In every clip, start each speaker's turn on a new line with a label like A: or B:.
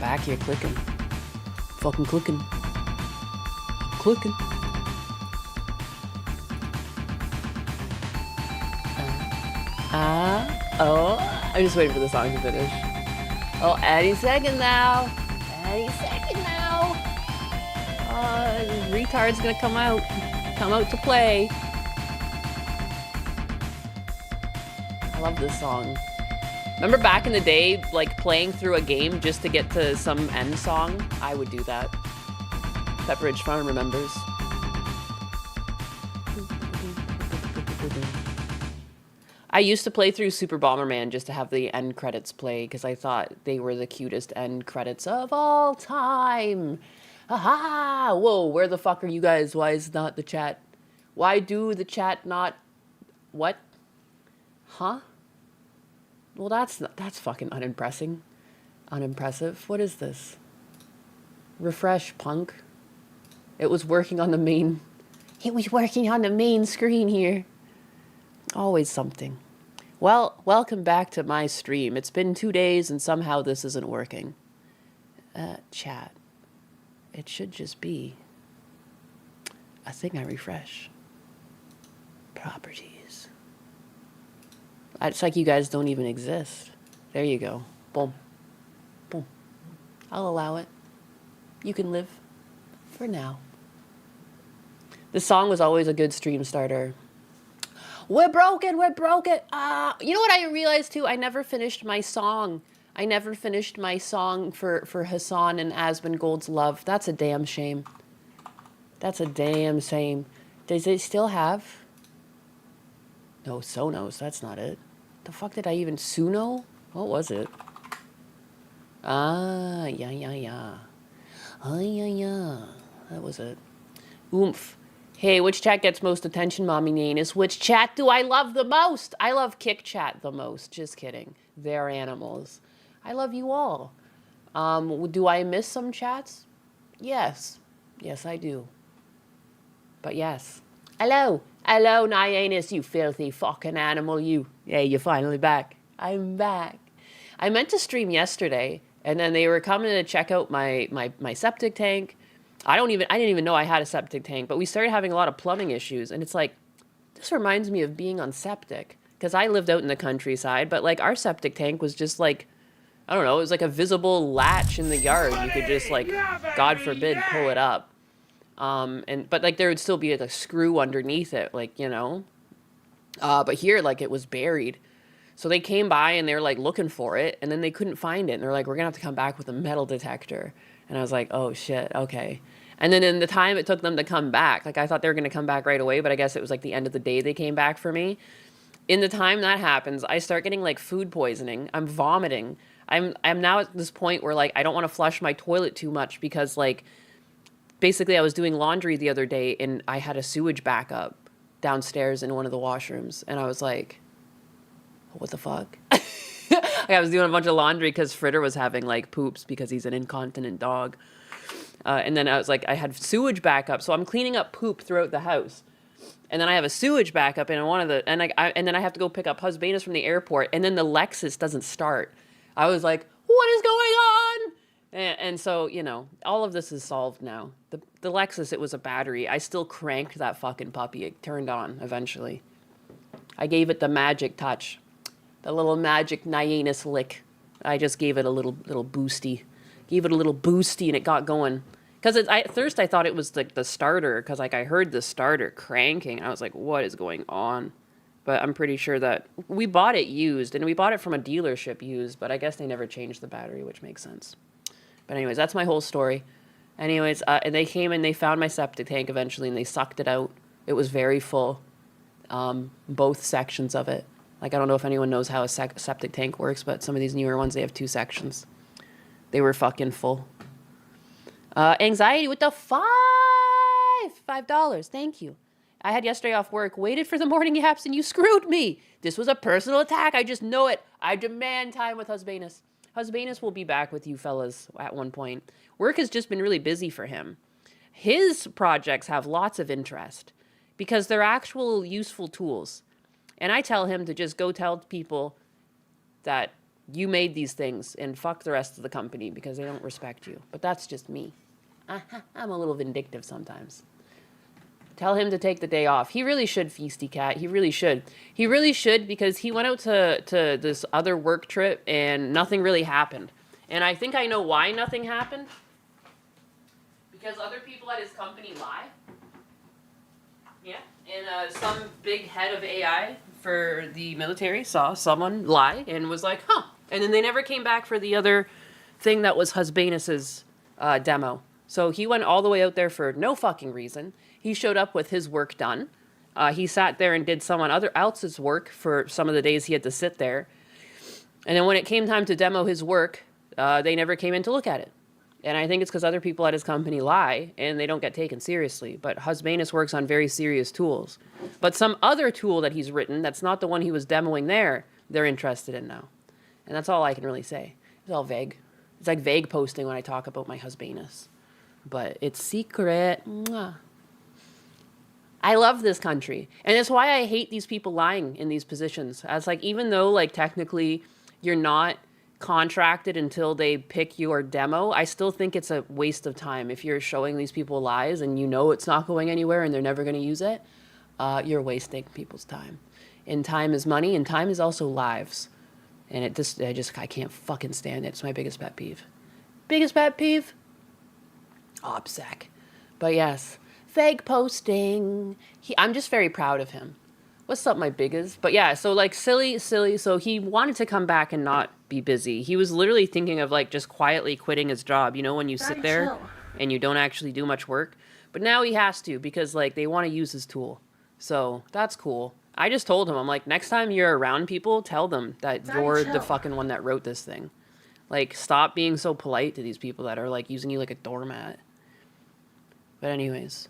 A: Back here clicking. Fucking clicking. Clicking. I'm just waiting for the song to finish. Oh, any second now. Any second now. Retard's gonna come out. Come out to play. I love this song. Remember back in the day, like playing through a game just to get to some end song? I would do that. Pepperidge Farm remembers. I used to play through Super Bomberman just to have the end credits play because I thought they were the cutest end credits of all time. Aha! Whoa, where the fuck are you guys? Why is not the chat? Why do the chat not... What? Huh? Well, that's fucking unimpressive. Unimpressive. What is this? Refresh, punk. It was working on the main... It was working on the main screen here. Always something. Well, welcome back to my stream. It's been 2 days and somehow this isn't working. Chat. It should just be... I think I refresh. Properties. It's like you guys don't even exist. There you go. Boom. Boom. I'll allow it. You can live. For now. This song was always a good stream starter. We're broken, we're broken. You know what I realized too? I never finished my song. I never finished my song for Hassan and Asmongold's Love. That's a damn shame. That's a damn shame. Does it still have? No, Sonos, that's not it. The fuck did I even... Suno? What was it? Yeah. Yeah. That was it. Oomph. Hey, which chat gets most attention, Mommy Nanus? Which chat do I love the most? I love Kick Chat the most. Just kidding. They're animals. I love you all. Do I miss some chats? Yes. Yes, I do. But yes. Hello. Hello, Nyanus, you filthy fucking animal, you. Yeah, you're finally back. I'm back. I meant to stream yesterday, and then they were coming to check out my septic tank. I didn't even know I had a septic tank, but we started having a lot of plumbing issues, and it's like, This reminds me of being on Septic, because I lived out in the countryside, but like our septic tank was just like, I don't know, it was like a visible latch in the yard. You could just like, God forbid, pull it up. But like there would still be a screw underneath it, like, you know. But here, like, it was buried. So they came by and they were like looking for it, and then they couldn't find it. And they're like, we're gonna have to come back with a metal detector. And I was like, oh shit, okay. And then in the time it took them to come back, like I thought they were gonna come back right away, but I guess it was like the end of the day they came back for me. In the time that happens, I start getting like food poisoning. I'm vomiting. I'm now at this point where like I don't want to flush my toilet too much because like basically I was doing laundry the other day and I had a sewage backup downstairs in one of the washrooms, and I was like, what the fuck? Like, I was doing a bunch of laundry because Fritter was having like poops because he's an incontinent dog. And then I was like, I had sewage backup, so I'm cleaning up poop throughout the house. And then I have a sewage backup in one of the, and then I have to go pick up Husbanus from the airport, and then the Lexus doesn't start. I was like, what is going on? And so, you know, all of this is solved now. The Lexus, it was a battery. I still cranked that fucking puppy. It turned on eventually. I gave it the magic touch. The little magic Nyanus lick. I just gave it a little boosty. Gave it a little boosty and it got going. Because at first I thought it was like the starter, because like I heard the starter cranking. I was like, what is going on? But I'm pretty sure that we bought it used, and we bought it from a dealership used, but I guess they never changed the battery, which makes sense. But anyways, that's my whole story. Anyways, and they came and they found my septic tank eventually, and they sucked it out. It was very full, both sections of it. Like, I don't know if anyone knows how a septic tank works, but some of these newer ones, they have 2 sections. They were fucking full. Anxiety with the $5. Thank you. I had yesterday off work, waited for the morning yaps, and you screwed me. This was a personal attack. I just know it. I demand time with Husbanus. Husbanus will be back with you fellas at one point. Work has just been really busy for him. His projects have lots of interest because they're actual useful tools. And I tell him to just go tell people that you made these things and fuck the rest of the company because they don't respect you. But that's just me. I'm a little vindictive sometimes. Tell him to take the day off. He really should, Feasty Cat. He really should. He really should, because he went out to this other work trip and nothing really happened. And I think I know why nothing happened. Because other people at his company lie. Yeah. And some big head of AI for the military saw someone lie and was like, huh. And then they never came back for the other thing that was Husbanus's demo. So he went all the way out there for no fucking reason. He showed up with his work done. He sat there and did someone else's work for some of the days he had to sit there. And then when it came time to demo his work, they never came in to look at it. And I think it's because other people at his company lie and they don't get taken seriously. But Husbanus works on very serious tools. But some other tool that he's written that's not the one he was demoing there, they're interested in now. And that's all I can really say. It's all vague. It's like vague posting when I talk about my Husbanus. But it's secret. Mwah. I love this country. And it's why I hate these people lying in these positions. As like, even though like technically you're not contracted until they pick your demo, I still think it's a waste of time. If you're showing these people lies and you know it's not going anywhere and they're never going to use it, you're wasting people's time. And time is money, and time is also lives. And I can't fucking stand it. It's my biggest pet peeve. Biggest pet peeve? OPSEC. But yes, fake posting. I'm just very proud of him. What's up, my biggest? But yeah, so like silly. So he wanted to come back and not be busy. He was literally thinking of like just quietly quitting his job. You know, when you sit there and you don't actually do much work. But now he has to, because like they want to use his tool. So that's cool. I just told him, I'm like, next time you're around people, tell them that you're the fucking one that wrote this thing. Like, stop being so polite to these people that are like using you like a doormat. But anyways,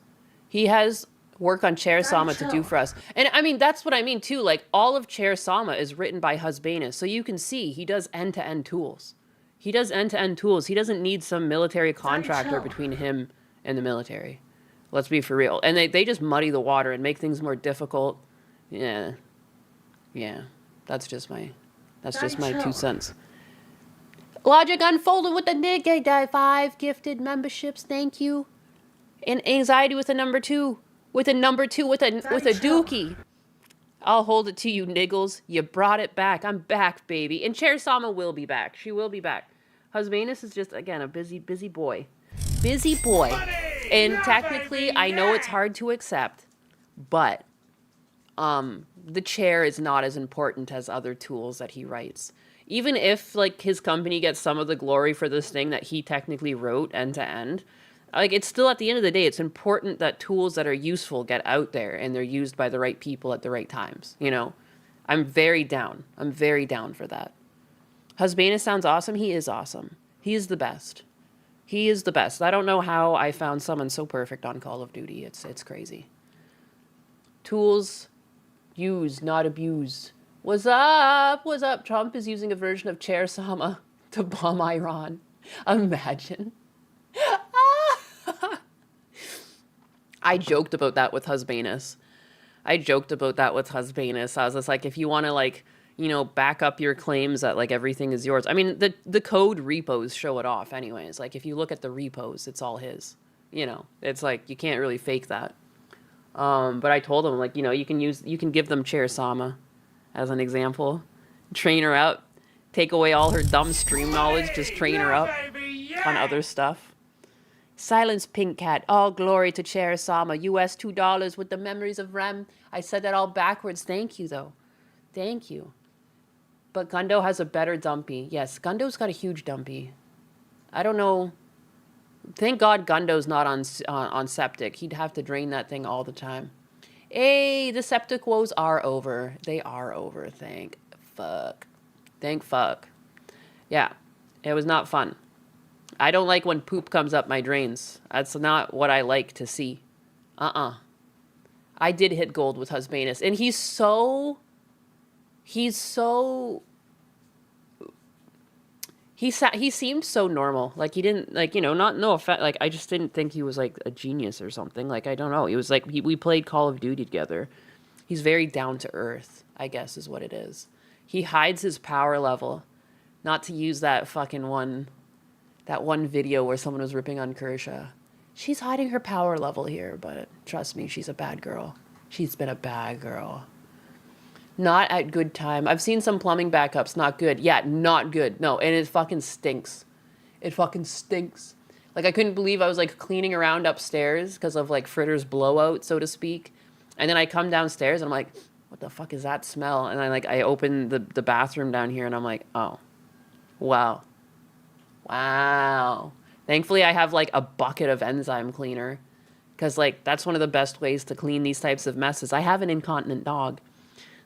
A: he has work on Chair Sama to do for us. And I mean, that's what I mean too. Like, all of Chair Sama is written by Husbanus. So you can see he does end-to-end tools. He does end-to-end tools. He doesn't need some military contractor between him and the military. Let's be for real. And they just muddy the water and make things more difficult. Yeah. That's just my 2 cents. Logic Unfolded with the nigga 5 gifted memberships. Thank you. And Anxiety with a number 2. With a dookie. I'll hold it to you, Niggles. You brought it back. I'm back, baby. And Chair Sama will be back. She will be back. Husbanus is just, again, a busy boy. Busy boy. And technically, I know it's hard to accept, but the chair is not as important as other tools that he writes. Even if, like, his company gets some of the glory for this thing that he technically wrote end to end, like, it's still, at the end of the day, it's important that tools that are useful get out there and they're used by the right people at the right times, you know? I'm very down. I'm very down for that. Husbanus sounds awesome. He is awesome. He is the best. He is the best. I don't know how I found someone so perfect on Call of Duty. It's crazy. Tools used, not abused. What's up? What's up? Trump is using a version of Chair Sama to bomb Iran. Imagine. I joked about that with Husbanus. I was just like, if you want to, like, you know, back up your claims that, like, everything is yours. I mean, the code repos show it off anyways. Like, if you look at the repos, it's all his. You know, it's like, you can't really fake that. But I told him, like, you know, you can give them Chair Sama as an example. Train her up. Take away all her dumb stream knowledge. Just train her up on other stuff. Silence, Pink Cat. All glory to Chair Sama. US $2 with the memories of Rem. I said that all backwards. Thank you, though. Thank you. But Gundo has a better dumpy. Yes, Gundo's got a huge dumpy. I don't know. Thank God Gundo's not on Septic. He'd have to drain that thing all the time. Hey, the Septic woes are over. They are over. Thank fuck. Thank fuck. Yeah, it was not fun. I don't like when poop comes up my drains. That's not what I like to see. I did hit gold with Husbanus. And he seemed so normal. Like, he didn't, like, you know, no offense. Like, I just didn't think he was, like, a genius or something. Like, I don't know. He was like, we played Call of Duty together. He's very down to earth, I guess is what it is. He hides his power level. Not to use that one video where someone was ripping on Kershaw. She's hiding her power level here, but trust me, she's a bad girl. She's been a bad girl. Not at good time. I've seen some plumbing backups. Not good. Yeah, not good. No, and it fucking stinks. It fucking stinks. Like, I couldn't believe I was, like, cleaning around upstairs because of, like, Fritter's blowout, so to speak. And then I come downstairs and I'm like, what the fuck is that smell? And I open the bathroom down here and I'm like, oh, wow. Wow. Thankfully, I have, like, a bucket of enzyme cleaner. Because, like, that's one of the best ways to clean these types of messes. I have an incontinent dog.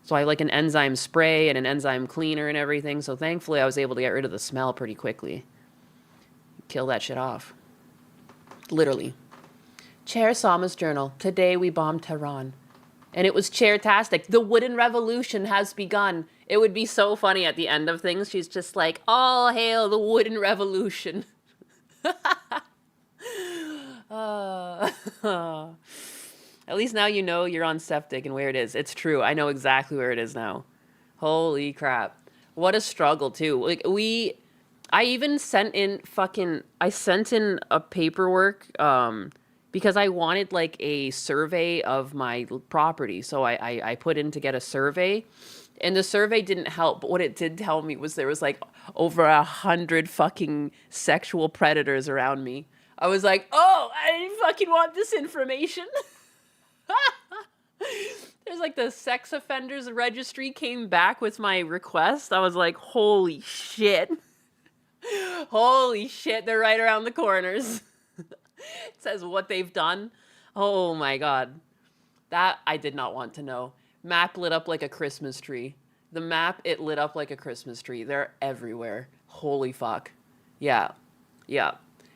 A: So I have, like, an enzyme spray and an enzyme cleaner and everything. So thankfully, I was able to get rid of the smell pretty quickly. Kill that shit off. Literally. Chair Sama's journal. Today we bombed Tehran. And it was chair-tastic. The wooden revolution has begun. It would be so funny at the end of things. She's just like, all hail the wooden revolution. At least now you know you're on Septic and where it is. It's true. I know exactly where it is now. Holy crap. What a struggle, too. Like, I even sent in a paperwork, because I wanted, like, a survey of my property. So I put in to get a survey, and the survey didn't help. But what it did tell me was there was, like, over 100 fucking sexual predators around me. I was like, oh, I didn't fucking want this information. There's, like, the sex offenders registry came back with my request. I was like, holy shit. Holy shit, they're right around the corners. It says what they've done. Oh my god. That I did not want to know. Map lit up like a Christmas tree. The map, it lit up like a Christmas tree. They're everywhere. Holy fuck. Yeah. Yeah.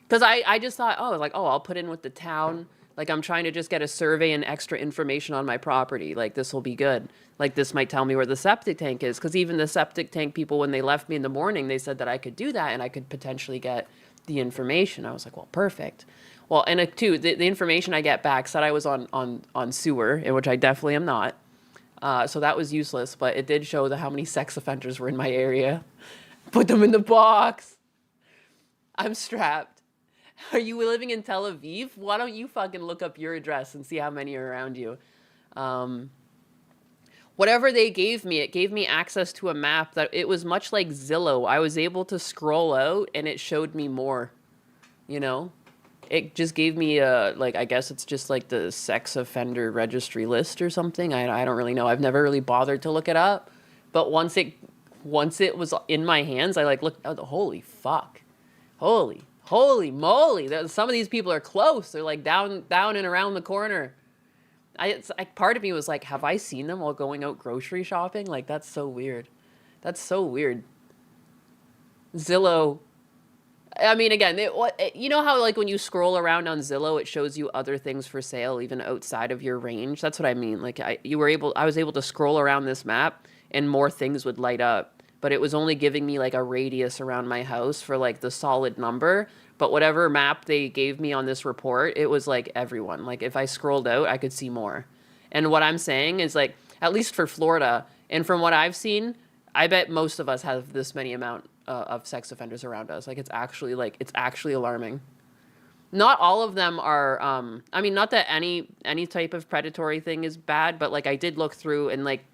A: Because I just thought, I'll put in with the town. Like, I'm trying to just get a survey and extra information on my property. Like, this will be good. Like, this might tell me where the septic tank is. Because even the septic tank people, when they left me in the morning, they said that I could do that and I could potentially get the information. I was like, well, perfect. Well, and too, the information I get back said I was on sewer, in which I definitely am not. So that was useless. But it did show how many sex offenders were in my area. Put them in the box. I'm strapped. Are you living in Tel Aviv? Why don't you fucking look up your address and see how many are around you? whatever they gave me, it gave me access to a map that it was much like Zillow. I was able to scroll out and it showed me more, you know? It just gave me a, like, I guess it's just like the sex offender registry list or something. I don't really know. I've never really bothered to look it up. But once it was in my hands, I like looked, oh, holy fuck. Holy moly. Some of these people are close. They're like down and around the corner. Part of me was like, have I seen them while going out grocery shopping? Like, that's so weird. That's so weird. Zillow. I mean, again, you know how like when you scroll around on Zillow, it shows you other things for sale even outside of your range. That's what I mean. Like I was able to scroll around this map and more things would light up, but it was only giving me like a radius around my house for like the solid number. But whatever map they gave me on this report, it was like everyone. Like if I scrolled out, I could see more. And what I'm saying is like, at least for Florida, and from what I've seen, I bet most of us have this many amount of sex offenders around us. Like it's actually alarming. Not all of them are, I mean, not that any type of predatory thing is bad, but like I did look through and like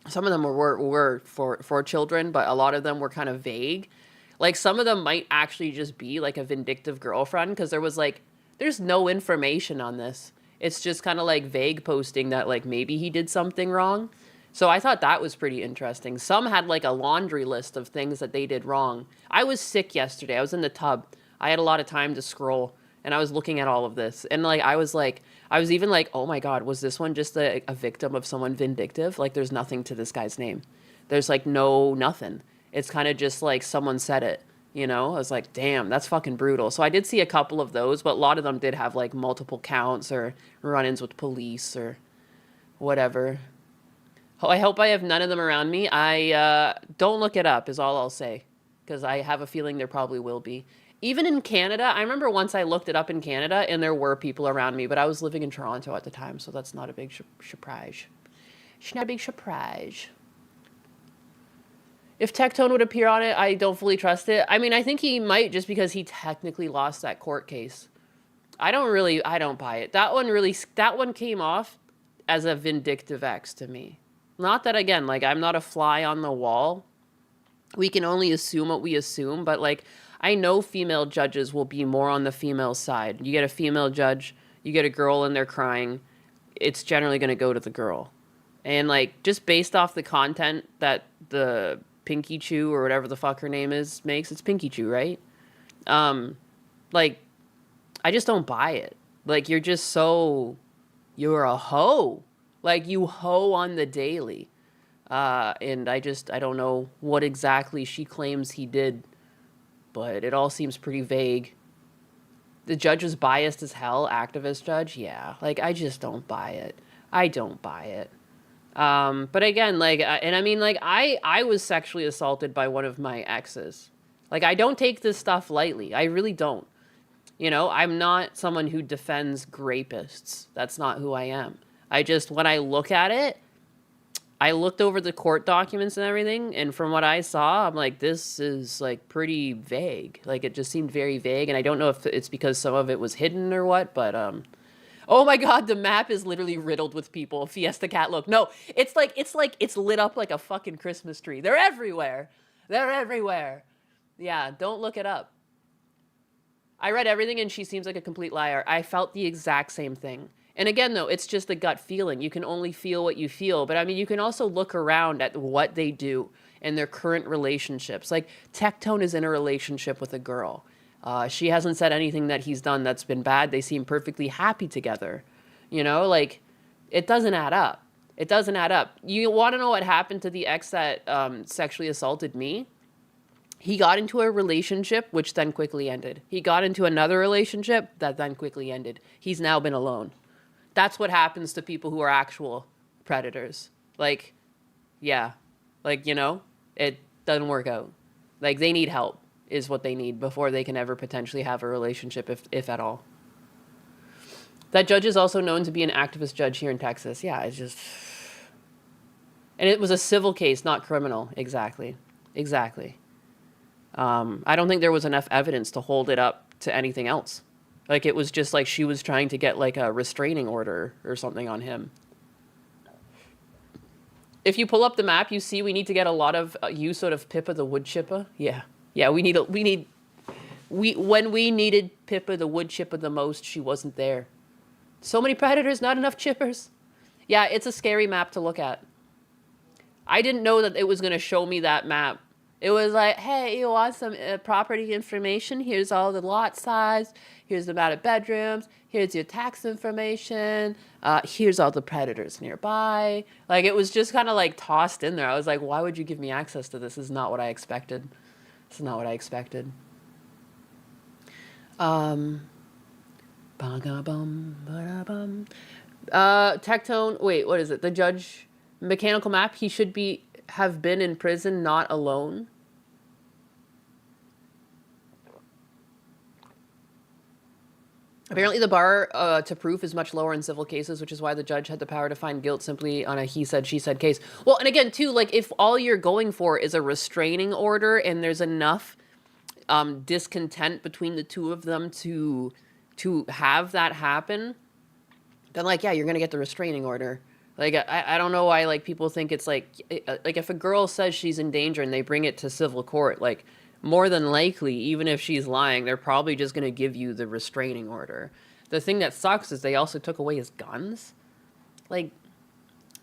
A: some of them were for children, but a lot of them were kind of vague. Like, some of them might actually just be, like, a vindictive girlfriend, because there was, like, there's no information on this. It's just kind of, like, vague posting that, like, maybe he did something wrong. So I thought that was pretty interesting. Some had, like, a laundry list of things that they did wrong. I was sick yesterday. I was in the tub. I had a lot of time to scroll, and I was looking at all of this. And, like, I was even like, oh, my God, was this one just a victim of someone vindictive? Like, there's nothing to this guy's name. There's, like, nothing. It's kind of just like someone said it, you know? I was like, damn, that's fucking brutal. So I did see a couple of those, but a lot of them did have like multiple counts or run-ins with police or whatever. I hope I have none of them around me. Don't look it up is all I'll say, because I have a feeling there probably will be. Even in Canada, I remember once I looked it up in Canada and there were people around me, but I was living in Toronto at the time, so that's not a big surprise. It's not a big surprise. If Tectone would appear on it, I don't fully trust it. I mean, I think he might just because he technically lost that court case. I don't buy it. That one came off as a vindictive ex to me. Not that, again, like, I'm not a fly on the wall. We can only assume what we assume, but, like, I know female judges will be more on the female side. You get a female judge, you get a girl and they're crying, it's generally going to go to the girl. And, like, just based off the content that the Pinky Chew or whatever the fuck her name is makes, it's Pinky Chew, right? Like, I just don't buy it. Like, you're a hoe. Like, you hoe on the daily. And I don't know what exactly she claims he did, but it all seems pretty vague. The judge was biased as hell, activist judge, yeah. Like, I just don't buy it. I don't buy it. But again, like, and I mean, like, I was sexually assaulted by one of my exes. Like, I don't take this stuff lightly. I really don't. You know, I'm not someone who defends rapists. That's not who I am. When I look at it, I looked over the court documents and everything, and from what I saw, I'm like, this is, like, pretty vague. Like, it just seemed very vague, and I don't know if it's because some of it was hidden or what, but, oh my God, the map is literally riddled with people. Fiesta Cat, look. No, it's lit up like a fucking Christmas tree. They're everywhere. They're everywhere. Yeah, don't look it up. I read everything and she seems like a complete liar. I felt the exact same thing. And again, though, it's just a gut feeling. You can only feel what you feel. But I mean, you can also look around at what they do in their current relationships. Like, Tectone is in a relationship with a girl. She hasn't said anything that he's done that's been bad. They seem perfectly happy together. You know, like, it doesn't add up. It doesn't add up. You want to know what happened to the ex that sexually assaulted me? He got into a relationship, which then quickly ended. He got into another relationship that then quickly ended. He's now been alone. That's what happens to people who are actual predators. Like, yeah. Like, you know, it doesn't work out. Like, they need help is what they need before they can ever potentially have a relationship, if at all. That judge is also known to be an activist judge here in Texas. Yeah, it's just... And it was a civil case, not criminal. Exactly. I don't think there was enough evidence to hold it up to anything else. Like, it was just like she was trying to get, like, a restraining order or something on him. If you pull up the map, you see we need to get a lot of use out of Pippa the wood chipper. Yeah. Yeah, when we needed Pippa the wood chipper the most, she wasn't there. So many predators, not enough chippers. Yeah, it's a scary map to look at. I didn't know that it was going to show me that map. It was like, hey, you want some property information? Here's all the lot size. Here's the amount of bedrooms. Here's your tax information. Here's all the predators nearby. Like, it was just kind of like tossed in there. I was like, why would you give me access to this? This is not what I expected. This is not what I expected. Tectone, wait, what is it? The judge, mechanical map, he should have been in prison, not alone. Apparently the bar to proof is much lower in civil cases, which is why the judge had the power to find guilt simply on a he said, she said case. Well, and again, too, like, if all you're going for is a restraining order and there's enough discontent between the two of them to have that happen, then, like, yeah, you're going to get the restraining order. Like, I don't know why, like, people think it's like if a girl says she's in danger and they bring it to civil court, like, more than likely, even if she's lying, they're probably just going to give you the restraining order. The thing that sucks is they also took away his guns. Like,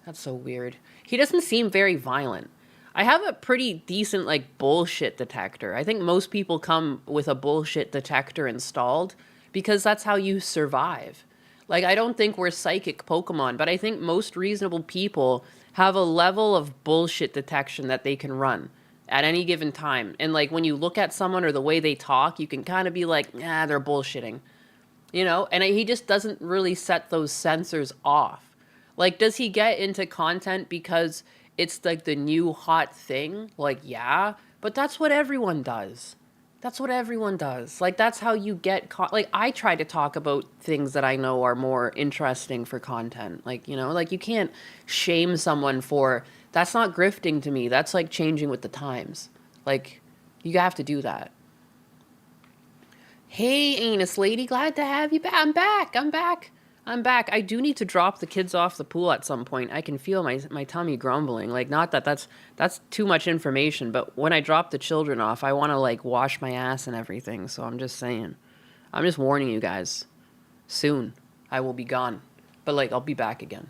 A: that's so weird. He doesn't seem very violent. I have a pretty decent, like, bullshit detector. I think most people come with a bullshit detector installed because that's how you survive. Like, I don't think we're psychic Pokemon, but I think most reasonable people have a level of bullshit detection that they can run at any given time. And, like, when you look at someone or the way they talk, you can kind of be like, nah, they're bullshitting. You know? And he just doesn't really set those sensors off. Like, does he get into content because it's, like, the new hot thing? Like, yeah. But that's what everyone does. That's what everyone does. Like, that's how you get like, I try to talk about things that I know are more interesting for content. Like, you know, like, you can't shame someone for, that's not grifting to me. That's, like, changing with the times. Like, you have to do that. Hey, Anus Lady, glad to have you back. I'm back. I do need to drop the kids off the pool at some point. I can feel my tummy grumbling. Like, not that that's too much information, but when I drop the children off, I want to, like, wash my ass and everything. So I'm just saying. I'm just warning you guys. Soon, I will be gone. But, like, I'll be back again.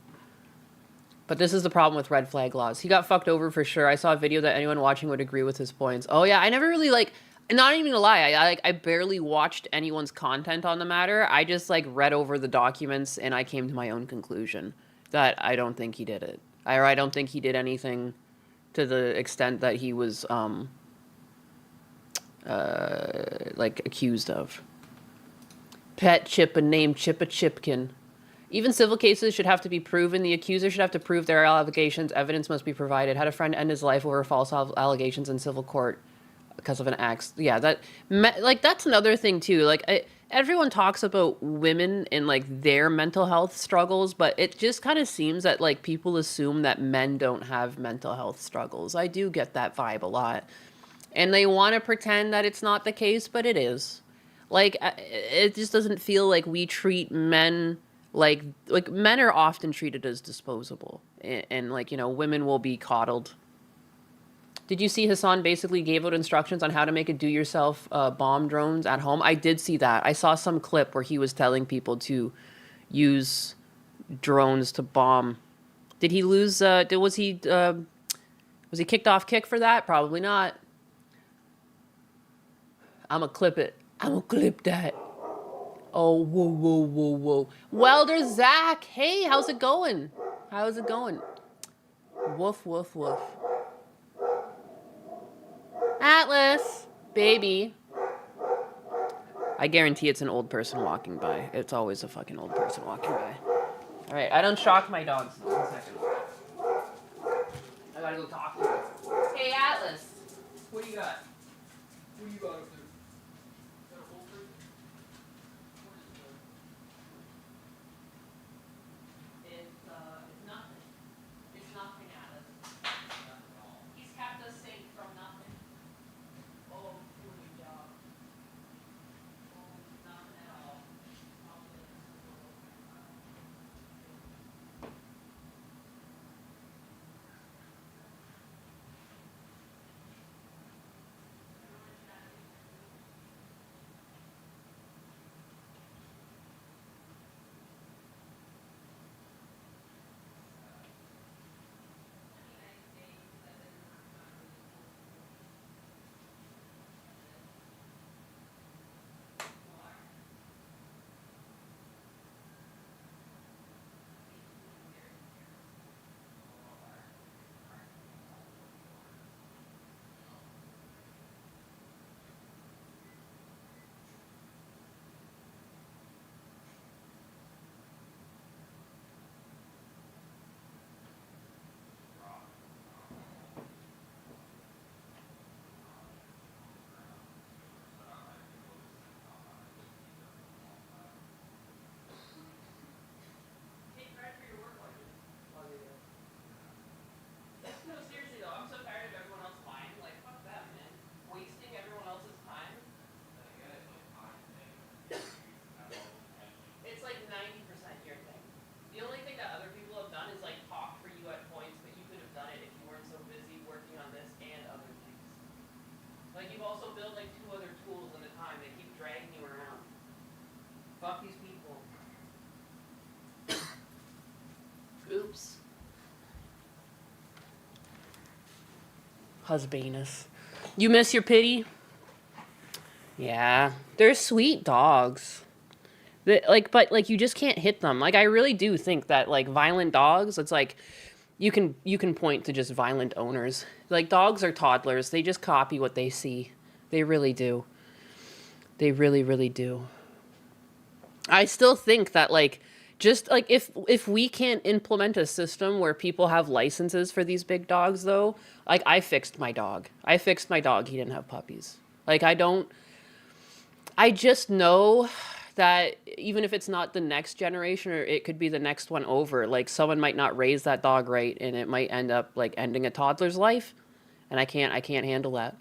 A: But this is the problem with red flag laws. He got fucked over for sure. I saw a video that anyone watching would agree with his points. Oh, yeah, I never really, like... Not even gonna lie, I barely watched anyone's content on the matter. I just, like, read over the documents and I came to my own conclusion that I don't think he did it. I don't think he did anything to the extent that he was, like, accused of. Pet Chippa named Chippa Chipkin. Even civil cases should have to be proven. The accuser should have to prove their allegations. Evidence must be provided. Had a friend end his life over false allegations in civil court because of an axe. Yeah, that's another thing too. Like, everyone talks about women and, like, their mental health struggles, but it just kind of seems that, like, people assume that men don't have mental health struggles. I do get that vibe a lot. And they want to pretend that it's not the case, but it is. Like, it just doesn't feel like we treat men like men are often treated as disposable. And like, you know, women will be coddled. Did you see Hassan basically gave out instructions on how to make a do-yourself bomb drones at home? I did see that. I saw some clip where he was telling people to use drones to bomb. Did he lose? Was he kicked off kick for that? Probably not. I'ma clip it. I'ma clip that. Oh, whoa. Welder Zach, hey, how's it going? Woof. Atlas, baby. I guarantee it's an old person walking by. It's always a fucking old person walking by. All right, I don't shock my dogs. 1 second. I gotta go talk to him. Hey, Atlas. What do you got? What do you got up there? Is that a holster? What is it? It's nothing. It's nothing, Atlas. He's kept us safe from nothing. Oh, doing a job. Oh, nothing at all. Like, you've also built, like, 2 other tools in the time. They keep dragging you around. Fuck these people. Oops. Husbanus. You miss your pitty? Yeah. They're sweet dogs. But like, you just can't hit them. Like, I really do think that, like, violent dogs, it's like, you can point to just violent owners. Like, dogs are toddlers. They just copy what they see. They really do. They really, really do. I still think that, like, just, like, if we can't implement a system where people have licenses for these big dogs, though, like, I fixed my dog. He didn't have puppies. Like, I just know that even if it's not the next generation, or it could be the next one over, like, someone might not raise that dog right, and it might end up, like, ending a toddler's life, and I can't handle that.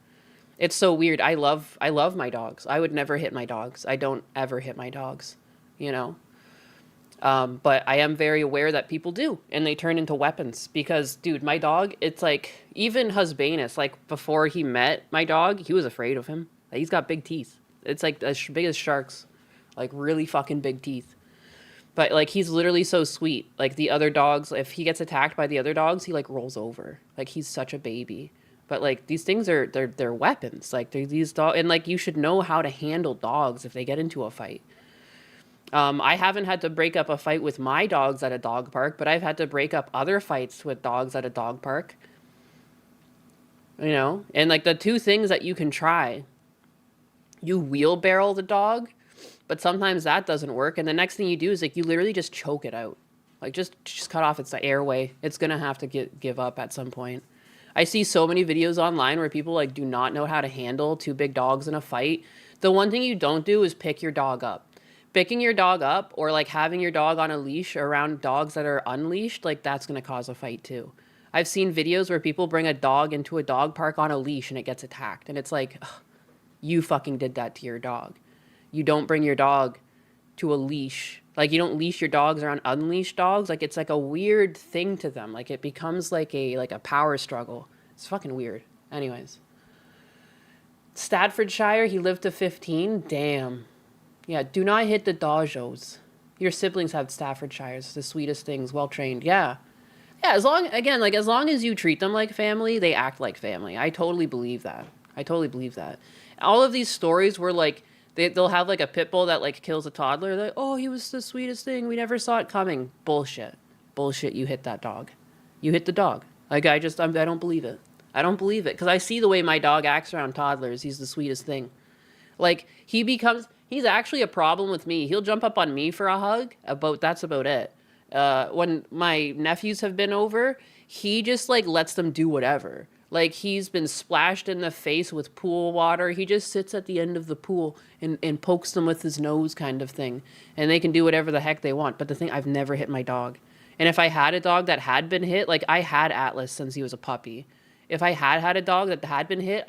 A: It's so weird. I love my dogs. I would never hit my dogs. I don't ever hit my dogs, you know? But I am very aware that people do, and they turn into weapons. Because, dude, my dog, it's like, even Husbanus, like, before he met my dog, he was afraid of him. Like, he's got big teeth. It's like as big as sharks. Like, really fucking big teeth. But, like, he's literally so sweet. Like, the other dogs, if he gets attacked by the other dogs, he, like, rolls over. Like, he's such a baby. But, like, these things they're weapons. Like, they're these dogs, and, like, you should know how to handle dogs if they get into a fight. I haven't had to break up a fight with my dogs at a dog park, but I've had to break up other fights with dogs at a dog park. You know? And, like, the 2 things that you can try, you wheelbarrow the dog, but sometimes that doesn't work. And the next thing you do is, like, you literally just choke it out. Like, just cut off its airway. It's going to have to give up at some point. I see so many videos online where people, like, do not know how to handle 2 big dogs in a fight. The one thing you don't do is pick your dog up. Picking your dog up, or, like, having your dog on a leash around dogs that are unleashed, like, that's going to cause a fight too. I've seen videos where people bring a dog into a dog park on a leash and it gets attacked. And it's like, ugh, you fucking did that to your dog. You don't bring your dog to a leash. Like, you don't leash your dogs around unleashed dogs. Like, it's like a weird thing to them. Like, it becomes like a power struggle. It's fucking weird. Anyways. Staffordshire, he lived to 15. Damn. Yeah, do not hit the dojos. Your siblings have Staffordshires, the sweetest things, well trained. Yeah. Yeah, as long as you treat them like family, they act like family. I totally believe that. All of these stories where, like, they'll have, like, a Pitbull that, like, kills a toddler. Like, oh, he was the sweetest thing. We never saw it coming. Bullshit. You hit that dog. You hit the dog. Like, I don't believe it. I don't believe it. Because I see the way my dog acts around toddlers. He's the sweetest thing. Like, he's actually a problem with me. He'll jump up on me for a hug. That's about it. When my nephews have been over, he just, like, lets them do whatever. Like, he's been splashed in the face with pool water. He just sits at the end of the pool and pokes them with his nose, kind of thing. And they can do whatever the heck they want. But the thing, I've never hit my dog. And if I had a dog that had been hit, like, I had Atlas since he was a puppy. If I had a dog that had been hit,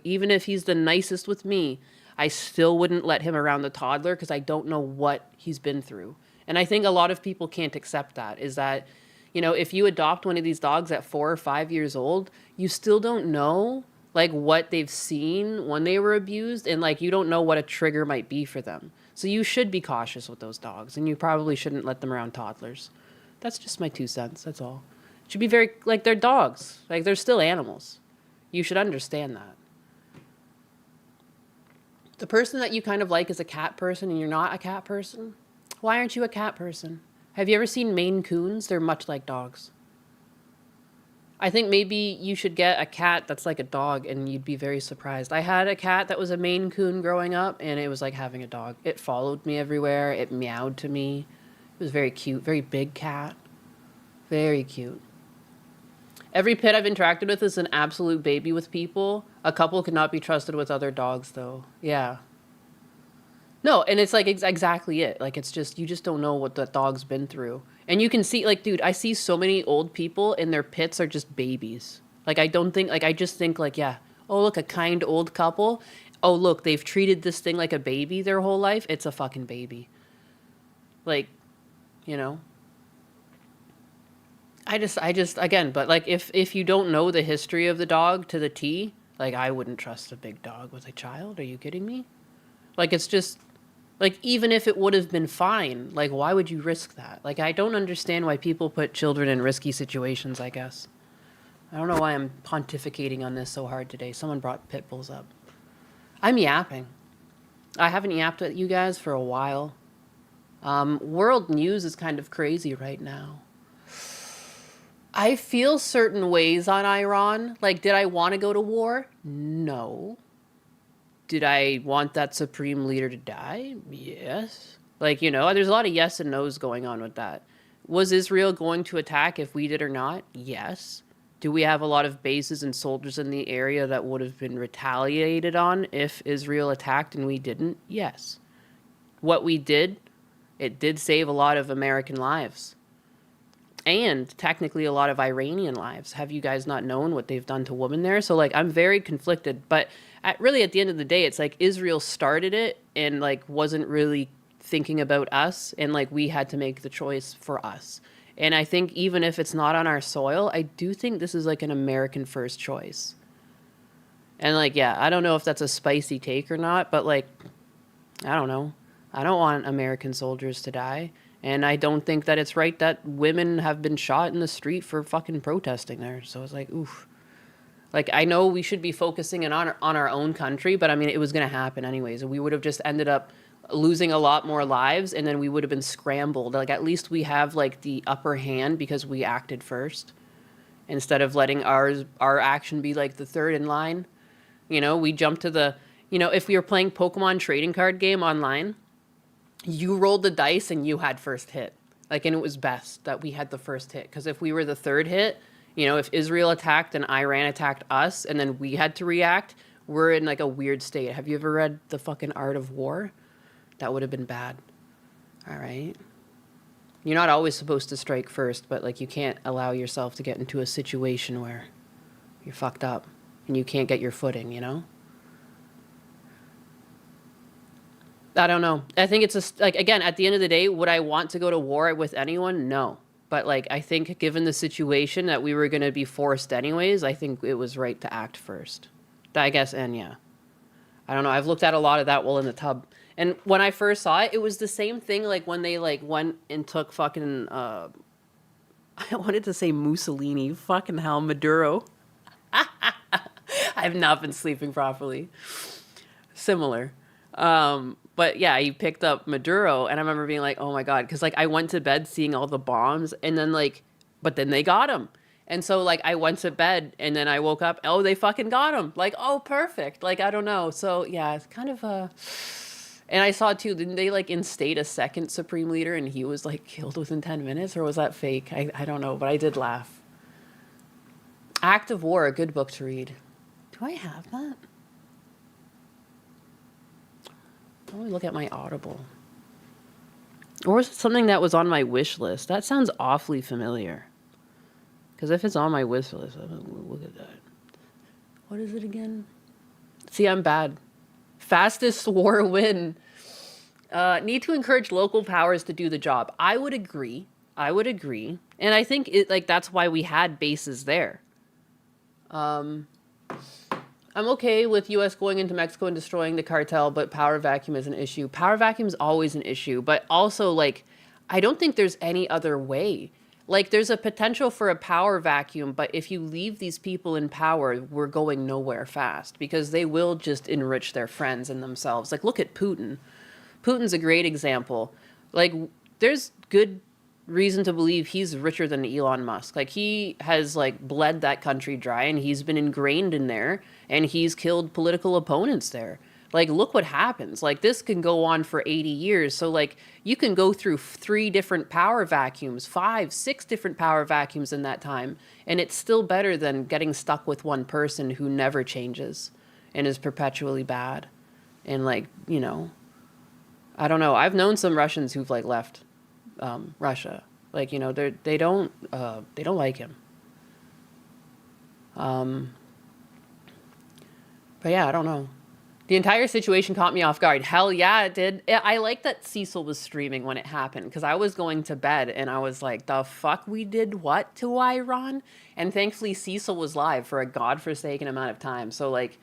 A: even if he's the nicest with me, I still wouldn't let him around the toddler because I don't know what he's been through. And I think a lot of people can't accept that, is that, you know, if you adopt one of these dogs at 4 or 5 years old, you still don't know, like, what they've seen when they were abused, and, like, you don't know what a trigger might be for them. So you should be cautious with those dogs, and you probably shouldn't let them around toddlers. That's just my 2 cents, that's all. It should be very, like, they're dogs. Like, they're still animals. You should understand that. The person that you kind of like is a cat person and you're not a cat person? Why aren't you a cat person? Have you ever seen Maine Coons? They're much like dogs. I think maybe you should get a cat that's like a dog and you'd be very surprised. I had a cat that was a Maine Coon growing up and it was like having a dog. It followed me everywhere. It meowed to me. It was very cute. Very big cat. Very cute. Every pet I've interacted with is an absolute baby with people. A couple cannot be trusted with other dogs, though. Yeah. No, and it's like exactly it. Like, it's just, you just don't know what the dog's been through. And you can see, like, dude, I see so many old people and their pits are just babies. Like, I just think, like, yeah, oh, look, a kind old couple. Oh, look, they've treated this thing like a baby their whole life. It's a fucking baby. Like, you know. I just again, but, like, if you don't know the history of the dog to the T, Like, I wouldn't trust a big dog with a child. Are you kidding me? Like, it's just, like, even if it would have been fine, like, why would you risk that? Like, I don't understand why people put children in risky situations, I guess. I don't know why I'm pontificating on this so hard today. Someone brought Pitbulls up. I'm yapping. I haven't yapped at you guys for a while. World news is kind of crazy right now. I feel certain ways on Iran. Like, did I want to go to war? No. Did I want that supreme leader to die? Yes. Like, you know, there's a lot of yes and no's going on with that. Was Israel going to attack if we did or not? Yes. Do we have a lot of bases and soldiers in the area that would have been retaliated on if Israel attacked and we didn't? Yes. What we did, it did save a lot of American lives. And technically a lot of Iranian lives. Have you guys not known what they've done to women there? So, like, I'm very conflicted. But really, at the end of the day, it's like Israel started it and, like, wasn't really thinking about us. And, like, we had to make the choice for us. And I think even if it's not on our soil, I do think this is, like, an American first choice. And, like, yeah, I don't know if that's a spicy take or not. But, like, I don't know. I don't want American soldiers to die. And I don't think that it's right that women have been shot in the street for fucking protesting there. So it's like, oof. Like, I know we should be focusing on our own country, but I mean, it was going to happen anyways. We would have just ended up losing a lot more lives, and then we would have been scrambled. Like, at least we have, like, the upper hand because we acted first. Instead of letting our action be, like, the third in line. You know, we jumped to the... You know, if we were playing Pokemon trading card game online... You rolled the dice and you had first hit. Like, and it was best that we had the first hit. Because if we were the third hit, you know, if Israel attacked and Iran attacked us and then we had to react, we're in, like, a weird state. Have you ever read The fucking Art of War? That would have been bad. All right? You're not always supposed to strike first, but, like, you can't allow yourself to get into a situation where you're fucked up and you can't get your footing, you know? I don't know. I think it's like, again, at the end of the day, would I want to go to war with anyone? No. But, like, I think given the situation that we were going to be forced anyways, I think it was right to act first. I guess, and yeah. I don't know. I've looked at a lot of that while in the tub. And when I first saw it, it was the same thing, like, when they, like, went and took fucking, I wanted to say Mussolini. Fucking hell, Maduro. I've not been sleeping properly. Similar. But yeah, he picked up Maduro, and I remember being like, oh my God, because, like, I went to bed seeing all the bombs, and then, like, but then they got him. And so, like, I went to bed, and then I woke up, oh, they fucking got him. Like, oh, perfect. Like, I don't know. So, yeah, it's kind of and I saw, too, didn't they, like, instate a second supreme leader, and he was, like, killed within 10 minutes? Or was that fake? I don't know, but I did laugh. Act of War, a good book to read. Do I have that? Let me look at my Audible. Or is it something that was on my wish list? That sounds awfully familiar. Because if it's on my wish list, look at that. What is it again? See, I'm bad. Fastest war win. Need to encourage local powers to do the job. I would agree. And I think that's why we had bases there. I'm okay with U.S. going into Mexico and destroying the cartel, but power vacuum is an issue. Power vacuum is always an issue, but also, like, I don't think there's any other way. Like, there's a potential for a power vacuum, but if you leave these people in power, we're going nowhere fast because they will just enrich their friends and themselves. Like, look at Putin. Putin's a great example. Like, there's good reason to believe he's richer than Elon Musk. Like, he has, like, bled that country dry, and he's been ingrained in there, and he's killed political opponents there. Like, look what happens. Like, this can go on for 80 years. So, like, you can go through 3 different power vacuums, 5, 6 different power vacuums in that time, and it's still better than getting stuck with one person who never changes and is perpetually bad. And, like, you know, I don't know. I've known some Russians who've, like, left Russia. Like, you know, they don't like him. But yeah, I don't know. The entire situation caught me off guard. Hell yeah, it did. I like that Cecil was streaming when it happened because I was going to bed and I was like, the fuck, we did what to Iran? And thankfully, Cecil was live for a godforsaken amount of time. So, like,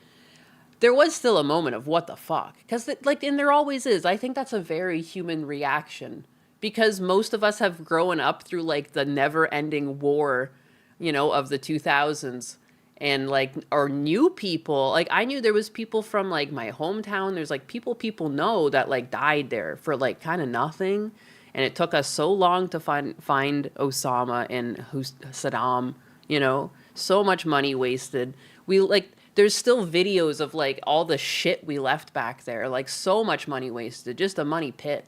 A: there was still a moment of what the fuck. Because, like, and there always is. I think that's a very human reaction because most of us have grown up through, like, the never ending war, you know, of the 2000s. And like, or knew people, like I knew there was people from like my hometown. There's like people know that like died there for like kind of nothing. And it took us so long to find Osama and Saddam, you know, so much money wasted. We like, there's still videos of like all the shit we left back there, like so much money wasted, just a money pit.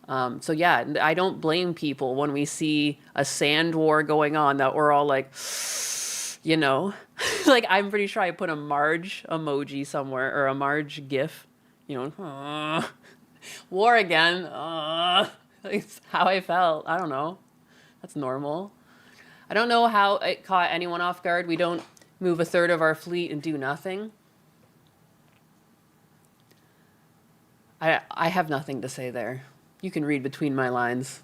A: So yeah, I don't blame people when we see a sand war going on that we're all like, you know, like I'm pretty sure I put a Marge emoji somewhere or a Marge gif, you know, war again. It's how I felt. I don't know. That's normal. I don't know how it caught anyone off guard. We don't move a third of our fleet and do nothing. I have nothing to say there. You can read between my lines.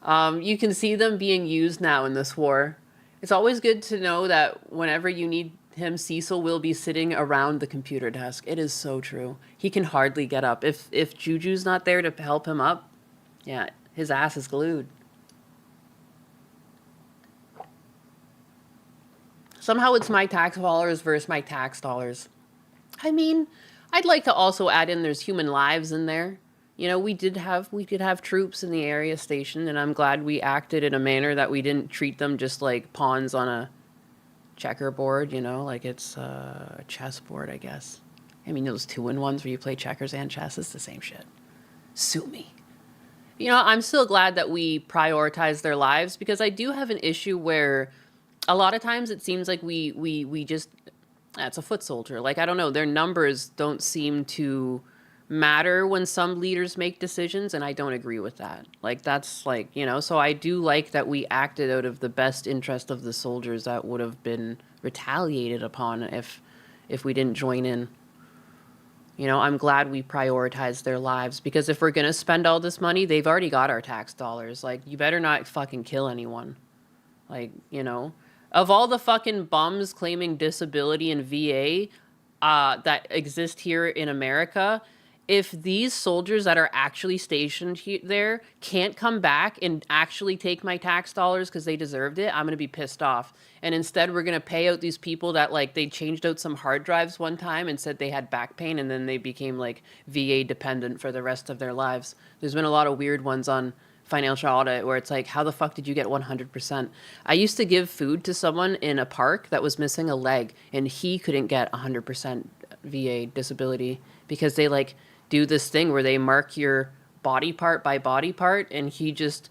A: You can see them being used now in this war. It's always good to know that whenever you need him, Cecil will be sitting around the computer desk. It is so true. He can hardly get up. If Juju's not there to help him up, yeah, his ass is glued. Somehow it's my tax dollars versus my tax dollars. I mean, I'd like to also add in there's human lives in there. You know, we did have troops in the area stationed, and I'm glad we acted in a manner that we didn't treat them just like pawns on a checkerboard, you know, like it's a chessboard, I guess. I mean, those 2-in-1s where you play checkers and chess, it's the same shit. Sue me. You know, I'm still glad that we prioritize their lives because I do have an issue where a lot of times it seems like we just, that's a foot soldier. Like, I don't know, their numbers don't seem to matter when some leaders make decisions, and I don't agree with that. Like, that's like, you know, so I do like that we acted out of the best interest of the soldiers that would have been retaliated upon if we didn't join in. You know, I'm glad we prioritized their lives because if we're going to spend all this money, they've already got our tax dollars. Like, you better not fucking kill anyone. Like, you know, of all the fucking bums claiming disability in VA that exist here in America, if these soldiers that are actually stationed there can't come back and actually take my tax dollars because they deserved it, I'm going to be pissed off. And instead, we're going to pay out these people that, like, they changed out some hard drives one time and said they had back pain, and then they became, like, VA dependent for the rest of their lives. There's been a lot of weird ones on Financial Audit where it's like, how the fuck did you get 100%? I used to give food to someone in a park that was missing a leg, and he couldn't get 100% VA disability because they, like, do this thing where they mark your body part by body part, and he just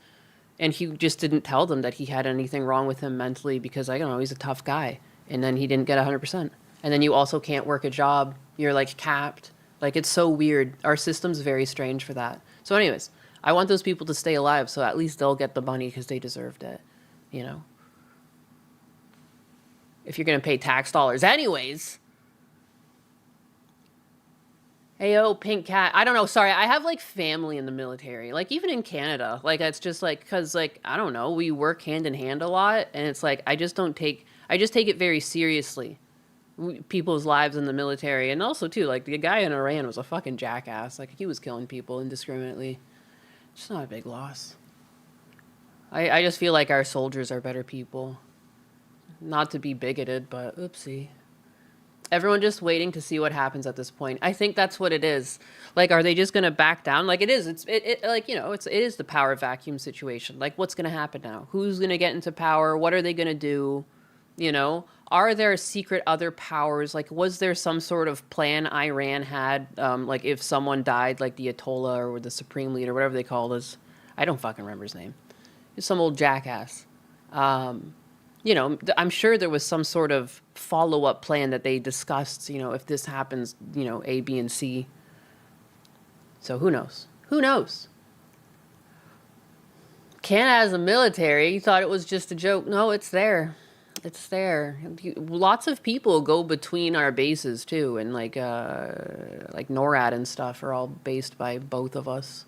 A: didn't tell them that he had anything wrong with him mentally because, I don't know, he's a tough guy. And then he didn't get 100%. And then you also can't work a job. You're, like, capped. Like, it's so weird. Our system's very strange for that. So anyways, I want those people to stay alive so at least they'll get the money because they deserved it, you know? If you're going to pay tax dollars anyways. Ayo, pink cat. I don't know. Sorry. I have like family in the military, like even in Canada. Like, it's just like, cause like, I don't know, we work hand in hand a lot. And it's like, I just take it very seriously. People's lives in the military. And also too, like the guy in Iran was a fucking jackass. Like, he was killing people indiscriminately. It's not a big loss. I just feel like our soldiers are better people. Not to be bigoted, but oopsie. Everyone just waiting to see what happens at this point. I think that's what it is. Like, are they just going to back down? Like, it is. It like, you know, it is the power vacuum situation. Like, what's going to happen now? Who's going to get into power? What are they going to do? You know, are there secret other powers? Like, was there some sort of plan Iran had? Like, if someone died, like the Ayatollah or the Supreme Leader, whatever they call this. I don't fucking remember his name. He's some old jackass. You know, I'm sure there was some sort of follow-up plan that they discussed, you know, if this happens, you know, A, B, and C. So who knows? Who knows? Canada as a military, you thought it was just a joke. No, it's there. It's there. Lots of people go between our bases too, and like NORAD and stuff are all based by both of us.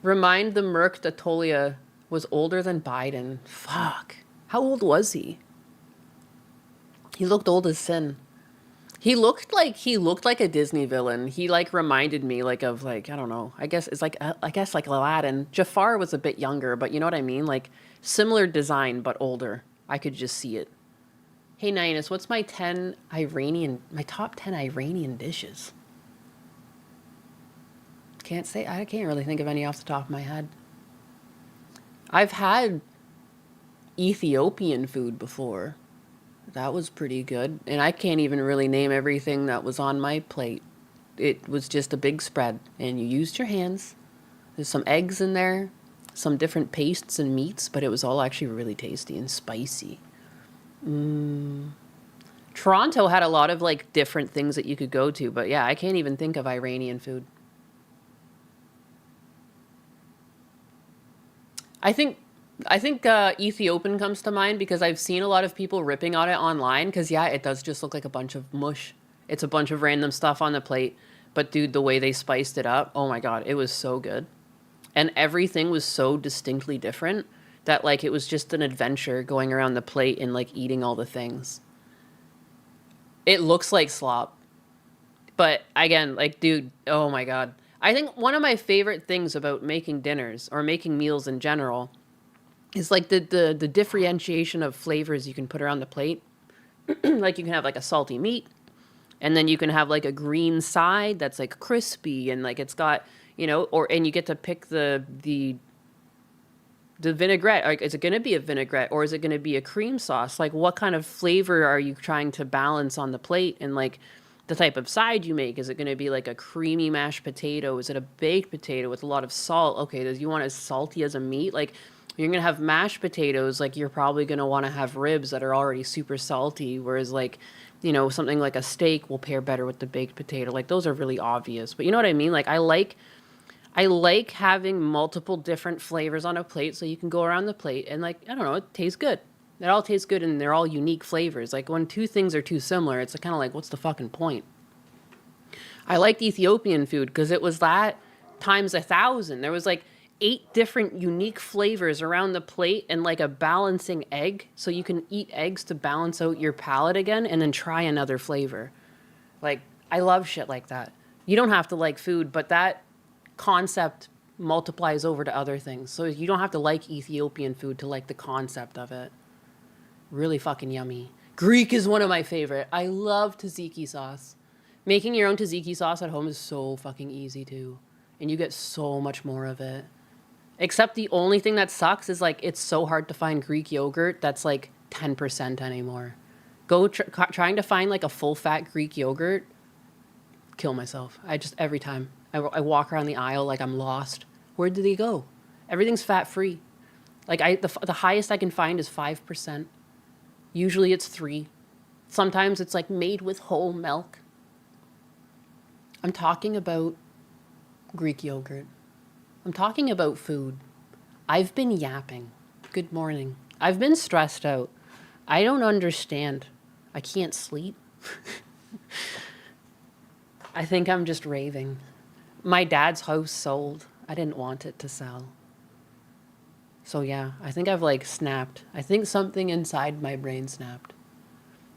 A: Remind the Merc that Tolia was older than Biden. Fuck. How old was he? He looked old as sin. He looked like a Disney villain. He like reminded me like of like, I don't know. I guess like Aladdin. Jafar was a bit younger, but you know what I mean? Like similar design but older. I could just see it. Hey Ninus, what's my top 10 Iranian dishes? I can't really think of any off the top of my head. I've had Ethiopian food before. That was pretty good. And I can't even really name everything that was on my plate. It was just a big spread. And you used your hands. There's some eggs in there. Some different pastes and meats. But it was all actually really tasty and spicy. Toronto had a lot of like different things that you could go to. But yeah, I can't even think of Iranian food. I think Ethiopian comes to mind because I've seen a lot of people ripping on it online because, yeah, it does just look like a bunch of mush. It's a bunch of random stuff on the plate. But, dude, the way they spiced it up, oh, my God, it was so good. And everything was so distinctly different that, like, it was just an adventure going around the plate and, like, eating all the things. It looks like slop. But, again, like, dude, oh, my God. I think one of my favorite things about making dinners or making meals in general is like the differentiation of flavors you can put around the plate. Like you can have like a salty meat, and then you can have like a green side that's like crispy and like it's got, you know, and you get to pick the vinaigrette. Like, is it going to be a vinaigrette or is it going to be a cream sauce? Like what kind of flavor are you trying to balance on the plate? And like the type of side you make, is it going to be like a creamy mashed potato? Is it a baked potato with a lot of salt? Okay, do you want as salty as a meat? Like you're going to have mashed potatoes, like you're probably going to want to have ribs that are already super salty, whereas like, you know, something like a steak will pair better with the baked potato. Like those are really obvious, but you know what I mean? Like I like having multiple different flavors on a plate so you can go around the plate and like, I don't know, it tastes good. It all tastes good and they're all unique flavors. Like when two things are too similar, it's kind of like, what's the fucking point? I liked Ethiopian food because it was that times 1,000. There was like 8 different unique flavors around the plate and like a balancing egg. So you can eat eggs to balance out your palate again and then try another flavor. Like, I love shit like that. You don't have to like food, but that concept multiplies over to other things. So you don't have to like Ethiopian food to like the concept of it. Really fucking yummy. Greek is one of my favorite. I love tzatziki sauce. Making your own tzatziki sauce at home is so fucking easy too. And you get so much more of it. Except the only thing that sucks is like it's so hard to find Greek yogurt that's like 10% anymore. Trying to find like a full fat Greek yogurt, kill myself. Every time. I walk around the aisle like I'm lost. Where did they go? Everything's fat free. Like the highest I can find is 5%. Usually it's 3. Sometimes it's like made with whole milk. I'm talking about Greek yogurt. I'm talking about food. I've been yapping. Good morning. I've been stressed out. I don't understand. I can't sleep. I think I'm just raving. My dad's house sold. I didn't want it to sell. So yeah, I think I've like snapped. I think something inside my brain snapped.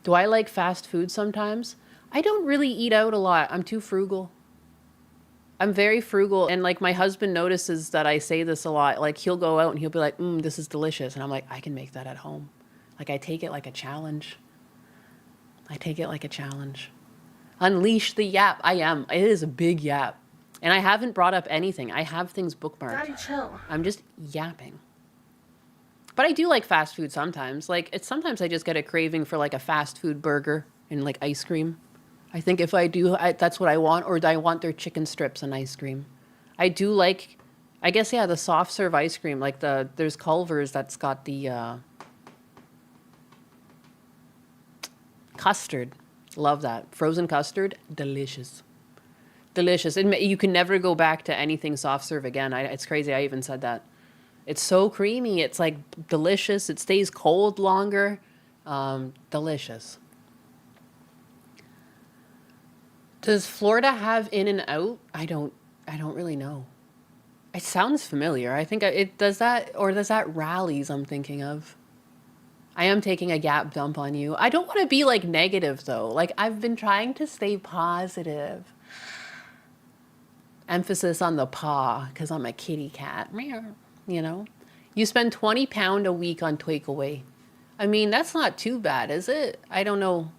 A: Do I like fast food sometimes? I don't really eat out a lot. I'm too frugal. I'm very frugal. And like my husband notices that I say this a lot. Like he'll go out and he'll be like, this is delicious. And I'm like, I can make that at home. Like I take it like a challenge. Unleash the yap. I am. It is a big yap. And I haven't brought up anything. I have things bookmarked.
B: Daddy, chill.
A: I'm just yapping. But I do like fast food sometimes. Like sometimes I just get a craving for like a fast food burger and like ice cream. I think if I do, that's what I want. Or I want their chicken strips and ice cream. I do like, I guess, yeah, the soft serve ice cream. Like there's Culver's that's got the custard. Love that. Frozen custard. Delicious. Delicious. You can never go back to anything soft serve again. It's crazy I even said that. It's so creamy. It's like delicious. It stays cold longer. Delicious. Does Florida have In and Out? I don't really know. It sounds familiar. I think it does that, or does that Rallies I'm thinking of? I am taking a gap dump on you. I don't want to be like negative though. Like I've been trying to stay positive. Emphasis on the paw because I'm a kitty cat. Meow. You know? You spend £20 a week on takeaway. I mean, that's not too bad, is it? I don't know.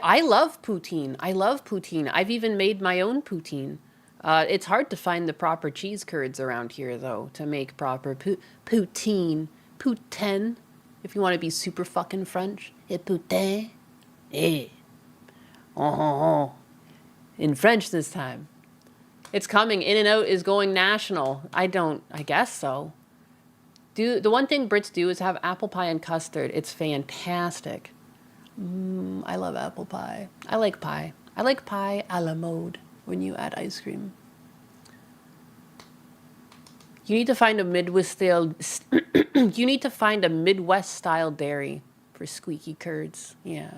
A: I love poutine. I love poutine. I've even made my own poutine. It's hard to find the proper cheese curds around here, though, to make proper poutine. Poutine, if you want to be super fucking French. Et poutine. Eh. Oh. In French this time. It's coming. In and Out is going national. I guess so. The one thing Brits do is have apple pie and custard. It's fantastic. I love apple pie. I like pie. I like pie a la mode when you add ice cream. You need to find a Midwest style. You need to find a Midwest style dairy for squeaky curds. Yeah.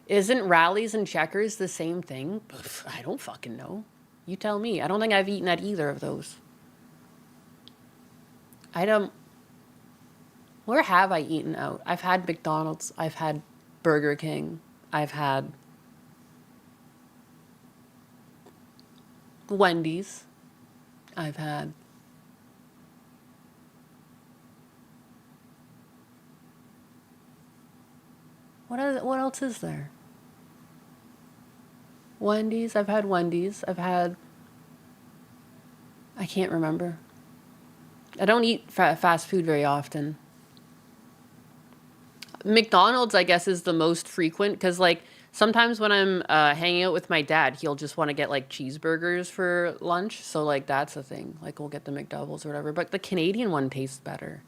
A: Isn't Rallies and Checkers the same thing? I don't fucking know. You tell me. I don't think I've eaten at either of those. Where have I eaten out? I've had McDonald's. I've had Burger King. I've had Wendy's. I've had what else is there? Wendy's. I've had Wendy's. I can't remember. I don't eat fast food very often. McDonald's, I guess, is the most frequent because, like, sometimes when I'm hanging out with my dad, he'll just want to get, like, cheeseburgers for lunch. So, like, that's a thing. Like, we'll get the McDoubles or whatever. But the Canadian one tastes better.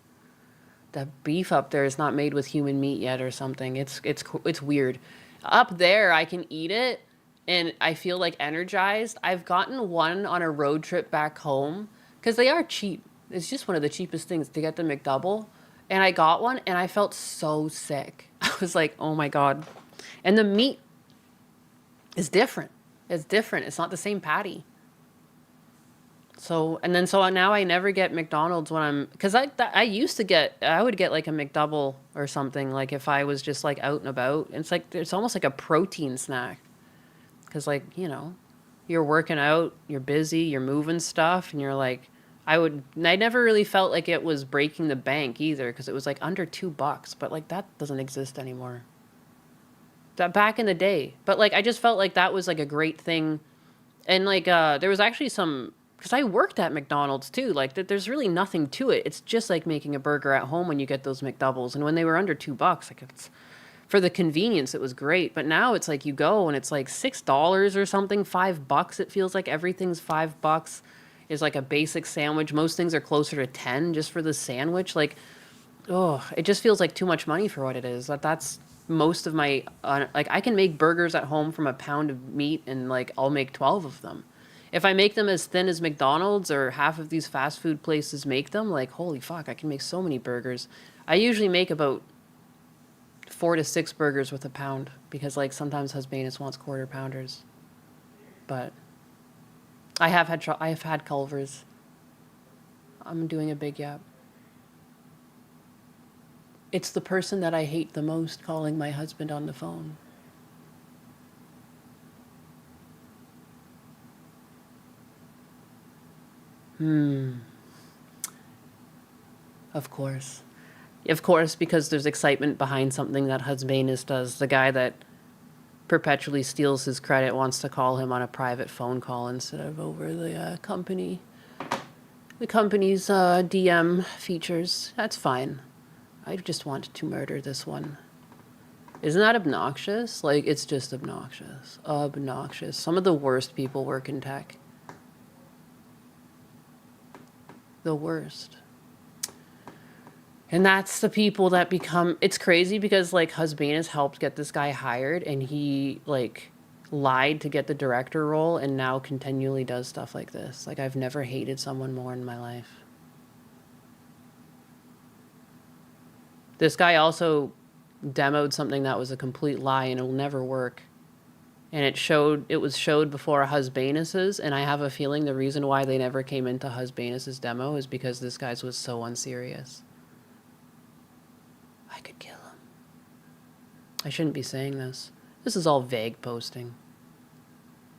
A: The beef up there is not made with human meat yet or something. It's weird. Up there, I can eat it, and I feel, like, energized. I've gotten one on a road trip back home because they are cheap. It's just one of the cheapest things to get the McDouble. And I got one, and I felt so sick. I was like, oh, my God. And the meat is different. It's different. It's not the same patty. So now I never get McDonald's when I'm... Because I would get, like, a McDouble or something, like, if I was just, like, out and about. And it's, like, it's almost like a protein snack. Because, like, you know, you're working out, you're busy, you're moving stuff, and you're, like... I never really felt like it was breaking the bank either because it was like under $2, but like that doesn't exist anymore. That back in the day, but like I just felt like that was like a great thing, and like there was actually some because I worked at McDonald's too. Like there's really nothing to it. It's just like making a burger at home when you get those McDoubles, and when they were under $2, like it's for the convenience, it was great. But now it's like you go and it's like $6 or something, $5. It feels like everything's $5. Is like a basic sandwich. Most things are closer to 10 just for the sandwich. Like, oh, it just feels like too much money for what it is. That's most of my, like I can make burgers at home from a pound of meat and like I'll make 12 of them. If I make them as thin as McDonald's or half of these fast food places make them, like, holy fuck, I can make so many burgers. I usually make about 4 to 6 burgers with a pound because like sometimes Husbanus wants quarter pounders. But I have had Culver's. I'm doing a big yap. It's the person that I hate the most calling my husband on the phone. Of course. Of course, because there's excitement behind something that Husbanus does. The guy that perpetually steals his credit wants to call him on a private phone call instead of over the company's DM features. That's fine. I just want to murder this one. Isn't that obnoxious? Like, it's just obnoxious. Obnoxious. Some of the worst people work in tech. The worst. And that's the people that become... It's crazy because, like, Husbanus helped get this guy hired, and he, like... lied to get the director role and now continually does stuff like this. Like, I've never hated someone more in my life. This guy also demoed something that was a complete lie and it'll never work. And it was showed before Husbanus's, and I have a feeling the reason why they never came into Husbanus's demo is because this guy's was so unserious. I could kill him. I shouldn't be saying this. This is all vague posting.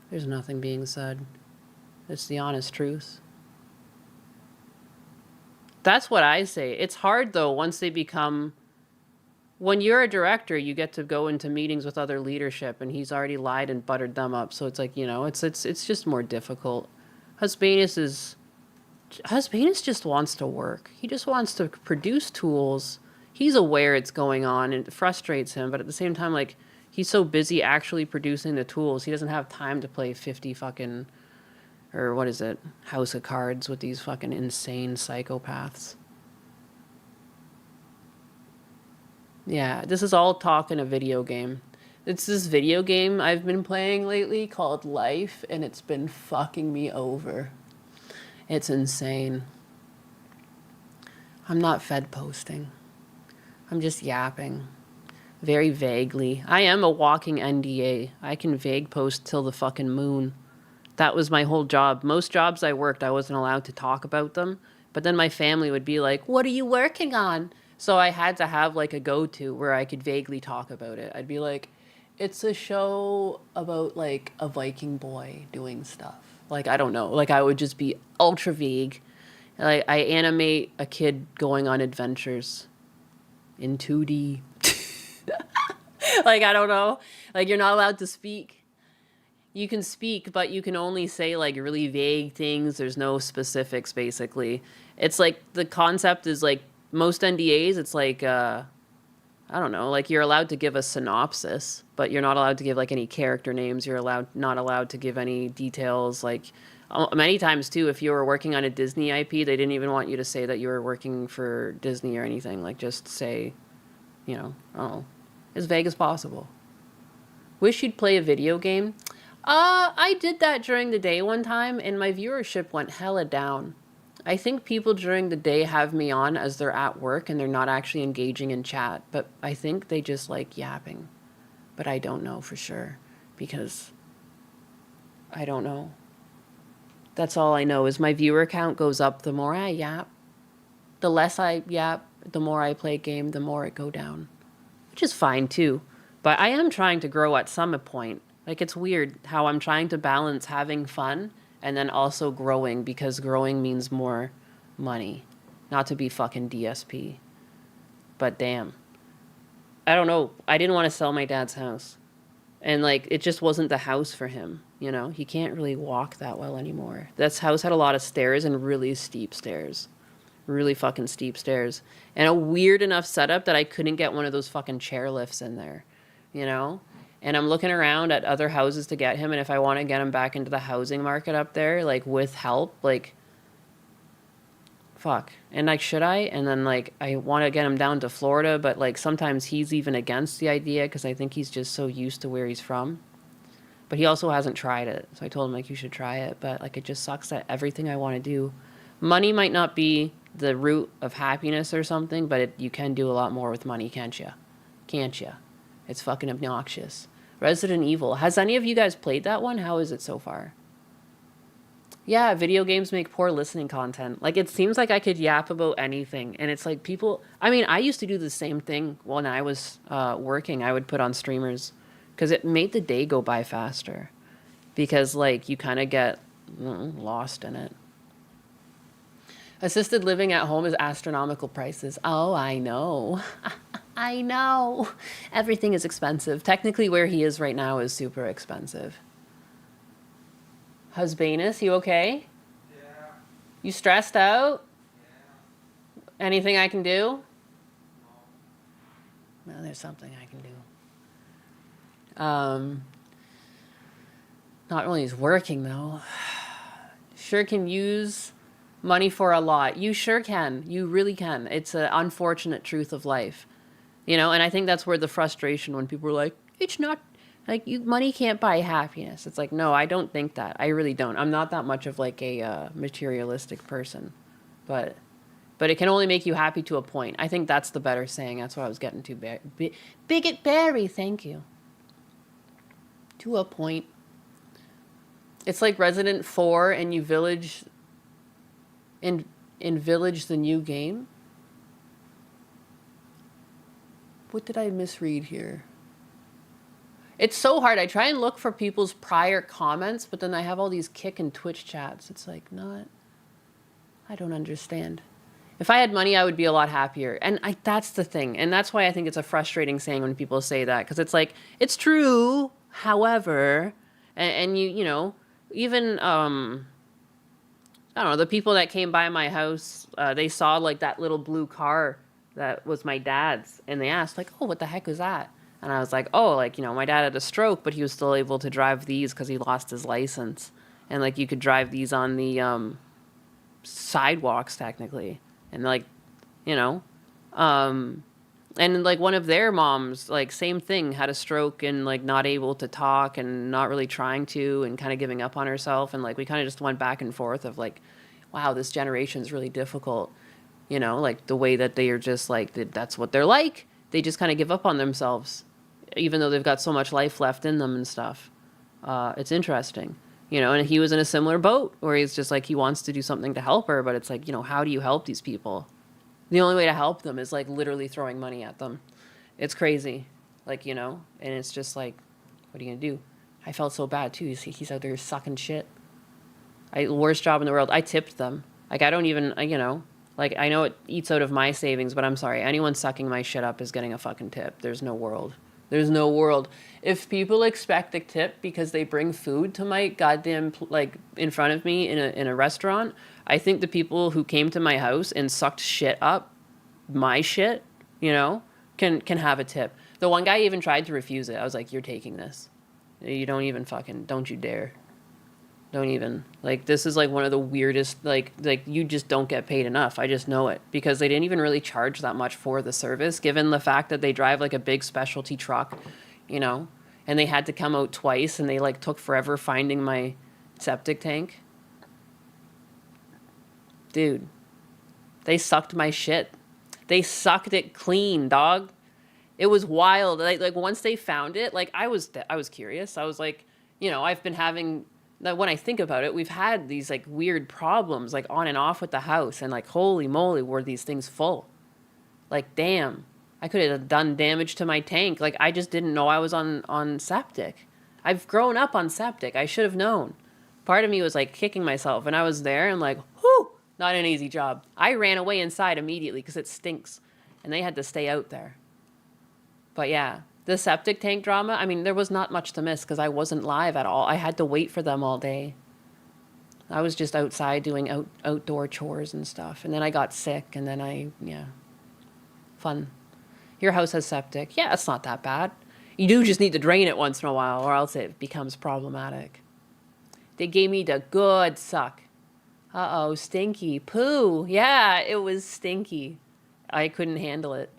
A: There's nothing being said. It's the honest truth. That's what I say. It's hard, though, once they become... When you're a director, you get to go into meetings with other leadership, and he's already lied and buttered them up. So it's like, you know, it's just more difficult. Husbanus just wants to work. He just wants to produce tools. He's aware it's going on, and it frustrates him. But at the same time, like, he's so busy actually producing the tools, he doesn't have time to play 50 fucking, or what is it, House of Cards with these fucking insane psychopaths. Yeah, this is all talk in a video game. It's this video game I've been playing lately called Life, and it's been fucking me over. It's insane. I'm not fed posting. I'm just yapping. Very vaguely. I am a walking NDA. I can vague post till the fucking moon. That was my whole job. Most jobs I worked, I wasn't allowed to talk about them. But then my family would be like, "What are you working on?" So I had to have like a go-to where I could vaguely talk about it. I'd be like, it's a show about like a Viking boy doing stuff. Like, I don't know. Like, I would just be ultra vague. Like, I animate a kid going on adventures in 2D. Like, I don't know. Like, you're not allowed to speak. You can speak, but you can only say like really vague things. There's no specifics, basically. It's like the concept is like, most NDAs, it's like, I don't know, like you're allowed to give a synopsis, but you're not allowed to give like any character names. You're not allowed to give any details. Like many times too, if you were working on a Disney IP, they didn't even want you to say that you were working for Disney or anything. Like just say, you know, oh, as vague as possible. Wish you'd play a video game. I did that during the day one time and my viewership went hella down. I think people during the day have me on as they're at work and they're not actually engaging in chat, but I think they just like yapping. But I don't know for sure because I don't know. That's all I know is my viewer count goes up the more I yap. The less I yap, the more I play game, the more it go down, which is fine too. But I am trying to grow at some point. Like, it's weird how I'm trying to balance having fun and then also growing, because growing means more money. Not to be fucking DSP. But damn. I don't know. I didn't want to sell my dad's house. And, like, it just wasn't the house for him, you know? He can't really walk that well anymore. This house had a lot of stairs and really steep stairs. Really fucking steep stairs. And a weird enough setup that I couldn't get one of those fucking chairlifts in there, you know? And I'm looking around at other houses to get him, and if I want to get him back into the housing market up there, like, with help, like, fuck. And, like, should I? And then, like, I want to get him down to Florida, but, like, sometimes he's even against the idea because I think he's just so used to where he's from. But he also hasn't tried it. So I told him, like, you should try it. But, like, it just sucks that everything I want to do, money might not be the root of happiness or something, but you can do a lot more with money, can't you? Can't you? It's fucking obnoxious. Resident Evil. Has any of you guys played that one? How is it so far? Yeah, video games make poor listening content. Like, it seems like I could yap about anything. And it's like people... I mean, I used to do the same thing when I was working. I would put on streamers. Because it made the day go by faster. Because, like, you kind of get lost in it. Assisted living at home is astronomical prices. Oh, I know. I know. Everything is expensive. Technically, where he is right now is super expensive. Husbanus, you okay?
B: Yeah.
A: You stressed out?
B: Yeah.
A: Anything I can do?
B: No.
A: Well, there's something I can do. Not really is working, though. Sure can use money for a lot. You sure can. You really can. It's an unfortunate truth of life. You know, and I think that's where the frustration when people are like, it's not, Like, money can't buy happiness. It's like, no, I don't think that. I really don't. I'm not that much of like a materialistic person, but it can only make you happy to a point. I think that's the better saying. That's what I was getting to. Bigot Barry, thank you. To a point. It's like Resident 4 and you village in Village the new game. What did I misread here? It's so hard. I try and look for people's prior comments, but then I have all these Kick and Twitch chats. It's like, I don't understand. If I had money, I would be a lot happier. And that's the thing. And that's why I think it's a frustrating saying when people say that. Because it's like, it's true, however, and you know, even, I don't know, the people that came by my house, they saw like that little blue car that was my dad's. And they asked like, oh, what the heck is that? And I was like, oh, like, you know, my dad had a stroke, but he was still able to drive these because he lost his license. And like, you could drive these on the sidewalks technically. And like, you know, and like one of their moms, like same thing, had a stroke and like not able to talk and not really trying to and kind of giving up on herself. And like, we kind of just went back and forth of like, wow, this generation is really difficult. You know, like the way that they are just like, that's what they're like. They just kind of give up on themselves, even though they've got so much life left in them and stuff. It's interesting. You know, and he was in a similar boat where he's just like, he wants to do something to help her, but it's like, you know, how do you help these people? The only way to help them is like literally throwing money at them. It's crazy. Like, you know, and it's just like, what are you going to do? I felt so bad too. He's out there sucking shit. Worst job in the world. I tipped them. Like, I don't even, you know, like, I know it eats out of my savings, but I'm sorry. Anyone sucking my shit up is getting a fucking tip. There's no world. There's no world. If people expect a tip because they bring food to my goddamn, like, in front of me in a restaurant, I think the people who came to my house and sucked shit up, my shit, you know, can have a tip. The one guy even tried to refuse it. I was like, you're taking this. You don't even fucking, don't you dare. Don't even. Like, this is like one of the weirdest, like you just don't get paid enough. I just know it because they didn't even really charge that much for the service, given the fact that they drive like a big specialty truck, you know, and they had to come out twice and they like took forever finding my septic tank. Dude, they sucked my shit. They sucked it clean, dog. It was wild. Like once they found it, like I was curious. I was like, you know, I've been having, when I think about it, we've had these like weird problems like on and off with the house, and like, holy moly, were these things full. Like, damn, I could have done damage to my tank. Like, I just didn't know I was on septic. I've grown up on septic. I should have known. Part of me was like kicking myself, and I was there and like, whew, not an easy job. I ran away inside immediately because it stinks, and they had to stay out there. But yeah, the septic tank drama, I mean, there was not much to miss because I wasn't live at all. I had to wait for them all day. I was just outside doing outdoor chores and stuff. And then I got sick, and then yeah. Fun. Your house has septic. Yeah, it's not that bad. You do just need to drain it once in a while, or else it becomes problematic. They gave me the good suck. Uh-oh, stinky. Poo. Yeah, it was stinky. I couldn't handle it.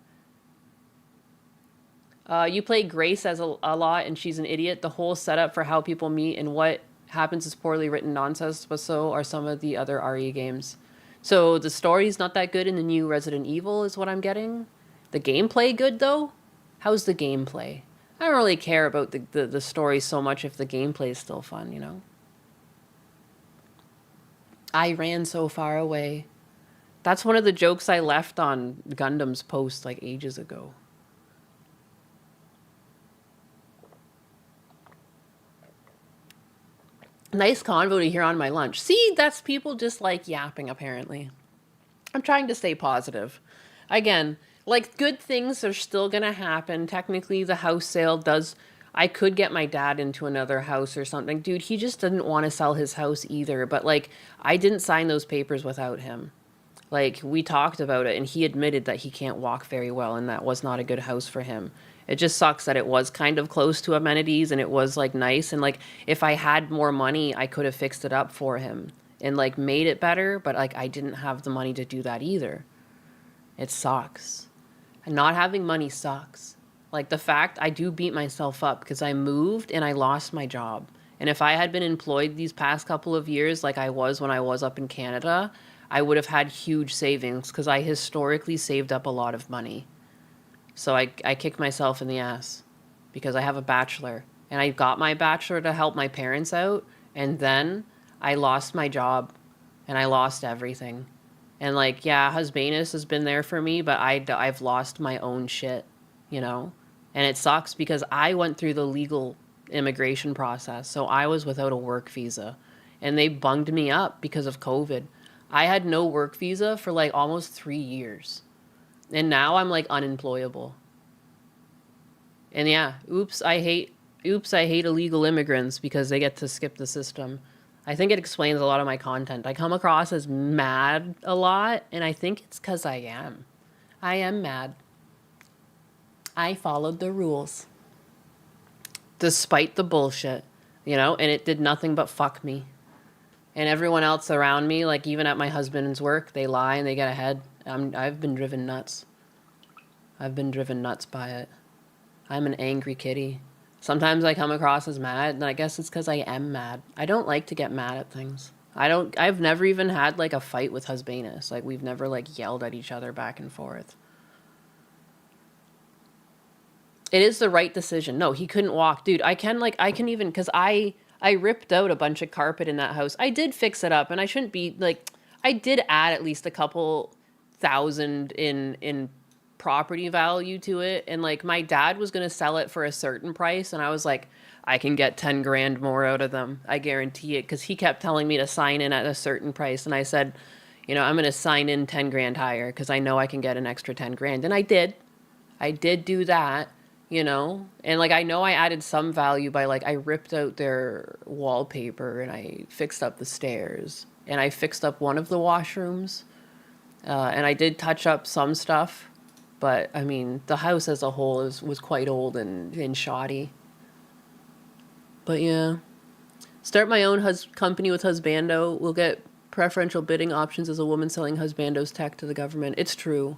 A: You play Grace as a lot, and she's an idiot. The whole setup for how people meet and what happens is poorly written nonsense, but so are some of the other RE games. So the story's not that good in the new Resident Evil is what I'm getting. The gameplay good, though? How's the gameplay? I don't really care about the story so much if the gameplay is still fun, you know? I ran so far away. That's one of the jokes I left on Gundam's post like ages ago. Nice convo to hear on my lunch. See, that's people just like yapping, apparently. I'm trying to stay positive. Again, like, good things are still going to happen. Technically, the house sale does... I could get my dad into another house or something. Dude, he just didn't want to sell his house either. But, like, I didn't sign those papers without him. Like, we talked about it, and he admitted that he can't walk very well, and that was not a good house for him. It just sucks that it was kind of close to amenities and it was like nice. And like, if I had more money, I could have fixed it up for him and like made it better. But like, I didn't have the money to do that either. It sucks. And not having money sucks. Like the fact I do beat myself up because I moved and I lost my job. And if I had been employed these past couple of years like I was when I was up in Canada, I would have had huge savings because I historically saved up a lot of money. So I kicked myself in the ass because I have a bachelor. And I got my bachelor to help my parents out. And then I lost my job and I lost everything. And like, yeah, Husbanus has been there for me, but I've lost my own shit, you know? And it sucks because I went through the legal immigration process. So I was without a work visa. And they bunged me up because of COVID. I had no work visa for like almost 3 years. And now I'm like unemployable. And yeah, oops, I hate illegal immigrants because they get to skip the system. I think it explains a lot of my content. I come across as mad a lot, and I think it's because I am. I am mad. I followed the rules. Despite the bullshit, you know, and it did nothing but fuck me. And everyone else around me, like even at my husband's work, they lie and they get ahead. I've been driven nuts. I've been driven nuts by it. I'm an angry kitty. Sometimes I come across as mad, and I guess it's because I am mad. I don't like to get mad at things. I've never even had like a fight with Husbanus. Like we've never like yelled at each other back and forth. It is the right decision. No, he couldn't walk. Dude, I can even, because I ripped out a bunch of carpet in that house. I did fix it up, and I shouldn't be like, I did add at least a couple thousand in property value to it. And like my dad was going to sell it for a certain price. And I was like, I can get 10 grand more out of them. I guarantee it. Cause he kept telling me to sign in at a certain price. And I said, you know, I'm going to sign in 10 grand higher cause I know I can get an extra 10 grand. And I did do that, you know, and like, I know I added some value by like, I ripped out their wallpaper and I fixed up the stairs and I fixed up one of the washrooms. And I did touch up some stuff. But, I mean, the house as a whole was quite old and shoddy. But, yeah. Start my own company with Husbando. We'll get preferential bidding options as a woman selling Husbando's tech to the government. It's true.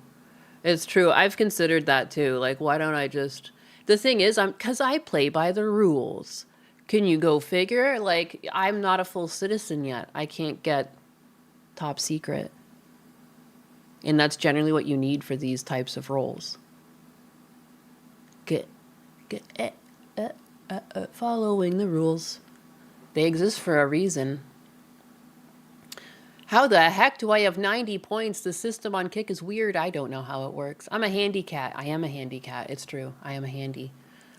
A: It's true. I've considered that, too. Like, why don't I just... The thing is, because I play by the rules. Can you go figure? Like, I'm not a full citizen yet. I can't get top secret. And that's generally what you need for these types of roles. Following the rules. They exist for a reason. How the heck do I have 90 points? The system on Kick is weird. I don't know how it works. I'm a handy cat. I am a handy cat. It's true. I am a handy.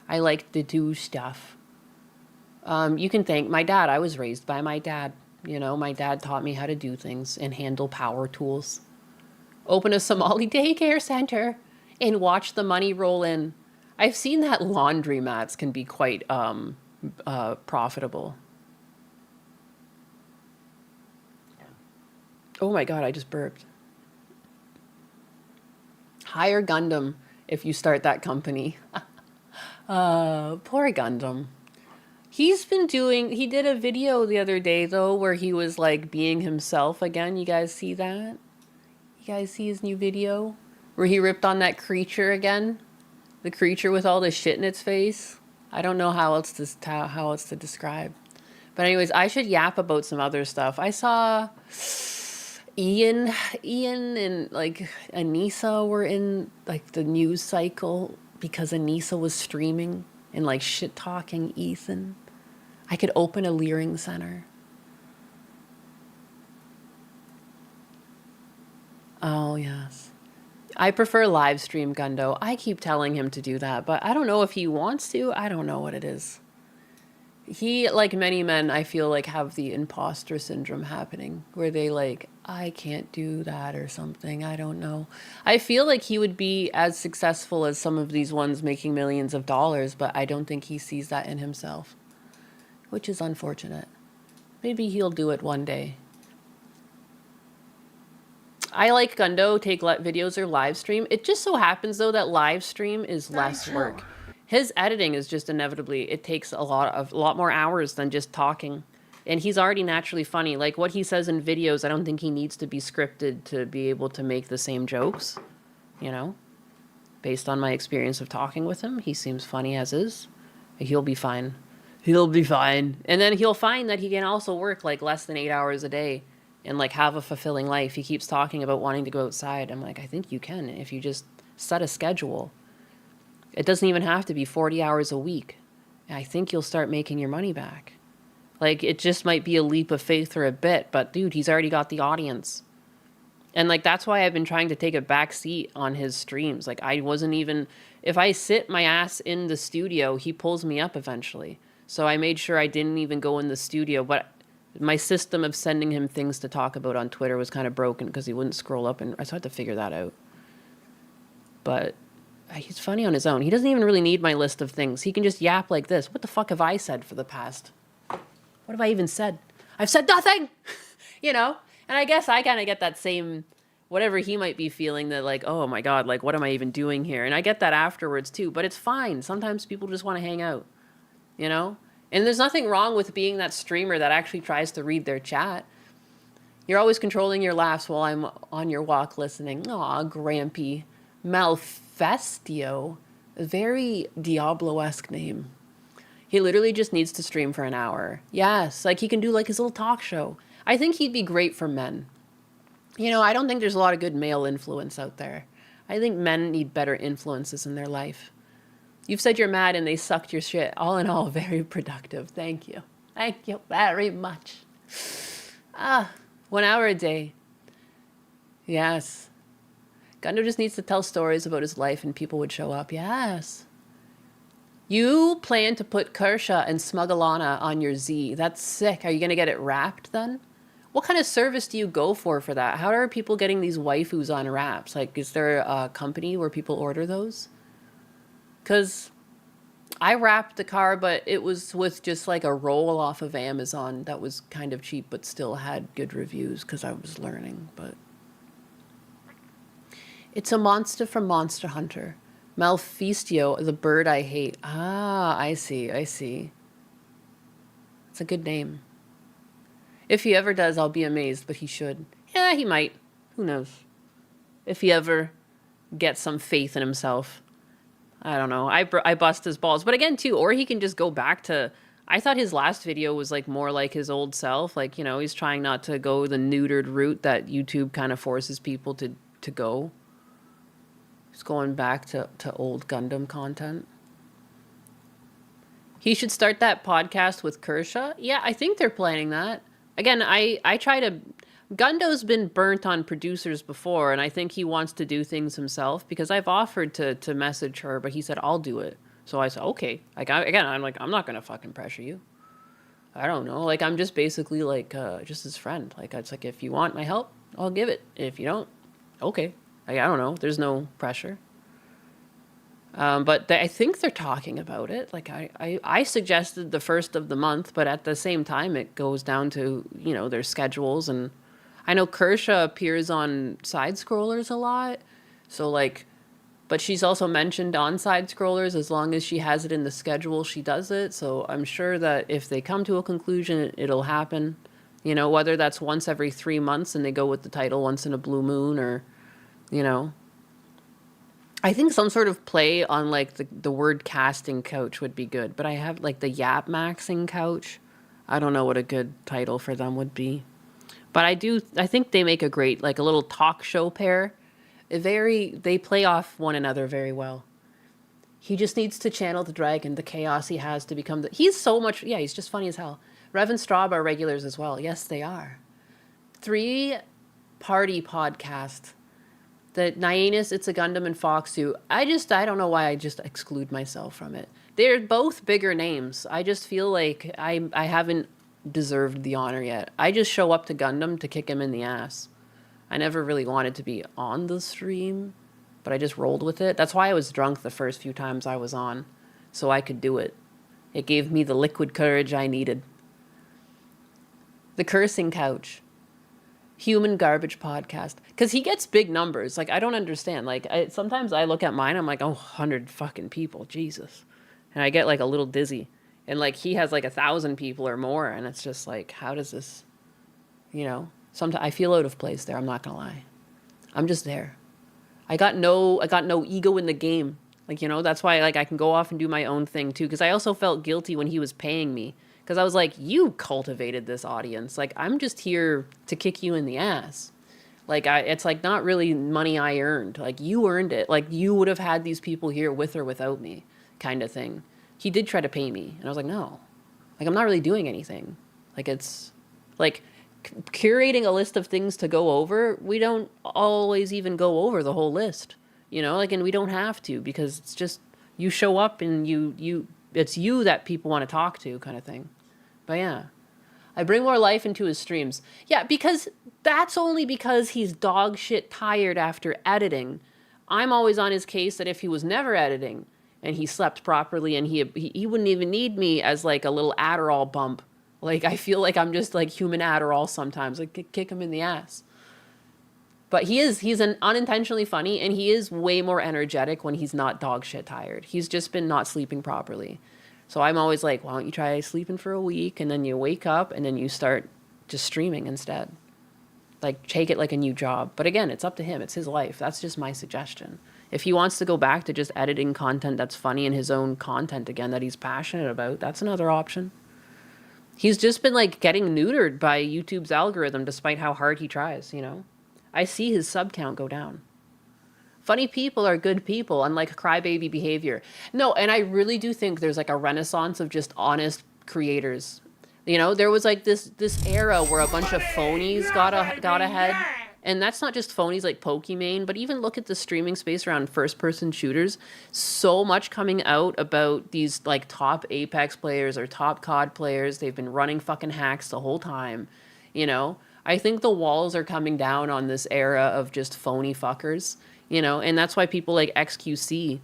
A: I like to do stuff. You can thank my dad. I was raised by my dad. You know, my dad taught me how to do things and handle power tools. Open a Somali daycare center and watch the money roll in. I've seen that laundromats can be quite profitable. Oh my God, I just burped. Hire Gundam if you start that company. Poor Gundam. He did a video the other day though, where he was like being himself again. You guys see that? You guys see his new video where he ripped on that creature again? The creature with all the shit in its face. I don't know how else to describe. But anyways, I should yap about some other stuff. I saw Ian and like Anissa were in like the news cycle because Anissa was streaming and like shit talking Ethan. I could open a Leering Center. Oh, yes. I prefer live stream Gundo. I keep telling him to do that, but I don't know if he wants to. I don't know what it is. He, like many men, I feel like have the imposter syndrome happening where they like, I can't do that or something. I don't know. I feel like he would be as successful as some of these ones making millions of dollars, but I don't think he sees that in himself, which is unfortunate. Maybe he'll do it one day. I like Gundo, take videos or live stream. It just so happens though that live stream is less work. His editing is just inevitably, it takes a lot more hours than just talking. And he's already naturally funny. Like what he says in videos, I don't think he needs to be scripted to be able to make the same jokes, you know? Based on my experience of talking with him, he seems funny as is. He'll be fine. He'll be fine. And then he'll find that he can also work like less than 8 hours a day and like have a fulfilling life. He keeps talking about wanting to go outside. I'm like, I think you can if you just set a schedule. It doesn't even have to be 40 hours a week. I think you'll start making your money back. Like, it just might be a leap of faith for a bit, but dude, he's already got the audience. And like, that's why I've been trying to take a back seat on his streams. Like, I wasn't even, if I sit my ass in the studio, he pulls me up eventually. So I made sure I didn't even go in the studio, but my system of sending him things to talk about on Twitter was kind of broken because he wouldn't scroll up, and I had to figure that out. But he's funny on his own. He doesn't even really need my list of things. He can just yap like this. What the fuck have I said for the past? What have I even said? I've said nothing! You know? And I guess I kind of get that same, whatever he might be feeling, that like, oh my God, like, what am I even doing here? And I get that afterwards too, but it's fine. Sometimes people just want to hang out, you know? And there's nothing wrong with being that streamer that actually tries to read their chat. You're always controlling your laughs while I'm on your walk listening. Aw, Grampy. Malfestio. A very Diablo-esque name. He literally just needs to stream for an hour. Yes, like he can do like his little talk show. I think he'd be great for men. You know, I don't think there's a lot of good male influence out there. I think men need better influences in their life. You've said you're mad and they sucked your shit. All in all, very productive. Thank you. Thank you very much. 1 hour a day. Yes. Gundam just needs to tell stories about his life and people would show up. Yes. You plan to put Kersha and Smugglana on your Z. That's sick. Are you going to get it wrapped then? What kind of service do you go for that? How are people getting these waifus on wraps? Like, is there a company where people order those? Because I wrapped the car, but it was with just like a roll off of Amazon that was kind of cheap, but still had good reviews because I was learning. But it's a monster from Monster Hunter. Malfestio, the bird I hate. Ah, I see. It's a good name. If he ever does, I'll be amazed, but he should. Yeah, he might. Who knows? If he ever gets some faith in himself. I don't know. I bust his balls. But again, too, or he can just go back to... I thought his last video was like more like his old self. Like, you know, he's trying not to go the neutered route that YouTube kind of forces people to go. He's going back to old Gundam content. He should start that podcast with Kersha. Yeah, I think they're planning that. Again, I try to... Gundo's been burnt on producers before, and I think he wants to do things himself, because I've offered to message her, but he said, I'll do it. So I said, okay. Like, I'm like, I'm not going to fucking pressure you. I don't know. Like, I'm just basically, like, just his friend. Like, it's like, if you want my help, I'll give it. If you don't, okay. Like, I don't know. There's no pressure. But I think they're talking about it. Like, I suggested the first of the month, but at the same time, it goes down to, you know, their schedules. And I know Kersha appears on side scrollers a lot. So, like, but she's also mentioned on side scrollers. As long as she has it in the schedule, she does it. So I'm sure that if they come to a conclusion, it'll happen. You know, whether that's once every 3 months and they go with the title Once in a Blue Moon, or, you know. I think some sort of play on, like, the word casting couch would be good. But I have, like, the YAP maxing couch. I don't know what a good title for them would be. But I think they make a great, like, a little talk show pair. They play off one another very well. He just needs to channel the dragon, the chaos he has to become he's so much, yeah, he's just funny as hell. Rev and Straub are regulars as well. Yes, they are. 3-party podcast. The Nyanus, It's a Gundam, and Foxu. I don't know why I just exclude myself from it. They're both bigger names. I just feel like I haven't deserved the honor yet. I just show up to Gundam to kick him in the ass. I never really wanted to be on the stream, but I just rolled with it. That's why I was drunk the first few times I was on, so I could do it. It gave me the liquid courage I needed. The Cursing Couch. Human Garbage Podcast. Because he gets big numbers. Like, I don't understand. Like, sometimes I look at mine, I'm like, 100 fucking people. Jesus. And I get, like, a little dizzy. And, like, he has, like, 1,000 people or more. And it's just, like, how does this, you know? Sometimes I feel out of place there. I'm not going to lie. I'm just there. I got no ego in the game. Like, you know, that's why like I can go off and do my own thing too. Cause I also felt guilty when he was paying me. Cause I was like, you cultivated this audience. Like, I'm just here to kick you in the ass. Like, it's like not really money I earned. Like, you earned it. Like, you would have had these people here with or without me, kind of thing. He did try to pay me, and I was like, no. Like, I'm not really doing anything. Like, it's like curating a list of things to go over. We don't always even go over the whole list, you know. Like, and we don't have to because it's just you show up and it's you that people want to talk to, kind of thing. But yeah. I bring more life into his streams. Yeah, because that's only because he's dog shit tired after editing. I'm always on his case that if he was never editing and he slept properly and he wouldn't even need me as like a little Adderall bump. Like, I feel like I'm just like human Adderall sometimes. Like, kick him in the ass. But he's an unintentionally funny, and he is way more energetic when he's not dog shit tired. He's just been not sleeping properly. So I'm always like, why don't you try sleeping for a week, and then you wake up, and then you start just streaming instead. Like, take it like a new job. But again, it's up to him. It's his life. That's just my suggestion. If he wants to go back to just editing content that's funny and his own content again that he's passionate about, that's another option. He's just been, like, getting neutered by YouTube's algorithm despite how hard he tries, you know? I see his sub count go down. Funny people are good people, unlike crybaby behavior. No, and I really do think there's like a renaissance of just honest creators. You know, there was like this era where a bunch of phonies got ahead. And that's not just phonies like Pokimane, but even look at the streaming space around first-person shooters. So much coming out about these like top Apex players or top COD players. They've been running fucking hacks the whole time, you know? I think the walls are coming down on this era of just phony fuckers. You know, and that's why people like XQC,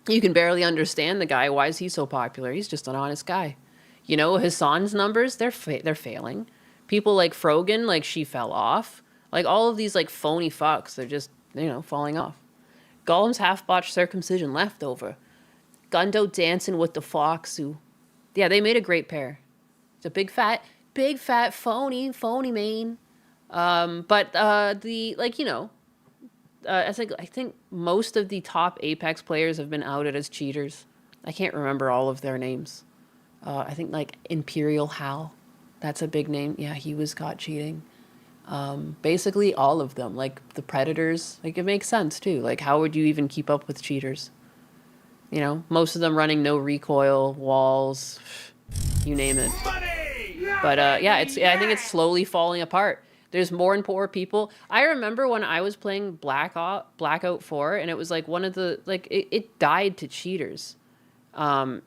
A: you can barely understand the guy. Why is he so popular? He's just an honest guy. You know, Hassan's numbers, they're failing. People like Frogan, like she fell off. Like all of these like phony fucks, they're just, you know, falling off. Golem's half-botched circumcision leftover. Gundo dancing with the fox who, yeah, they made a great pair. It's a big fat phony mane. But the, like, you know, I think most of the top Apex players have been outed as cheaters. I can't remember all of their names. I think like Imperial Hal, that's a big name. Yeah, he was caught cheating. Basically all of them, like the Predators, like it makes sense too. Like how would you even keep up with cheaters? You know, most of them running no recoil, walls, you name it. But yeah, I think it's slowly falling apart. There's more and more people. I remember when I was playing Blackout 4, and it was like one of the, like, it died to cheaters. And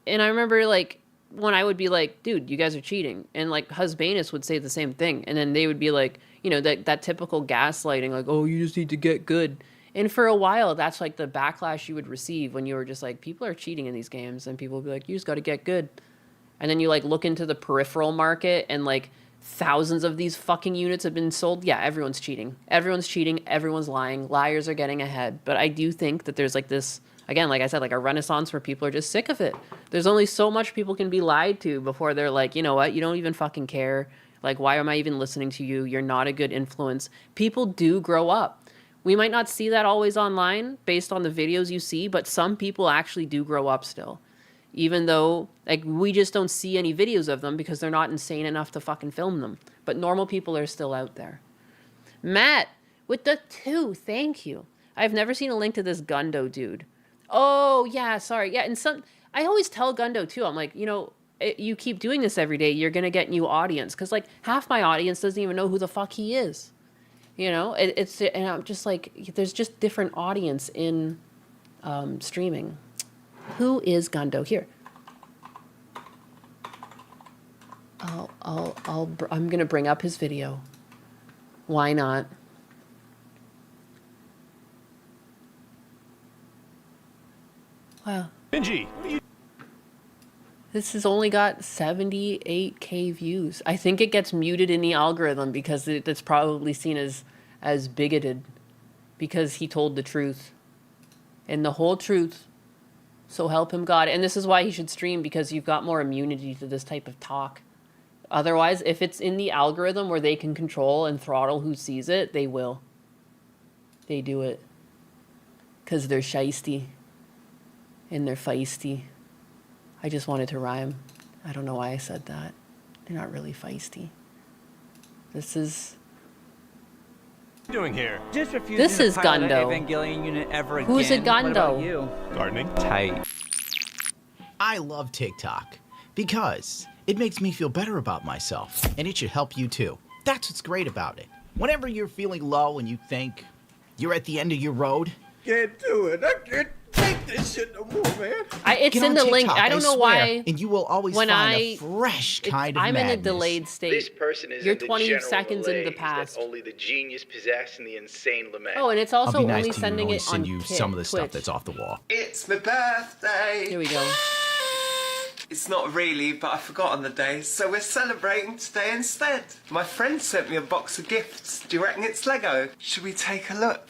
A: I remember, like, when I would be like, dude, you guys are cheating. And, like, Husbanus would say the same thing. And then they would be like, you know, that typical gaslighting, like, oh, you just need to get good. And for a while, that's, like, the backlash you would receive when you were just like, people are cheating in these games. And people would be like, you just got to get good. And then you, like, look into the peripheral market and, like, thousands of these fucking units have been sold. Yeah, everyone's cheating. Everyone's cheating. Everyone's lying. Liars are getting ahead. But I do think that there's like this, again, like I said, like a renaissance where people are just sick of it. There's only so much people can be lied to before they're like, you know what? You don't even fucking care. Like, why am I even listening to you? You're not a good influence. People do grow up. We might not see that always online based on the videos you see, but some people actually do grow up still. Even though, like, we just don't see any videos of them because they're not insane enough to fucking film them. But normal people are still out there. Matt, with the 2, thank you. I've never seen a link to this Gundo dude. Oh, yeah, sorry. Yeah, and I always tell Gundo, too. I'm like, you know, you keep doing this every day, you're going to get new audience. Because, like, half my audience doesn't even know who the fuck he is. You know, and I'm just like, there's just different audience in streaming. Who is Gundo? Here. I'm gonna bring up his video. Why not? Wow.
C: Benji.
A: This has only got 78k views. I think it gets muted in the algorithm because it's probably seen as bigoted because he told the truth. And the whole truth. So help him God. And this is why he should stream, because you've got more immunity to this type of talk. Otherwise, if it's in the algorithm where they can control and throttle who sees it, they will. They do it because they're shisty and they're feisty. I just wanted to rhyme. I don't know why I said that. They're not really feisty. This is...
C: doing here?
D: Just refusing
A: This is
D: to pilot
A: Gundo.
D: an Evangelion unit ever again.
A: Who's a
D: What about
A: Gundo?
D: you?
C: Gardening.
D: Tight.
E: I love TikTok because it makes me feel better about myself, and it should help you too. That's what's great about it. Whenever you're feeling low and you think you're at the end of your road,
C: Can't do it. I can't take this shit no more, man.
A: It's
E: get
A: in
E: on
A: the link.
E: TikTok,
A: I don't know
E: swear,
A: why.
E: and you will always
A: When
E: find a fresh kind of
A: I'm in a
E: madness.
A: delayed state.
F: This person is
A: You're
F: in the
A: 20
F: general
A: seconds into the
F: malaise
A: past.
F: that only the genius possess and the insane lament.
A: Oh, and it's
E: I'll
A: also
E: be nice
A: only
E: to you and
A: sending
E: only
A: it
E: send
A: on
E: you
A: Twitch.
E: some of the stuff that's off the wall.
B: It's my birthday.
A: Here we go.
B: It's not really, but I forgot on the day, so we're celebrating today instead. My friend sent me a box of gifts. Do you reckon it's Lego? Should we take a look?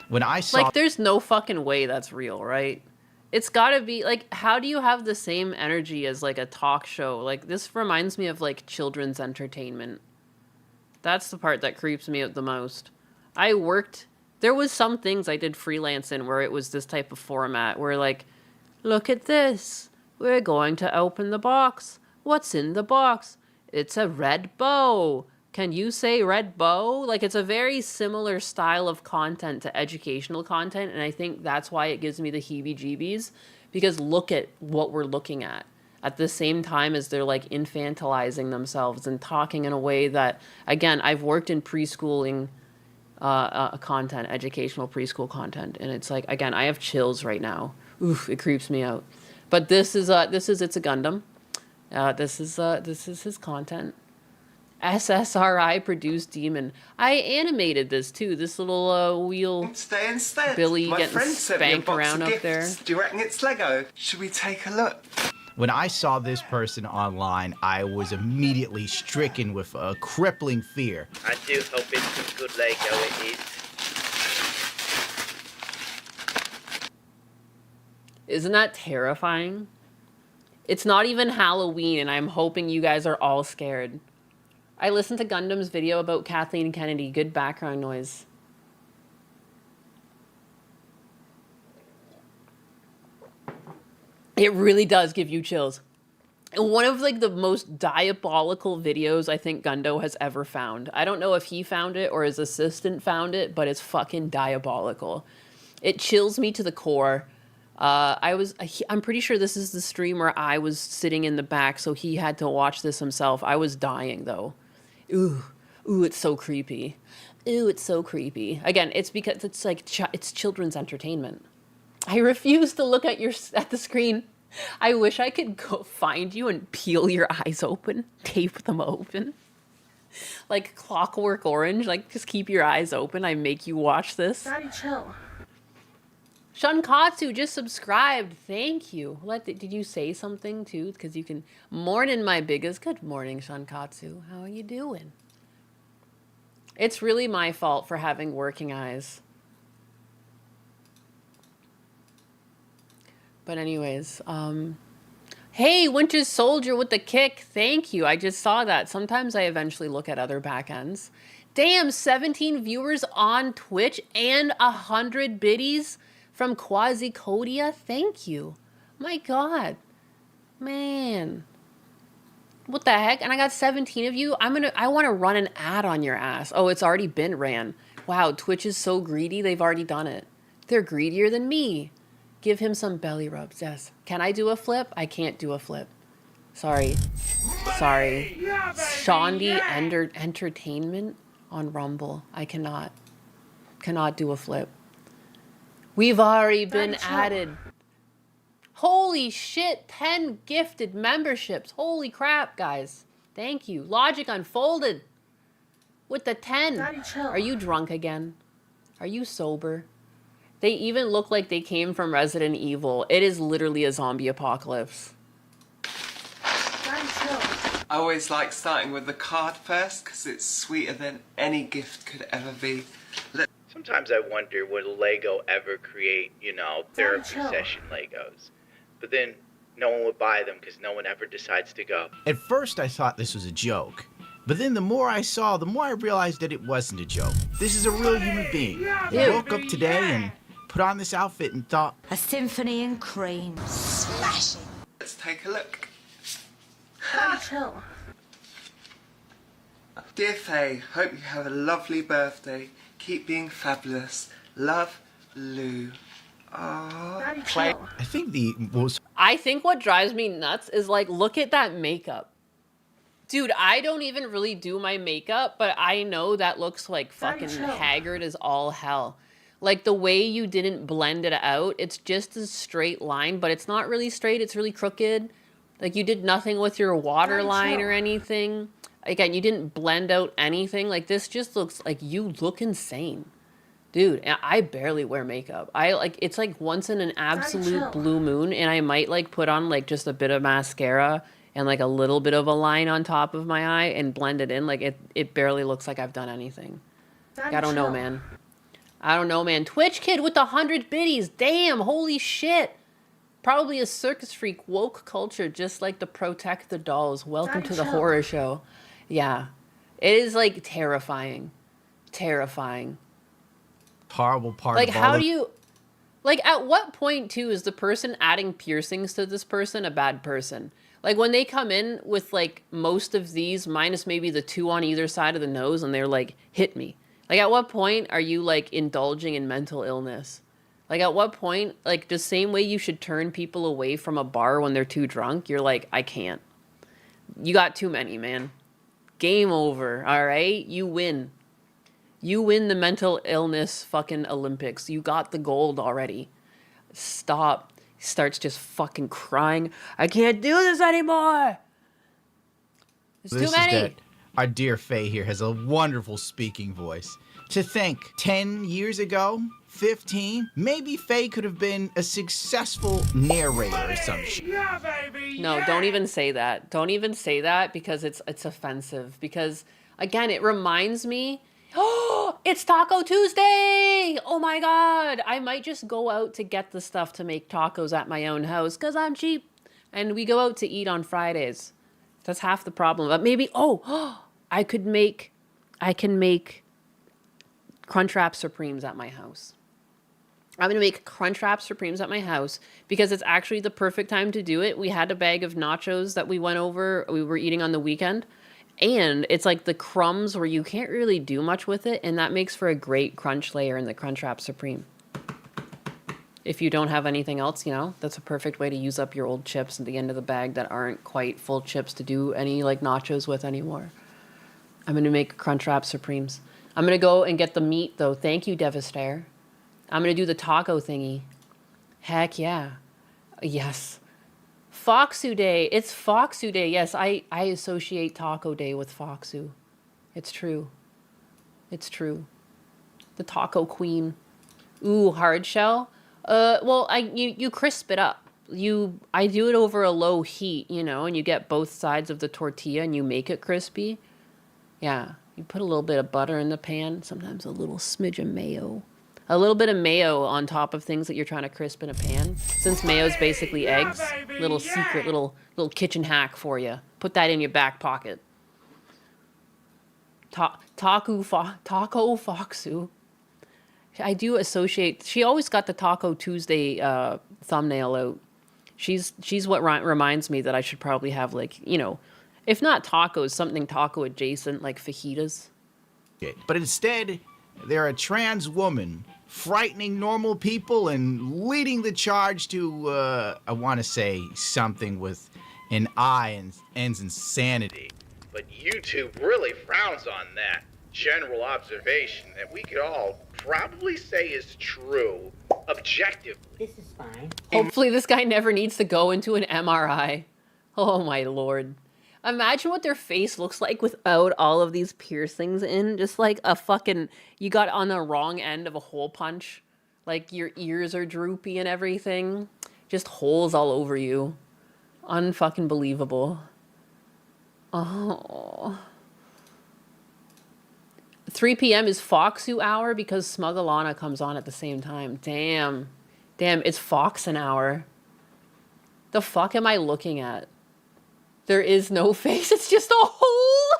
E: When I saw
A: Like, there's no fucking way that's real, right? It's gotta be, like, how do you have the same energy as, like, a talk show? Like, this reminds me of, like, children's entertainment. That's the part that creeps me out the most. There was some things I did freelance in where it was this type of format where, like, look at this. We're going to open the box. What's in the box? It's a red bow. Can you say red bow? Like, it's a very similar style of content to educational content, and I think that's why it gives me the heebie-jeebies, because look at what we're looking at the same time as they're, like, infantilizing themselves and talking in a way that, again, I've worked in preschooling content, educational preschool content, and it's like, again, I have chills right now. Oof, it creeps me out. But this is It's a Gundam. This is his content. SSRI produced demon. I animated this too. This little wheel
B: Today instead.
A: Billy
B: My
A: getting
B: friend sent me a
A: spanked
B: box
A: around
B: of
A: up
B: gifts.
A: there.
B: Do you reckon it's Lego? Should we take a look?
E: when I saw this person online, I was immediately stricken with a crippling fear.
F: I do hope it's some good Lego it is.
A: Isn't that terrifying? It's not even Halloween, and I'm hoping you guys are all scared. I listened to Gundam's video about Kathleen Kennedy. Good background noise. It really does give you chills. And one of, like, the most diabolical videos I think Gundo has ever found. I don't know if he found it or his assistant found it, but it's fucking diabolical. It chills me to the core. I'm pretty sure this is the stream where I was sitting in the back, so he had to watch this himself. I was dying, though. Ooh, it's so creepy. Ooh, it's so creepy. Again, it's because it's like it's children's entertainment. I refuse to look at the screen. I wish I could go find you and peel your eyes open, tape them open. Like Clockwork Orange, like just keep your eyes open. I make you watch this.
G: Daddy, chill.
A: Shunkatsu just subscribed. Thank you. Did you say something too? Because you can. Morning, my biggest. Good morning, Shunkatsu. How are you doing? It's really my fault for having working eyes. But anyways, hey, Winter Soldier with the kick. Thank you. I just saw that. Sometimes I eventually look at other back ends. Damn, 17 viewers on Twitch and 100 biddies from Quasicodia. Thank you. My God. Man. What the heck? And I got 17 of you. I want to run an ad on your ass. Oh, it's already been ran. Wow, Twitch is so greedy. They've already done it. They're greedier than me. Give him some belly rubs. Yes. Can I do a flip? I can't do a flip. Sorry. Sorry. Shondi Entertainment on Rumble. I cannot do a flip. We've already been added. Holy shit, 10 gifted memberships. Holy crap, guys. Thank you. Logic Unfolded with the 10.
G: Daddy, chill.
A: Are you drunk again? Are you sober? They even look like they came from Resident Evil. It is literally a zombie apocalypse.
G: Daddy, chill.
B: I always like starting with the card first because it's sweeter than any gift could ever be.
F: Sometimes I wonder, would Lego ever create, therapy
G: chill.
F: session Legos? But then no one would buy them because no one ever decides to go.
E: At first I thought this was a joke, But then the more I saw, the more I realized that it wasn't a joke. This is a real human being. I woke up today and put on this outfit and thought,
D: A symphony in cream. Smashing.
B: Let's take a look.
G: Daddy, chill.
B: Dear Faye, hope you have a lovely birthday. Keep being fabulous. Love, Lou. Aww.
G: Daddy, chill.
E: I think the most
A: I think what drives me nuts is like, look at that makeup. Dude, I don't even really do my makeup, but I know that looks like fucking
G: chill.
A: haggard as all hell. Like the way you didn't blend it out, it's just a straight line, but it's not really straight, it's really crooked. Like you did nothing with your waterline or anything. Again, you didn't blend out anything. Like this just looks like you look insane. Dude, and I barely wear makeup. It's like once in an absolute blue moon, and I might like put on like just a bit of mascara and like a little bit of a line on top of my eye and blend it in. Like it barely looks like I've done anything. I don't know, man. I don't know, man. Twitch kid with the 100 biddies. Damn, holy shit. Probably a circus freak, woke culture, just like the Protect the Dolls. Welcome to the horror show. Yeah. It is like terrifying. Terrifying.
E: horrible part
A: Like,
E: of all
A: how
E: of
A: do you... Like, at what point, too, is the person adding piercings to this person a bad person? Like, when they come in with, like, most of these, minus maybe the 2 on either side of the nose, and they're like, hit me. Like, at what point are you, like, indulging in mental illness? Like, at what point, like, the same way you should turn people away from a bar when they're too drunk, you're like, I can't. You got too many, man. Game over, all right? You win. You win the mental illness fucking Olympics. You got the gold already. Stop. He starts just fucking crying. I can't do this anymore. There's
E: this
A: too many.
E: Is that our dear Faye here has a wonderful speaking voice. To think, 10 years ago, 15, maybe Faye could have been a successful narrator or some shit.
C: Yeah, baby.
A: No, don't even say that. Don't even say that because it's offensive. Because, again, it reminds me... Oh, it's Taco Tuesday! Oh my god! I might just go out to get the stuff to make tacos at my own house because I'm cheap. And we go out to eat on Fridays. That's half the problem. But maybe, I can make Crunchwrap Supremes at my house. I'm going to make Crunchwrap Supremes at my house because it's actually the perfect time to do it. We had a bag of nachos that we were eating on the weekend. And it's like the crumbs where you can't really do much with it. And that makes for a great crunch layer in the Crunchwrap Supreme. If you don't have anything else, that's a perfect way to use up your old chips at the end of the bag that aren't quite full chips to do any like nachos with anymore. I'm going to make Crunchwrap Supremes. I'm going to go and get the meat though. Thank you, Devastator. I'm going to do the taco thingy. Heck yeah. Yes. Foxu Day. It's Foxu Day. Yes, I associate Taco Day with Foxu. It's true. It's true. The Taco Queen. Ooh, hard shell. Well, you crisp it up. I do it over a low heat, and you get both sides of the tortilla and you make it crispy. Yeah, you put a little bit of butter in the pan, sometimes a little smidge of mayo. A little bit of mayo on top of things that you're trying to crisp in a pan. Since mayo's basically eggs, little secret, little kitchen hack for you. Put that in your back pocket. Taco Foxu. I do associate. She always got the Taco Tuesday thumbnail out. She's what reminds me that I should probably have if not tacos, something taco adjacent like fajitas.
E: But instead, they're a trans woman frightening normal people and leading the charge to, I want to say something with an I and ends in sanity.
F: But YouTube really frowns on that general observation that we could all probably say is true, objectively.
G: This is fine.
A: Hopefully this guy never needs to go into an MRI. Oh my lord. Imagine what their face looks like without all of these piercings in. Just like a fucking... You got on the wrong end of a hole punch. Like your ears are droopy and everything. Just holes all over you. Unfucking believable. Oh. 3 p.m. is Foxu hour because Smugalana comes on at the same time. Damn. Damn, it's Foxen hour. The fuck am I looking at? There is no face. It's just a hole.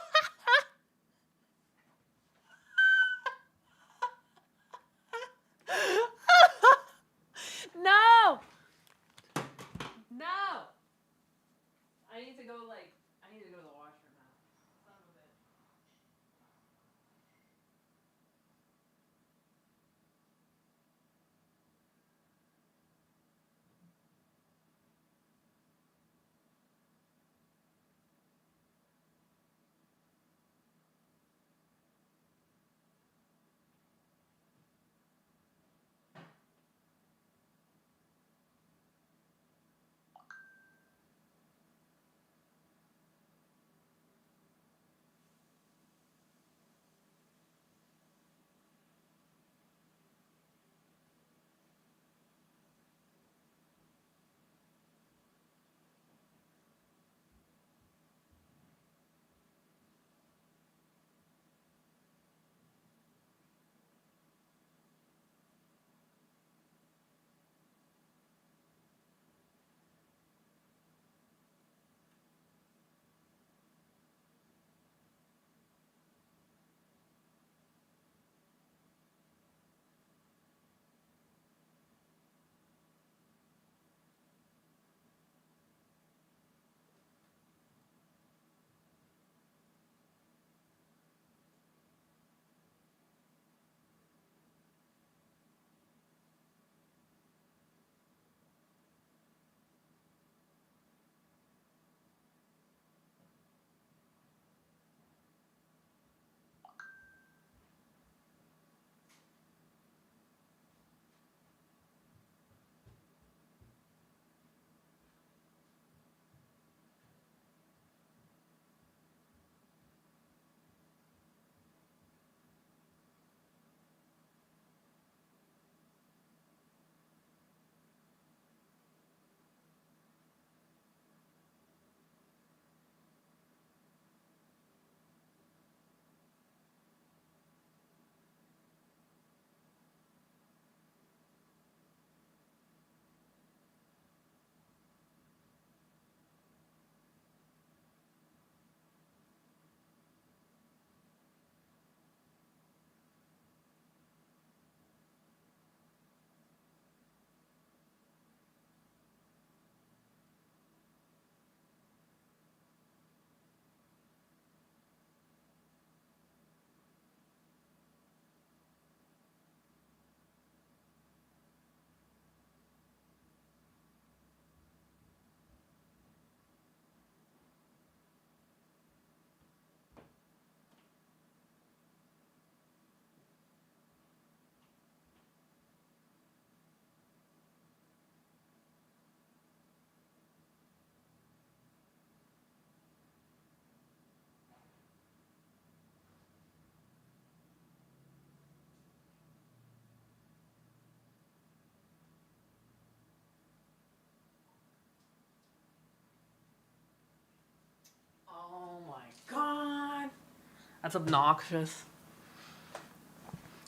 A: That's obnoxious.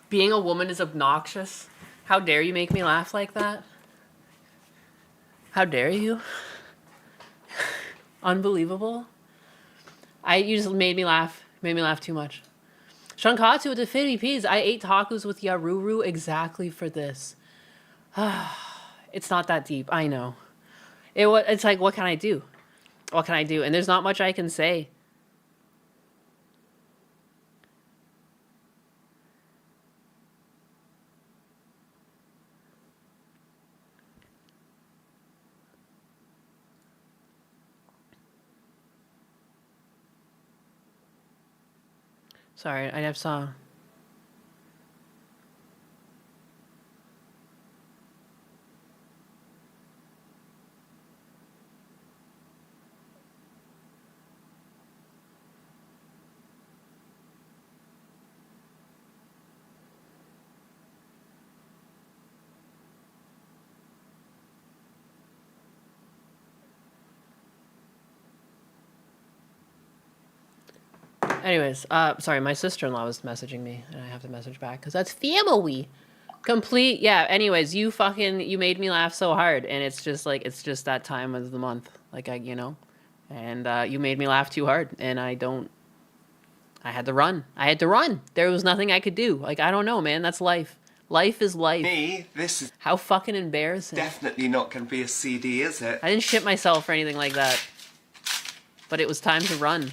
A: Being a woman is obnoxious. How dare you make me laugh like that? How dare you? Unbelievable. You just made me laugh. Made me laugh too much. Shankatsu with the 50 Ps. I ate tacos with Yaruru exactly for this. It's not that deep. I know. It's like, what can I do? What can I do? And there's not much I can say. Sorry, I have saw. Anyways, sorry, my sister-in-law was messaging me, and I have to message back, because that's family. Complete, yeah, anyways, you made me laugh so hard, and it's just that time of the month, and you made me laugh too hard, and I had to run. There was nothing I could do. Like, I don't know, man, that's life. Life is life.
B: Me, this is
A: how fucking embarrassing.
B: Definitely not going to be a CD, is it?
A: I didn't shit myself or anything like that, but it was time to run.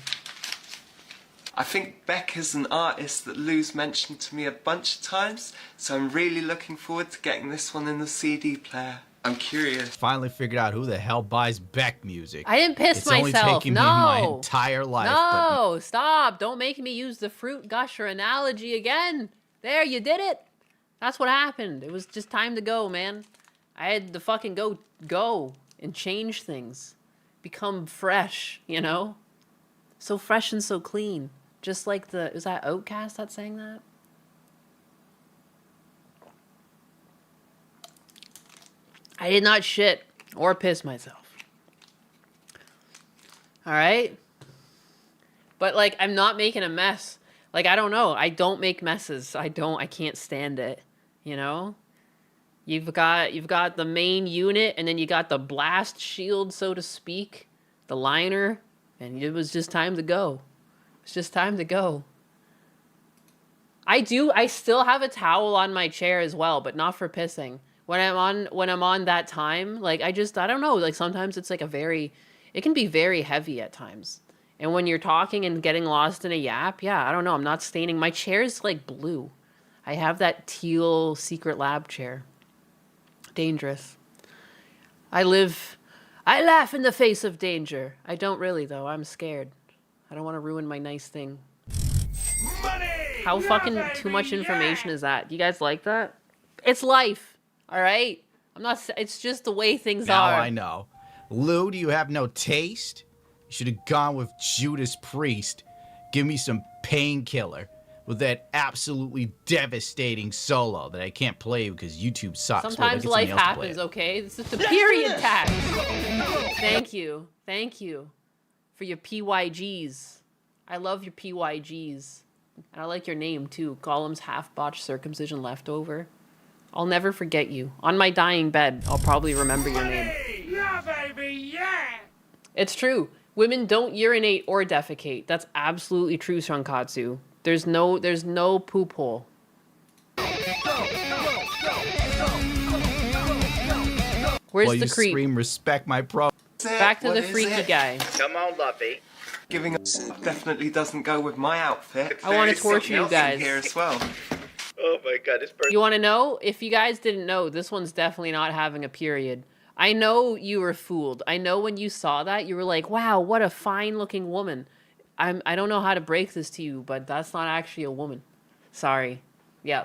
B: I think Beck is an artist that Lou's mentioned to me a bunch of times, so I'm really looking forward to getting this one in the CD player. I'm curious.
E: Finally figured out who the hell buys Beck music.
A: I didn't piss myself.
E: It's only taken me my entire life.
A: No, stop. Don't make me use the fruit gusher analogy again. There, you did it. That's what happened. It was just time to go, man. I had to fucking go and change things. Become fresh, So fresh and so clean. Just like is that Outcast that sang that? I did not shit or piss myself. All right? But like, I'm not making a mess. Like, I don't know. I don't make messes. I can't stand it. You've got the main unit, and then you got the blast shield, so to speak, the liner, and it was just time to go. It's just time to go. I still have a towel on my chair as well, but not for pissing. When I'm on that time, like, I don't know, like, sometimes it's like it can be very heavy at times. And when you're talking and getting lost in a YAP, yeah, I don't know, I'm not staining. My chair's like blue. I have that teal secret lab chair. Dangerous. I laugh in the face of danger. I don't really, though. I'm scared. I don't want to ruin my nice thing.
C: Money!
A: How fucking too much information is that? You guys like that? It's life. All right? It's just the way things
E: now
A: are.
E: I know. Lou, do you have no taste? You should have gone with Judas Priest. Give me some Painkiller with that absolutely devastating solo that I can't play because YouTube sucks.
A: Sometimes life happens, okay? This is the period tag. Thank you. Thank you for your PYGs. I love your PYGs. And I like your name, too. Gollum's half-botched circumcision leftover. I'll never forget you. On my dying bed, I'll probably remember your name.
C: Yeah, baby, yeah!
A: It's true. Women don't urinate or defecate. That's absolutely true, Shankatsu. There's no poop hole. Where's the creep?
E: Scream, respect my pro.
A: Back to the freaky guy.
F: Come on, Luffy.
B: Giving a definitely doesn't go with my outfit.
A: I want to
B: There's
A: torture you
B: something else in
A: guys.
B: here as well.
F: Oh my god, this person.
A: You want to know? If you guys didn't know, this one's definitely not having a period. I know you were fooled. I know when you saw that, you were like, wow, what a fine-looking woman. I don't know how to break this to you, but that's not actually a woman. Sorry. Yeah.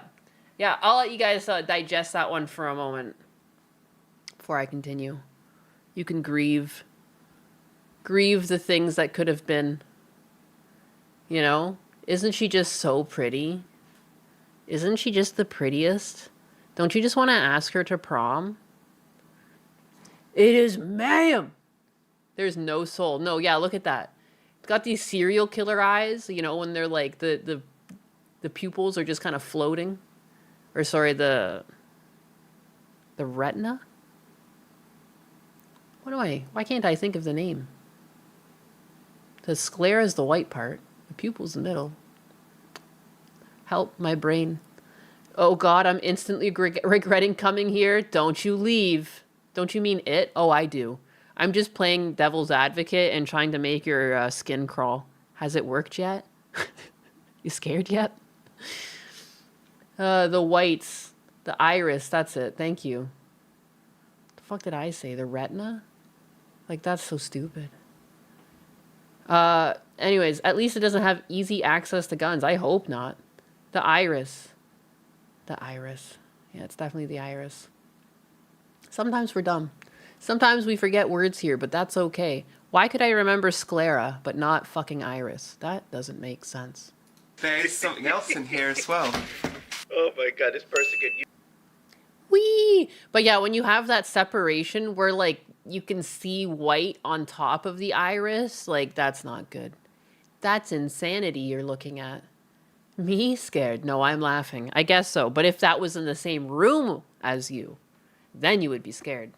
A: Yeah, I'll let you guys digest that one for a moment before I continue. You can grieve. Grieve the things that could have been. Isn't she just so pretty? Isn't she just the prettiest? Don't you just want to ask her to prom? It is ma'am. There's no soul. No, yeah, look at that. It's got these serial killer eyes, you know, when they're like the pupils are just kind of floating. Or sorry, the retina? Why can't I think of the name? The sclera is the white part. The pupil's the middle. Help my brain. Oh God, I'm instantly regretting coming here. Don't you leave. Don't you mean it? Oh, I do. I'm just playing devil's advocate and trying to make your skin crawl. Has it worked yet? You scared yet? The whites. The iris, that's it. Thank you. The fuck did I say? The retina? Like, that's so stupid. Anyways, at least it doesn't have easy access to guns. I hope not. The iris. The iris. Yeah, it's definitely the iris. Sometimes we're dumb. Sometimes we forget words here, but that's okay. Why could I remember sclera, but not fucking iris? That doesn't make sense.
B: There's something else in here as well.
F: Oh my god, this person could use...
A: Whee! But yeah, when you have that separation where, like, you can see white on top of the iris, like, that's not good. That's insanity you're looking at. Me scared? No, I'm laughing. I guess so. But if that was in the same room as you, then you would be scared.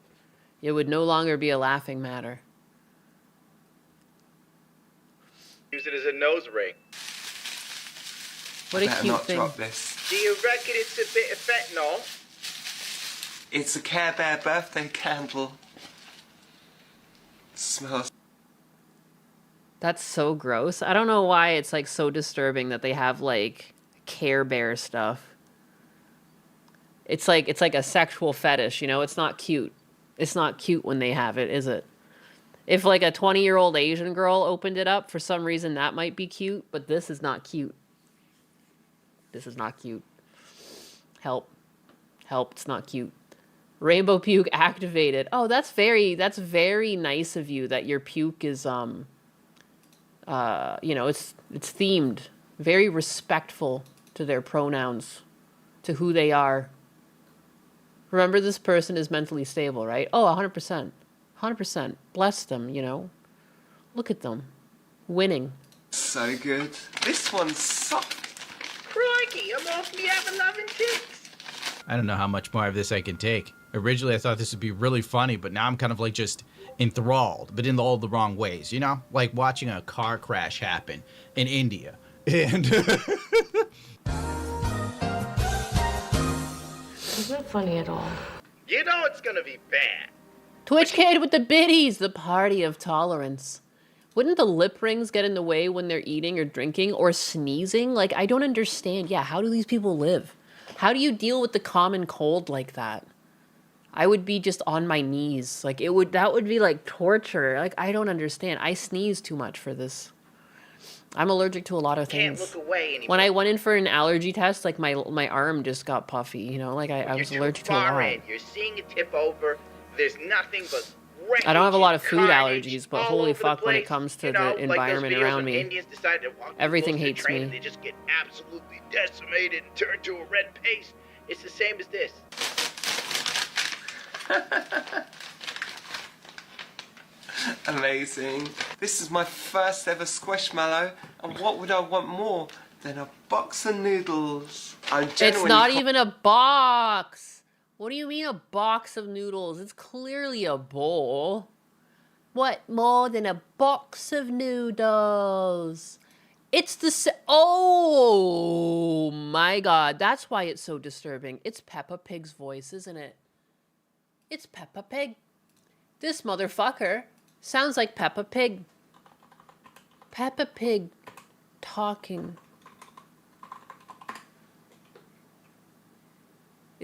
A: It would no longer be a laughing matter.
F: Use it as a nose ring.
A: What a
B: Better
A: cute
B: not
A: thing.
B: drop this.
F: Do you reckon it's a bit of fentanyl?
B: It's a Care Bear birthday candle. Smells.
A: That's so gross. I don't know why it's like so disturbing that they have like Care Bear stuff. It's like a sexual fetish, you know? It's not cute. It's not cute when they have it, is it? If like a 20-year-old Asian girl opened it up, for some reason that might be cute, but this is not cute. This is not cute. Help. Help, it's not cute. Rainbow puke activated. Oh, that's very nice of you that your puke is you know, it's themed. Very respectful to their pronouns, to who they are. Remember, this person is mentally stable, right? Oh, 100%. 100%. Bless them, you know. Look at them. Winning.
B: So good. This one's soft.
F: Crikey, I'm off me having loving ticks.
E: I don't know how much more of this I can take. Originally, I thought this would be really funny, but now I'm kind of like just enthralled, but in all the wrong ways, you know? Like watching a car crash happen in India. And
G: Is it funny at all?
F: You know it's gonna be bad.
A: Twitch Kid with the biddies, the party of tolerance. Wouldn't the lip rings get in the way when they're eating or drinking or sneezing? Like, I don't understand. Yeah, how do these people live? How do you deal with the common cold like that? I would be just on my knees. Like, that would be like torture. Like, I don't understand. I sneeze too much for this. I'm allergic to a lot of
F: Can't
A: things.
F: look away anymore.
A: When I went in for an allergy test, like my arm just got puffy, you know, like I was allergic to a lot.
F: You're seeing it tip over. There's nothing but
A: I don't have a lot of food
F: carnage
A: allergies, but
F: all
A: holy
F: over the
A: fuck when it
F: place.
A: comes to
F: You know,
A: the
F: like those
A: environment
F: videos
A: around
F: when
A: me.
F: Indians decide to walk
A: Everything
F: close to the
A: hates
F: train
A: me.
F: and they just get absolutely decimated and turn to a red paste. It's the same as this.
B: Amazing. This is my first ever Squishmallow, and what would I want more than a box of noodles?
A: It's not even a box. What do you mean a box of noodles? It's clearly a bowl. What more than a box of noodles? It's the oh my god, that's why it's so disturbing. It's Peppa Pig's voice, isn't it? It's Peppa Pig. This motherfucker sounds like Peppa Pig. Peppa Pig talking.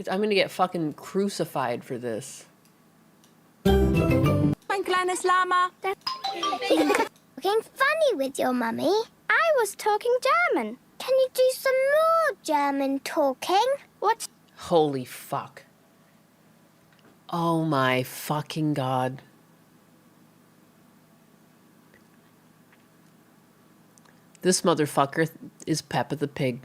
A: I'm gonna get fucking crucified for this.
D: Mein kleines Lama.
H: Talking funny with your mummy. I was talking German. Can you do some more German talking? What?
A: Holy fuck. Oh my fucking god. This motherfucker is Peppa the Pig.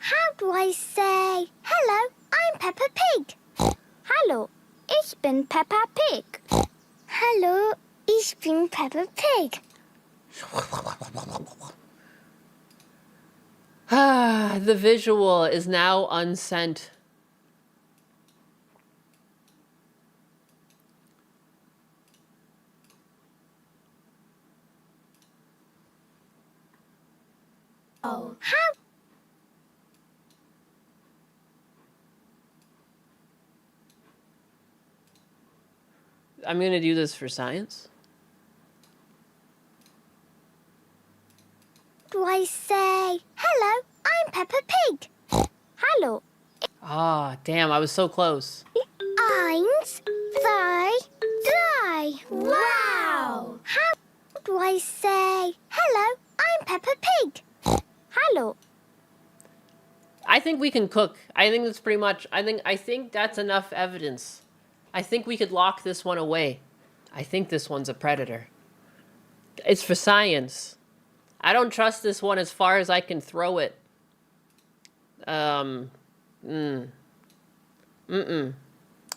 H: How do I say, hello, I'm Peppa Pig? Hallo, ich ich bin Peppa Pig. Hallo, ich bin Peppa Pig.
A: Ah, the visual is now unsent.
H: Oh, how?
A: I'm gonna do this for science.
H: Do I say, hello, I'm Peppa Pig. Hallo,
A: Ah, damn, I was so close.
H: eins, zwei, drei. Wow! How do I say, hello, I'm Peppa Pig? Hallo.
A: I think we can cook. I think that's pretty much, I think that's enough evidence. I think we could lock this one away. I think this one's a predator. It's for science. I don't trust this one as far as I can throw it.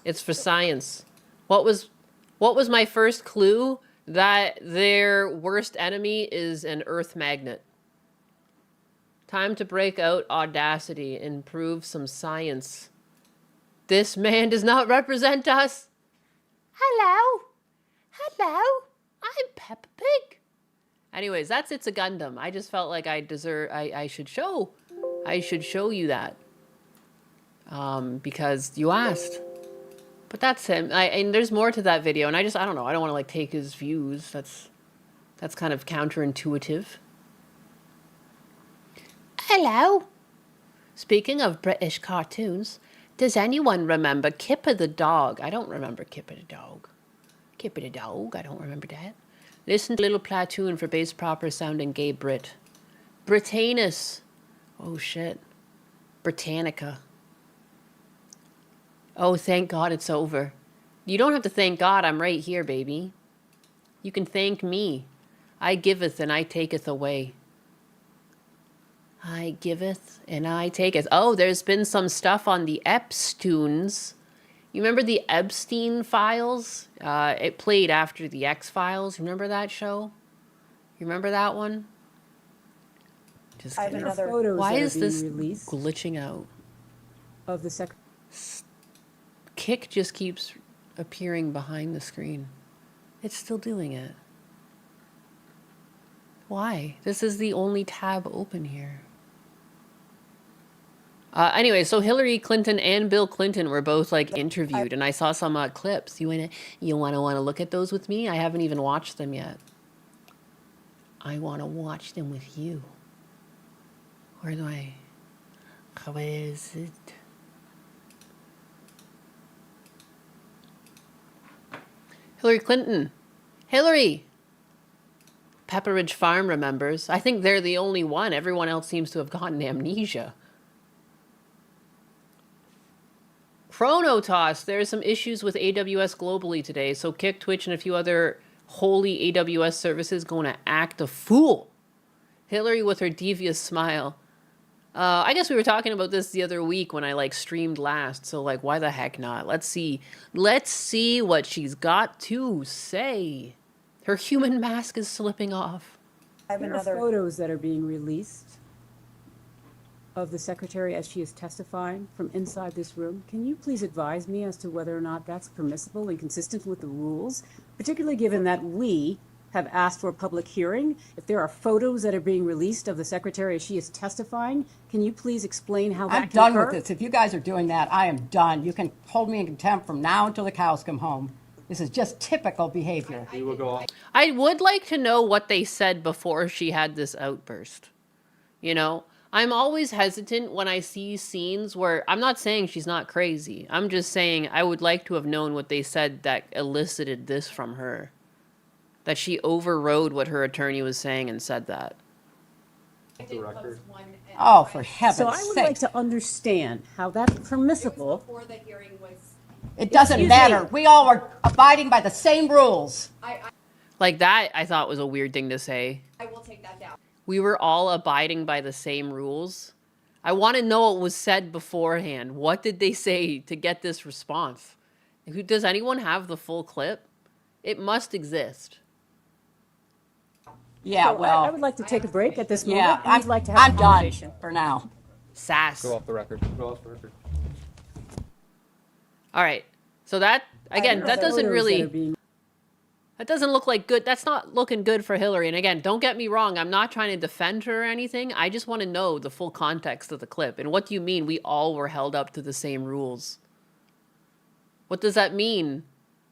A: It's for science. What was my first clue? That their worst enemy is an earth magnet. Time to break out audacity and prove some science. This man does not represent us. Hello. Hello. I'm Peppa Pig. Anyways, that's It's a Gundam. I just felt like I should show you that. Because you asked. But that's him. And there's more to that video, and I don't know. I don't want to like take his views. That's kind of counterintuitive. Hello. Speaking of British cartoons, does anyone remember Kipper the dog? I don't remember Kipper the dog. Kipper the dog, I don't remember that. Listen to Little Platoon for bass proper sounding gay Brit. Britannis. Oh shit. Britannica. Oh, thank God it's over. You don't have to thank God, I'm right here, baby. You can thank me. I giveth and I taketh away. I giveth and I taketh. Oh, there's been some stuff on the Epsteins. You remember the Epstein files? It played after the X-Files. Remember that show? You remember that one? Just
I: I have
A: kidding.
I: another photos
A: Why
I: that are
A: is
I: being
A: this
I: released
A: glitching out?
I: of the secretary.
A: Kick just keeps appearing behind the screen. It's still doing it. Why? This is the only tab open here. Anyway, so Hillary Clinton and Bill Clinton were both like interviewed, and I saw some clips. You want to look at those with me? I haven't even watched them yet. I want to watch them with you. Where do I? Where is it? Hillary Clinton. Hillary! Pepperidge Farm remembers. I think they're the only one. Everyone else seems to have gotten amnesia. Chronotoss. There are some issues with AWS globally today, so Kick, Twitch, and a few other holy AWS services going to act a fool. Hillary with her devious smile. I guess we were talking about this the other week when I like streamed last, so like why the heck not? Let's see what she's got to say. Her human mask is slipping off.
I: I have another photos that are being released of the secretary as she is testifying from inside this room. Can you please advise me as to whether or not that's permissible and consistent with the rules, particularly given that we have asked for a public hearing? If there are photos that are being released of the secretary as she is testifying, can you please explain how that
J: I'm done with this. If you guys are doing that, I am done. You can hold me in contempt from now until the cows come home. This is just typical behavior.
A: I would like to know what they said before she had this outburst. You know, I'm always hesitant when I see scenes where, I'm not saying she's not crazy. I'm just saying I would like to have known what they said that elicited this from her. That she overrode what her attorney was saying and said that.
J: Oh, for heaven's sake.
I: So I would like to understand how that's permissible.
J: It doesn't matter. We all are abiding by the same rules.
A: Like that, I thought was a weird thing to say.
K: I will take that down.
A: We were all abiding by the same rules. I want to know what was said beforehand. What did they say to get this response? Does anyone have the full clip? It must exist.
J: Yeah,
I: So
J: well,
I: I would like to take a break at this moment.
J: yeah,
I: and we'd like to have
J: I'm
I: a
J: done
I: conversation.
J: for now.
A: Sass.
C: Go off the record. Go off the record.
A: All right. So that, again, that doesn't really... That doesn't look like good. That's not looking good for Hillary. And again, don't get me wrong. I'm not trying to defend her or anything. I just want to know the full context of the clip. And what do you mean we all were held up to the same rules? What does that mean?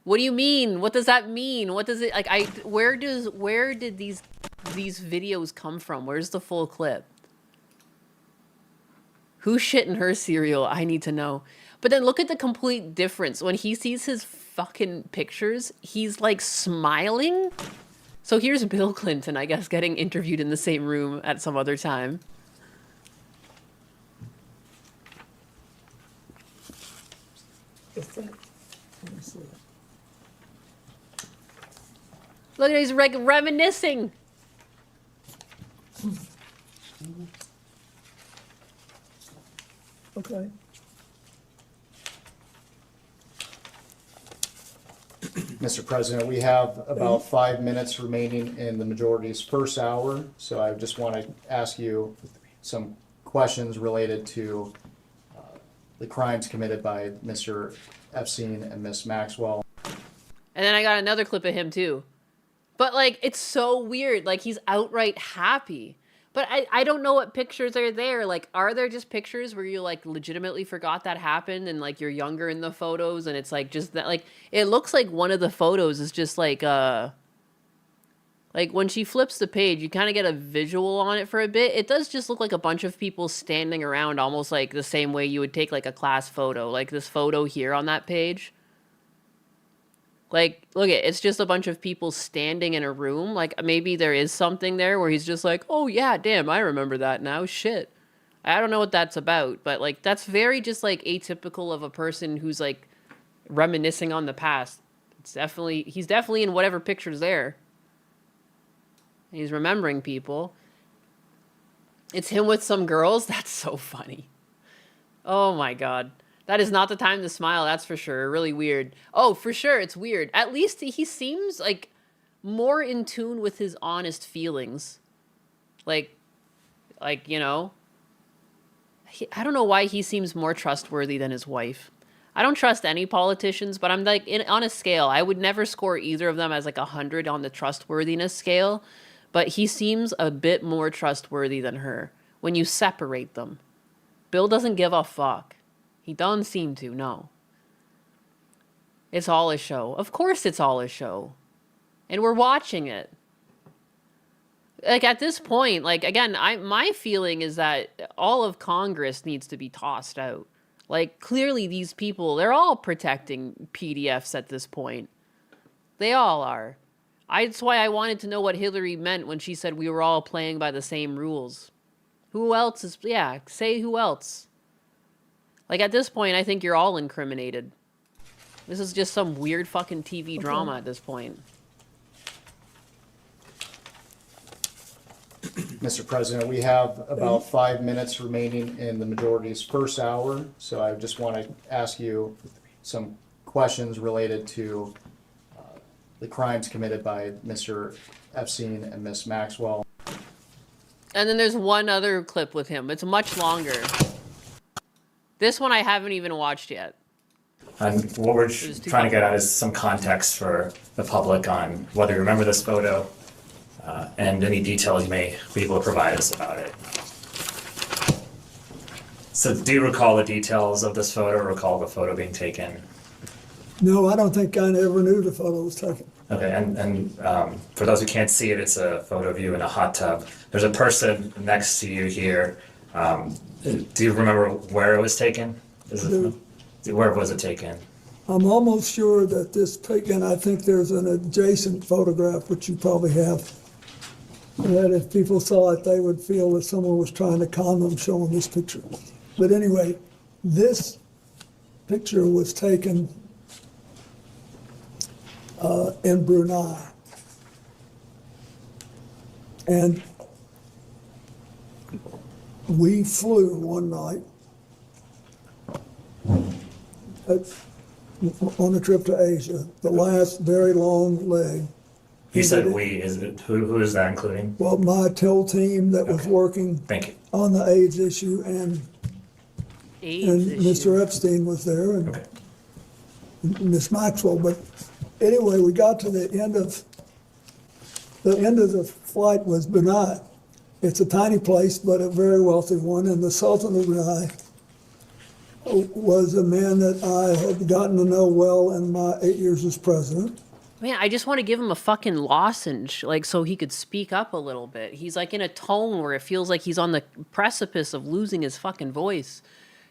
A: What do you mean? What does that mean? What does it like? Where did these videos come from? Where's the full clip? Who's shitting her cereal? I need to know. But then look at the complete difference. When he sees his fucking pictures, he's like smiling. So here's Bill Clinton, I guess, getting interviewed in the same room at some other time. Look at he's reminiscing.
K: Okay. Mr. President, we have about 5 minutes remaining in the majority's first hour, so I just want to ask you some questions related to the crimes committed by Mr. Epstein and Miss Maxwell.
A: And then I got another clip of him too. But like, it's so weird. Like, he's outright happy. But I don't know what pictures are there. Like, are there just pictures where you like legitimately forgot that happened and like you're younger in the photos and it's like just that, like, it looks like one of the photos is just like when she flips the page, you kind of get a visual on it for a bit. It does just look like a bunch of people standing around almost like the same way you would take like a class photo, like this photo here on that page. Like, look it's just a bunch of people standing in a room. Like, maybe there is something there where he's just like, oh yeah, damn, I remember that now, shit. I don't know what that's about, but like, that's very just like atypical of a person who's like reminiscing on the past. He's definitely in whatever picture's there. He's remembering people. It's him with some girls. That's so funny. Oh my God. That is not the time to smile, that's for sure. Really weird. Oh, for sure, it's weird. At least he seems like more in tune with his honest feelings. Like, you know, I don't know why he seems more trustworthy than his wife. I don't trust any politicians, but I'm like, on a scale, I would never score either of them as like 100 on the trustworthiness scale. But he seems a bit more trustworthy than her when you separate them. Bill doesn't give a fuck. He doesn't seem to, no. It's all a show. Of course it's all a show. And we're watching it. Like, at this point, like, again, my feeling is that all of Congress needs to be tossed out. Like, clearly these people, they're all protecting PDFs at this point. They all are. That's why I wanted to know what Hillary meant when she said we were all playing by the same rules. Who else is, yeah, say who else. Like, at this point, I think you're all incriminated. This is just some weird fucking TV drama at this point.
K: Mr. President, we have about 5 minutes remaining in the majority's first hour, so I just want to ask you some questions related to the crimes committed by Mr. Epstein and Miss Maxwell.
A: And then there's one other clip with him. It's much longer. This one I haven't even watched yet.
L: And what we're trying to get at is some context for the public on whether you remember this photo and any details you may be able to provide us about it. So do you recall the details of this photo, or recall the photo being taken?
M: No, I don't think I ever knew the photo was taken.
L: Okay, and for those who can't see it, it's a photo of you in a hot tub. There's a person next to you here. Do you remember where it was taken? Where was it taken?
M: I'm almost sure that this taken, I think there's an adjacent photograph, which you probably have, that if people saw it, they would feel that someone was trying to con them showing this picture. But anyway, this picture was taken in Brunei. And we flew one night. on a trip to Asia, the last very long leg.
L: You said we. Is it who is that including?
M: Well, my TIL team that was working
L: Thank you.
M: on the AIDS issue, and Mr. Epstein was there, and Miss Maxwell. But anyway, we got to the end of the flight was Brunei. It's a tiny place, but a very wealthy one, and the Sultan of Brunei was a man that I had gotten to know well in my 8 years as president.
A: Man, I just want to give him a fucking lozenge, like, so he could speak up a little bit. He's like in a tone where it feels like he's on the precipice of losing his fucking voice.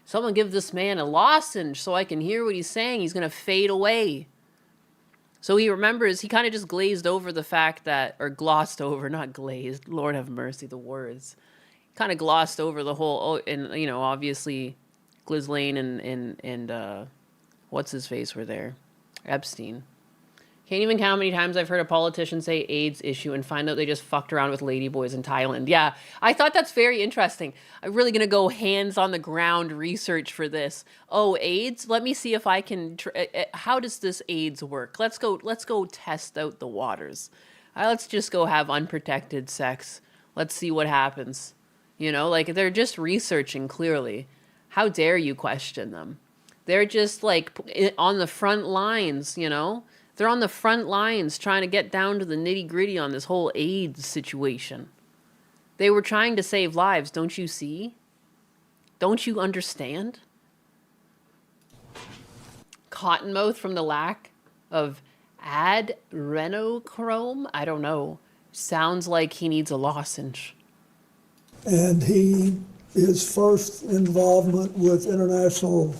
A: Someone give this man a lozenge so I can hear what he's saying. He's going to fade away. So he remembers, he kind of just glazed over the fact that, or glossed over, not glazed, Lord have mercy, the words. Kind of glossed over the whole, and, you know, obviously Ghislaine and what's his face were there? Epstein. Can't even count how many times I've heard a politician say AIDS issue and find out they just fucked around with ladyboys in Thailand. Yeah, I thought that's very interesting. I'm really going to go hands on the ground research for this. Oh, AIDS? Let me see if I can... how does this AIDS work? Let's go test out the waters. Let's just go have unprotected sex. Let's see what happens. You know, like, they're just researching clearly. How dare you question them? They're just, like, on the front lines, you know? They're on the front lines trying to get down to the nitty-gritty on this whole AIDS situation. They were trying to save lives, don't you see? Don't you understand? Cottonmouth from the lack of adrenochrome? I don't know. Sounds like he needs a lozenge.
M: And his first involvement with international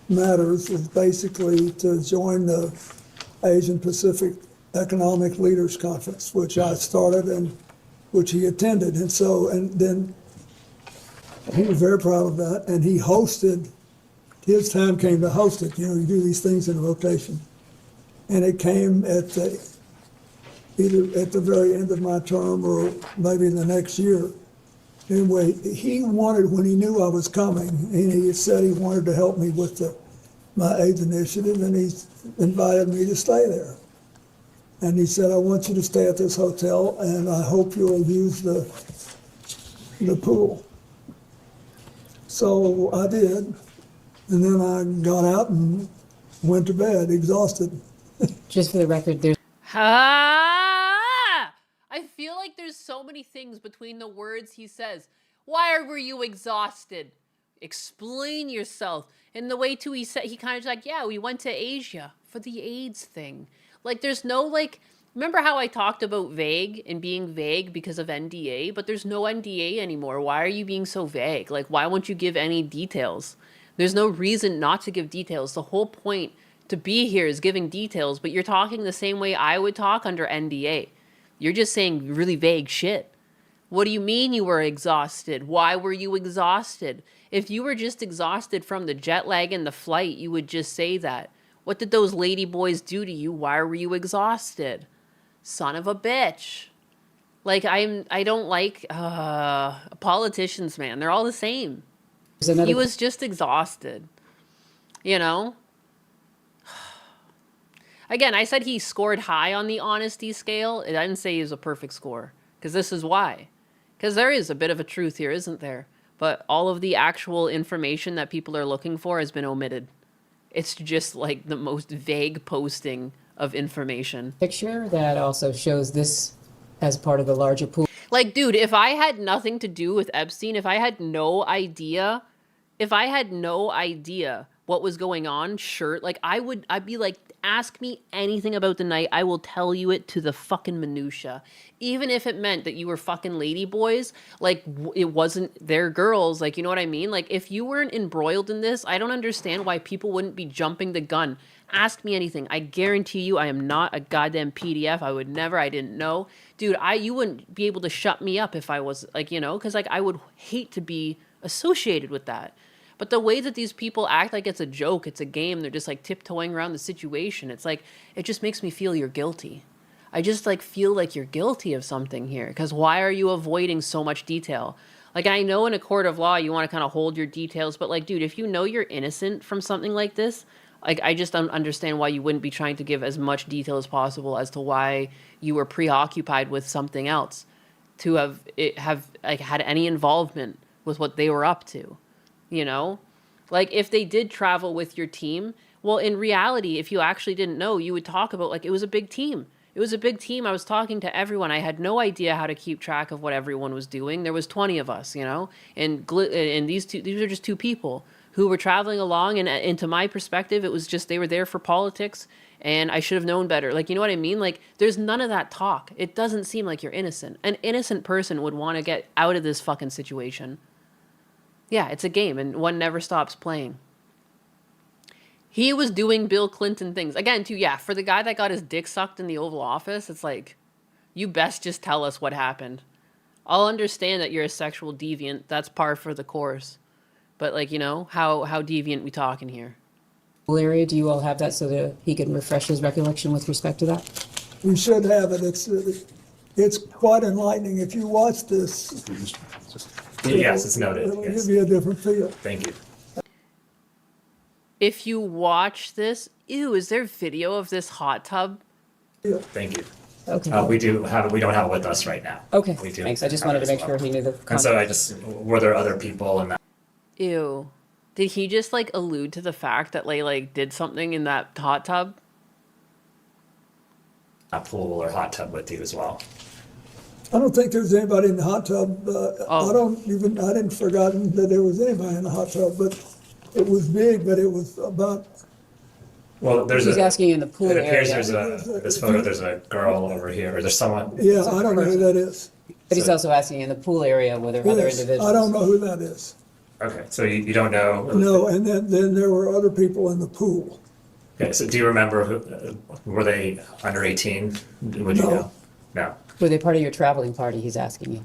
M: matters was basically to join the Asian Pacific Economic Leaders Conference, which I started and which he attended. And so, and then he was very proud of that. And he hosted, his time came to host it. You know, you do these things in rotation. And it came at either at the very end of my term or maybe in the next year. Anyway, he wanted, when he knew I was coming, and he said he wanted to help me with my AIDS initiative, and he invited me to stay there. And he said, I want you to stay at this hotel, and I hope you'll use the pool. So I did, and then I got out and went to bed, exhausted.
I: Just for the record, there's...
A: I feel like there's so many things between the words he says. Why were you exhausted? Explain yourself. And the way too he said, he kind of like, yeah, we went to Asia for the AIDS thing. Like, there's no, like, remember how I talked about vague and being vague because of NDA? But there's no NDA anymore. Why are you being so vague? Like, why won't you give any details? There's no reason not to give details. The whole point to be here is giving details, but you're talking the same way I would talk under NDA. You're just saying really vague shit. What do you mean you were exhausted? Why were you exhausted? If you were just exhausted from the jet lag and the flight, you would just say that. What did those lady boys do to you? Why were you exhausted? Son of a bitch. Like, I don't like politicians, man. They're all the same. He was just exhausted. You know? Again, I said he scored high on the honesty scale. I didn't say he was a perfect score. Because this is why. Because there is a bit of a truth here, isn't there? But all of the actual information that people are looking for has been omitted. It's just like the most vague posting of information.
I: Picture that also shows this as part of the larger pool.
A: Like, dude, if I had nothing to do with Epstein, if I had no idea what was going on, sure, like, I'd be like, ask me anything about the night, I will tell you it to the fucking minutia. Even if it meant that you were fucking ladyboys, like, it wasn't their girls, like, you know what I mean? Like, if you weren't embroiled in this, I don't understand why people wouldn't be jumping the gun. Ask me anything. I guarantee you I am not a goddamn PDF. I would never, I didn't know. Dude, you wouldn't be able to shut me up if I was, like, you know, because, like, I would hate to be associated with that. But the way that these people act like it's a joke, it's a game, they're just like tiptoeing around the situation. It's like, it just makes me feel you're guilty. I just like feel like you're guilty of something here. Because why are you avoiding so much detail? Like, I know in a court of law you want to kind of hold your details, but like, dude, if you know you're innocent from something like this, Like, I just don't understand why you wouldn't be trying to give as much detail as possible as to why you were preoccupied with something else to have like had any involvement with what they were up to, you know? Like, if they did travel with your team, well, in reality, if you actually didn't know, you would talk about, like, it was a big team. It was a big team. I was talking to everyone. I had no idea how to keep track of what everyone was doing. There was 20 of us, you know? And these are just two people who were traveling along, and to my perspective, it was just they were there for politics, and I should have known better. Like, you know what I mean? Like, there's none of that talk. It doesn't seem like you're innocent. An innocent person would want to get out of this fucking situation. Yeah, it's a game, and one never stops playing. He was doing Bill Clinton things. Again, too, yeah, for the guy that got his dick sucked in the Oval Office, it's like, you best just tell us what happened. I'll understand that you're a sexual deviant. That's par for the course. But, like, you know, how deviant we talking here?
I: Area, do you all have that so that he can refresh his recollection with respect to that?
M: We should have it. It's quite enlightening. If you watch this,
L: Yes, it's noted.
M: It'll
L: Yes.
M: give you a different feel.
L: Thank you.
A: If you watch this, ew, is there video of this hot tub?
L: Thank you.
I: Okay.
L: We don't have it with us right now.
I: Okay,
L: We do
I: thanks. I just
L: have
I: wanted
L: it
I: to
L: as
I: make
L: well.
I: sure he knew the
L: And so
I: context.
L: were there other people in that?
A: Ew. Did he just, like, allude to the fact that they, like, did something in that hot tub?
L: A pool or hot tub with you as well.
M: I don't think there's anybody in the hot tub. I didn't forgotten that there was anybody in the hot tub, but it was big, but it was about.
L: Well,
I: He's asking in the pool
L: It appears
I: area.
L: there's this photo. There's a girl over here, or there's someone.
M: Yeah, I don't know who that is.
I: But he's also asking in the pool area were there other
M: Yes,
I: individuals?
M: I don't know who that is.
L: Okay, so you don't know.
M: No, and then there were other people in the pool.
L: Okay, so do you remember who? Were they under 18? Would you
M: No.
L: know? No.
I: Were they part of your traveling party, he's asking you?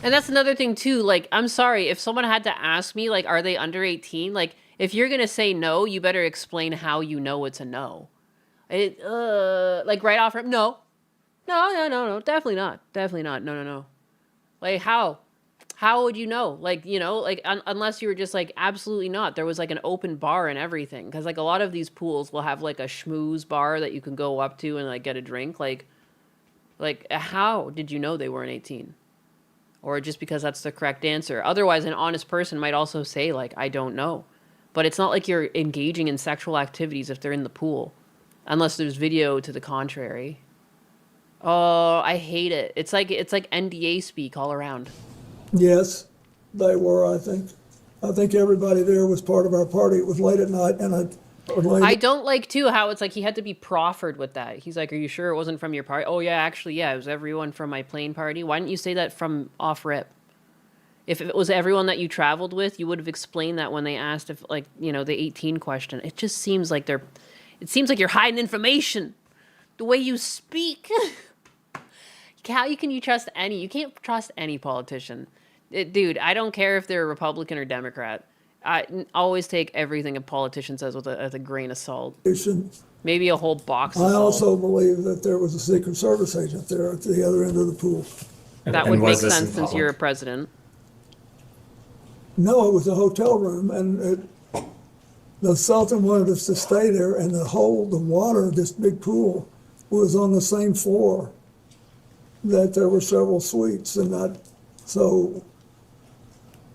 A: And that's another thing, too. Like, I'm sorry, if someone had to ask me, like, are they under 18? Like, if you're going to say no, you better explain how you know it's a no. Like, right off, no. No, definitely not. Definitely not. No. Like, how? How would you know? Like, you know, like, unless you were just like, absolutely not. There was like an open bar and everything. Because, like, a lot of these pools will have like a schmooze bar that you can go up to and like get a drink. Like, how did you know they weren't 18? Or just because that's the correct answer? Otherwise, an honest person might also say, like, I don't know. But it's not like you're engaging in sexual activities if they're in the pool. Unless there's video to the contrary. Oh, I hate it. It's like NDA speak all around.
M: Yes, they were, I think. I think everybody there was part of our party. It was late at night, and
A: I don't like, too, how it's like he had to be proffered with that. He's like, are you sure it wasn't from your party? Oh, yeah, actually, yeah, it was everyone from my plane party. Why didn't you say that from off rip? If it was everyone that you traveled with, you would have explained that when they asked if, like, you know, the 18 question. It just seems like it seems like you're hiding information. The way you speak. How can you trust any? You can't trust any politician. Dude, I don't care if they're a Republican or Democrat. I always take everything a politician says with a grain of salt. Maybe a whole box of
M: I
A: salt.
M: also believe that there was a Secret Service agent there at the other end of the pool.
A: That would make sense since you're a president.
M: No, it was a hotel room, and the Sultan wanted us to stay there, and the water of this big pool was on the same floor that there were several suites, so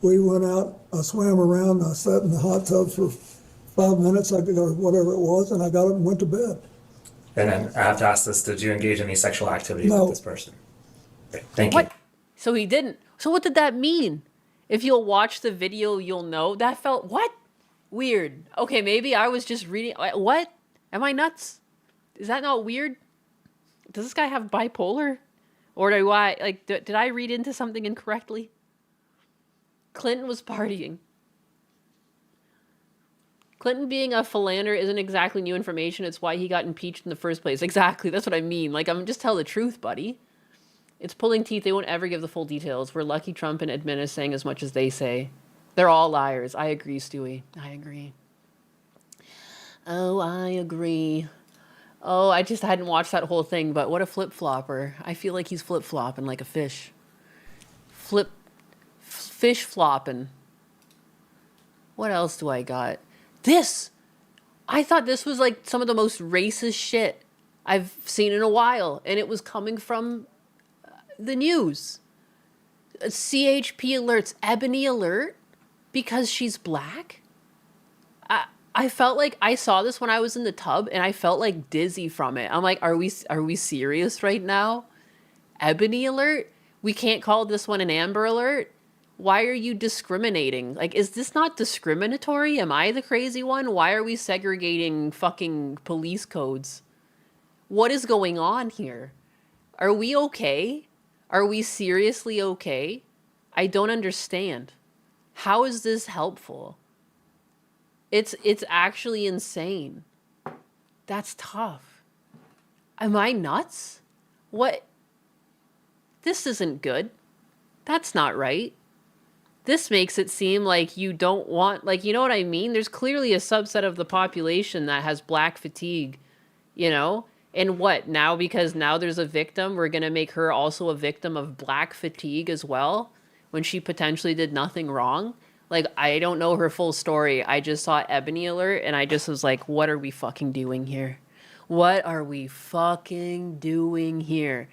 M: we went out, I swam around, I sat in the hot tub for 5 minutes, or whatever it was, and I got up and went to bed.
L: And then I have to ask this: did you engage in any sexual activity
M: No.
L: with this person? Okay, thank
A: What?
L: you.
A: So he didn't. So what did that mean? If you'll watch the video, you'll know. That felt, what? Weird. Okay, maybe I was just reading. What? Am I nuts? Is that not weird? Does this guy have bipolar? Or did I read into something incorrectly? Clinton was partying. Clinton being a philanderer isn't exactly new information. It's why he got impeached in the first place. Exactly. That's what I mean. Like, I'm just tell the truth, buddy. It's pulling teeth. They won't ever give the full details. We're lucky Trump and admin is saying as much as they say. They're all liars. I agree, Stewie. I agree. Oh, I agree. Oh, I just hadn't watched that whole thing, but what a flip-flopper. I feel like he's flip-flopping like a fish. Fish flopping. What What else do I got? This! I thought this was like some of the most racist shit I've seen in a while. And it was coming from the news. CHP alerts Ebony Alert because she's black. I felt like I saw this when I was in the tub and I felt like dizzy from it. I'm like, are we serious right now? Ebony Alert? We can't call this one an Amber Alert? Why are you discriminating? Like, is this not discriminatory? Am I the crazy one? Why are we segregating fucking police codes? What is going on here? Are we okay? Are we seriously okay? I don't understand. How is this helpful? It's actually insane. That's tough. Am I nuts? What? This isn't good. That's not right. This makes it seem like you don't want, like, you know what I mean? There's clearly a subset of the population that has black fatigue, you know? And what, now because now there's a victim, we're going to make her also a victim of black fatigue as well, when she potentially did nothing wrong? Like, I don't know her full story. I just saw Ebony Alert, and I just was like, what are we fucking doing here? What are we fucking doing here?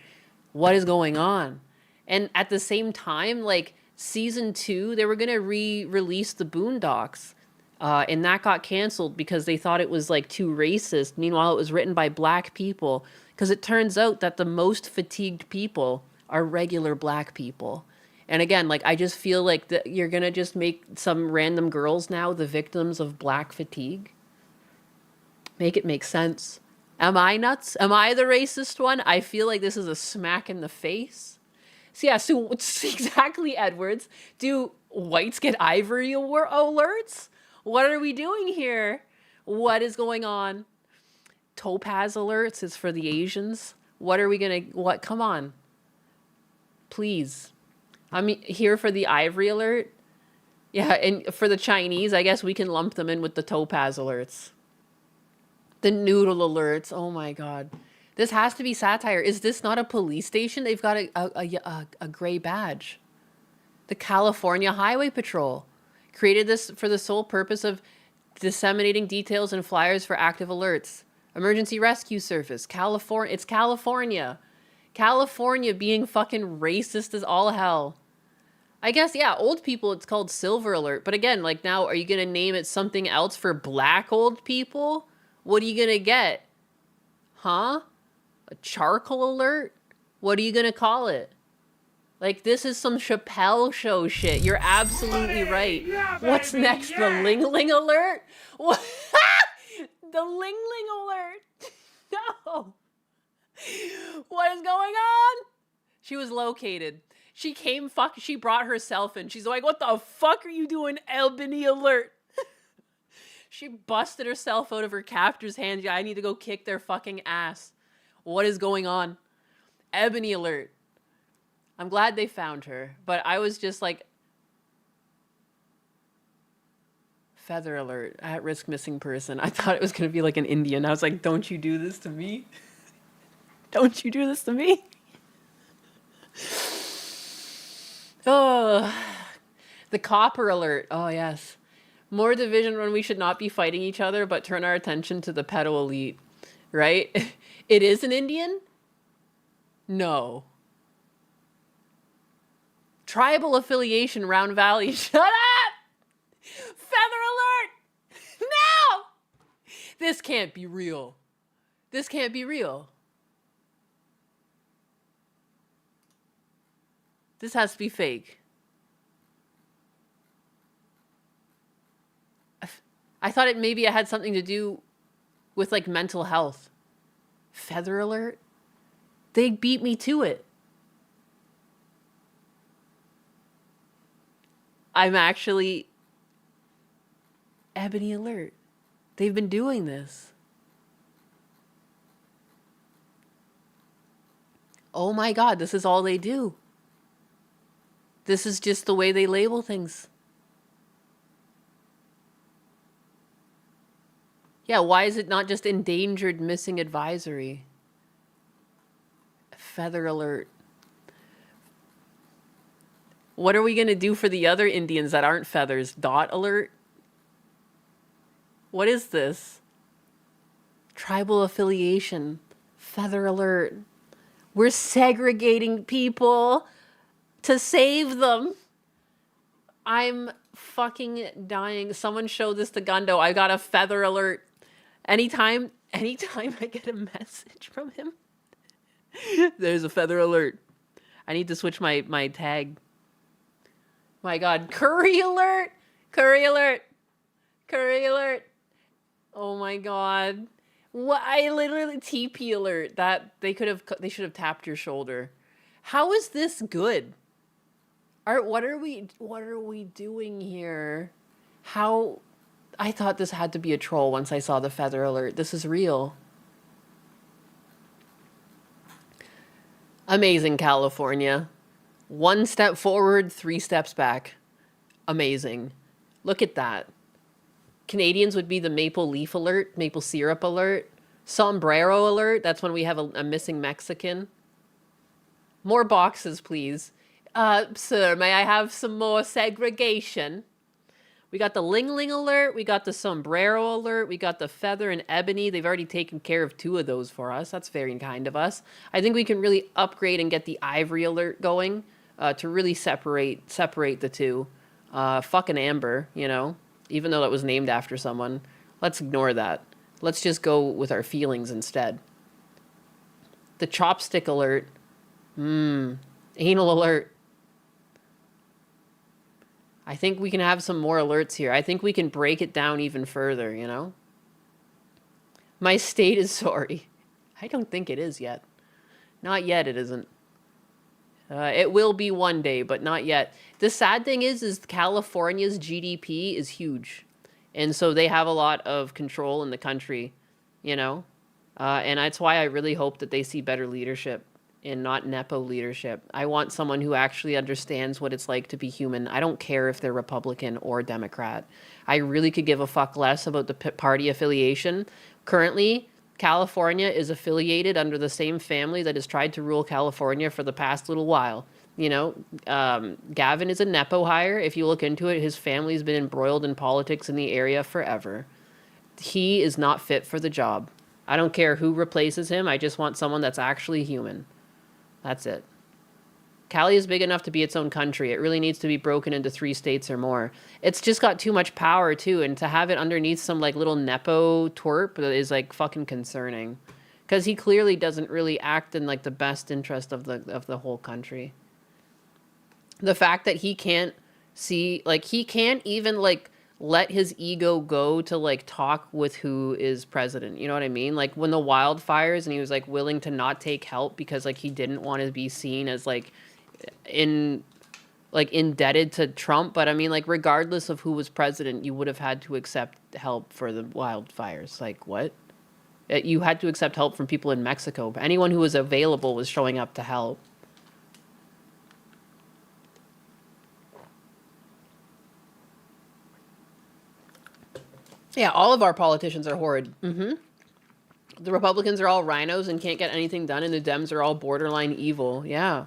A: What is going on? And at the same time, like, season 2, they were going to re-release the Boondocks. And that got canceled because they thought it was, like, too racist. Meanwhile, it was written by black people. Because it turns out that the most fatigued people are regular black people. And again, like, I just feel like that you're going to just make some random girls now the victims of black fatigue. Make it make sense. Am I nuts? Am I the racist one? I feel like this is a smack in the face. So yeah, so exactly, Edwards. Do whites get ivory alerts? What are we doing here? What is going on? Topaz alerts is for the Asians. What are we going to, what? Come on. Please. I'm here for the ivory alert. Yeah, and for the Chinese, I guess we can lump them in with the topaz alerts. The noodle alerts. Oh my God. This has to be satire. Is this not a police station? They've got a gray badge. The California Highway Patrol created this for the sole purpose of disseminating details and flyers for active alerts. Emergency Rescue Service. California. It's California. California being fucking racist as all hell. I guess, yeah, old people, it's called Silver Alert. But again, like, now, are you going to name it something else for black old people? What are you going to get? Huh? A charcoal alert? What are you going to call it? Like, this is some Chappelle show shit. You're absolutely right. What's next? The Ling Ling alert? What? The Ling Ling alert? No. What is going on? She was located. She she brought herself in. She's like, what the fuck are you doing, Ebony Alert? She busted herself out of her captor's hands. Yeah, I need to go kick their fucking ass. What is going on? Ebony Alert. I'm glad they found her, but I was just like, Feather Alert, at risk missing person. I thought it was going to be like an Indian. I was like, don't you do this to me. Don't you do this to me. Oh, the Copper Alert. Oh, yes. More division when we should not be fighting each other, but turn our attention to the pedo elite, right? It is an Indian? No. Tribal affiliation, Round Valley. Shut up! Feather Alert! No! This can't be real. This can't be real. This has to be fake. I thought maybe it had something to do with, like, mental health. Feather Alert? They beat me to it. I'm actually Ebony Alert. They've been doing this. Oh my God, this is all they do. This is just the way they label things. Yeah, why is it not just endangered missing advisory? Feather Alert. What are we going to do for the other Indians that aren't feathers? Dot Alert? What is this? Tribal affiliation. Feather alert. We're segregating people to save them. I'm fucking dying. Someone show this to Gundo. I got a feather alert. Anytime I get a message from him, there's a feather alert. I need to switch my tag. My God, curry alert, curry alert, curry alert. Oh my God. What? I literally TP alert. That they should have tapped your shoulder. How is this good? What are we doing here? How? I thought this had to be a troll once I saw the feather alert. This is real. Amazing, California. 1 step forward, 3 steps back. Amazing. Look at that. Canadians would be the maple leaf alert, maple syrup alert, sombrero alert. That's when we have a missing Mexican. More boxes, please. Sir, may I have some more segregation? We got the Ling Ling alert. We got the sombrero alert. We got the feather and ebony. They've already taken care of 2 of those for us. That's very kind of us. I think we can really upgrade and get the ivory alert going to really separate the 2. Fucking Amber, you know, even though that was named after someone. Let's ignore that. Let's just go with our feelings instead. The chopstick alert. Anal alert. I think we can have some more alerts here. I think we can break it down even further, you know? My state is sorry. I don't think it is yet. Not yet, it isn't. It will be one day, but not yet. The sad thing is California's GDP is huge. And so they have a lot of control in the country, you know? And that's why I really hope that they see better leadership and not Nepo leadership. I want someone who actually understands what it's like to be human. I don't care if they're Republican or Democrat. I really could give a fuck less about the party affiliation. Currently, California is affiliated under the same family that has tried to rule California for the past little while. You know, Gavin is a Nepo hire. If you look into it, his family's been embroiled in politics in the area forever. He is not fit for the job. I don't care who replaces him. I just want someone that's actually human. That's it. Cali is big enough to be its own country. It really needs to be broken into 3 states or more. It's just got too much power, too, and to have it underneath some, like, little Nepo twerp is, like, fucking concerning. Because he clearly doesn't really act in, like, the best interest of the whole country. The fact that he can't see, like, he can't even, like, let his ego go to, like, talk with who is president. You know what I mean? Like, when the wildfires and he was, like, willing to not take help because, like, he didn't want to be seen as, like, indebted to Trump. But, I mean, like, regardless of who was president, you would have had to accept help for the wildfires. Like, what? You had to accept help from people in Mexico. Anyone who was available was showing up to help. Yeah, all of our politicians are horrid. The Republicans are all rhinos and can't get anything done, and the Dems are all borderline evil. Yeah.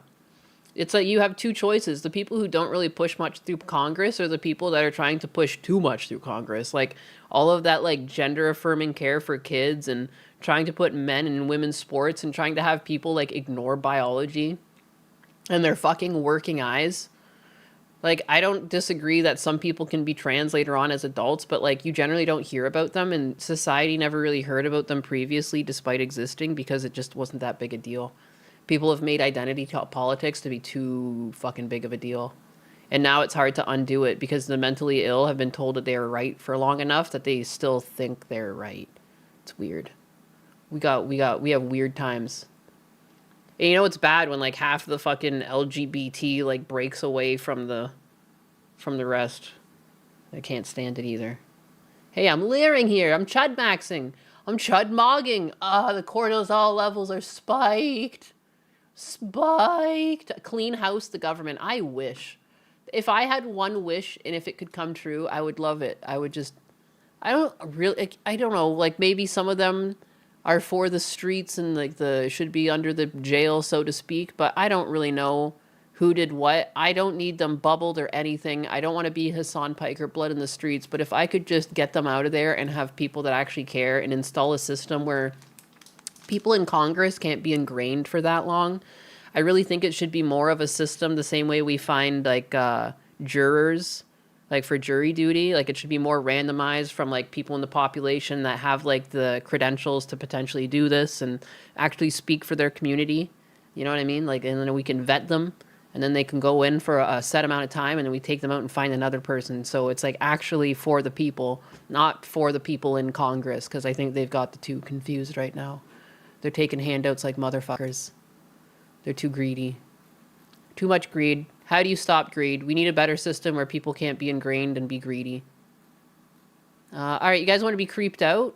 A: It's like you have 2 choices. The people who don't really push much through Congress or the people that are trying to push too much through Congress. Like, all of that, like, gender-affirming care for kids and trying to put men in women's sports and trying to have people, like, ignore biology and their fucking working eyes. Like, I don't disagree that some people can be trans later on as adults, but, like, you generally don't hear about them, and society never really heard about them previously despite existing because it just wasn't that big a deal. People have made identity politics to be too fucking big of a deal. And now it's hard to undo it because the mentally ill have been told that they are right for long enough that they still think they're right. It's weird. We have weird times. And you know it's bad when, like, half of the fucking LGBT, like, breaks away from the rest. I can't stand it either. Hey, I'm leering here. I'm chud maxing. I'm chud mogging. The cortisol levels are spiked. Spiked. Clean house the government. I wish. If I had one wish and if it could come true, I would love it. I would just, I don't know, like, maybe some of them are for the streets and, like, should be under the jail, so to speak, but I don't really know who did what. I don't need them bubbled or anything. I don't want to be Hassan Piker, blood in the streets. But if I could just get them out of there and have people that actually care and install a system where people in Congress can't be ingrained for that long, I really think it should be more of a system the same way we find like jurors, like for jury duty. Like it should be more randomized from like people in the population that have like the credentials to potentially do this and actually speak for their community. You know what I mean? Like, and then we can vet them and then they can go in for a set amount of time and then we take them out and find another person. So it's like actually for the people, not for the people in Congress, because I think they've got the two confused right now. They're taking handouts like motherfuckers. They're too greedy. Too much greed. How do you stop greed? We need a better system where people can't be ingrained and be greedy. All right, you guys want to be creeped out?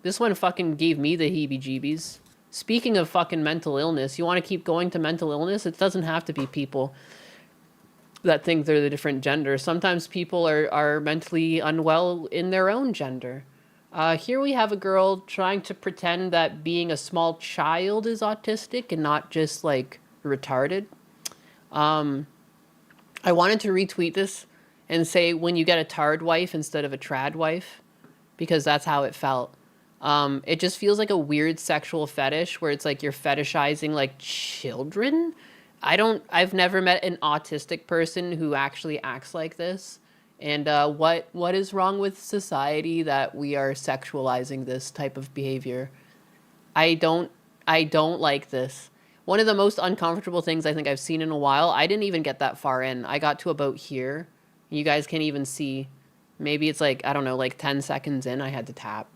A: This one fucking gave me the heebie-jeebies. Speaking of fucking mental illness, you want to keep going to mental illness? It doesn't have to be people that think they're the different gender. Sometimes people are mentally unwell in their own gender. Here we have a girl trying to pretend that being a small child is autistic and not just, like, retarded. I wanted to retweet this and say when you get a tard wife instead of a trad wife, because that's how it felt. It just feels like a weird sexual fetish where it's like you're fetishizing like children. I've never met an autistic person who actually acts like this. And what is wrong with society that we are sexualizing this type of behavior? I don't like this. One of the most uncomfortable things I think I've seen in a while, I didn't even get that far in. I got to about here. You guys can't even see. Maybe it's like, I don't know, like 10 seconds in, I had to tap.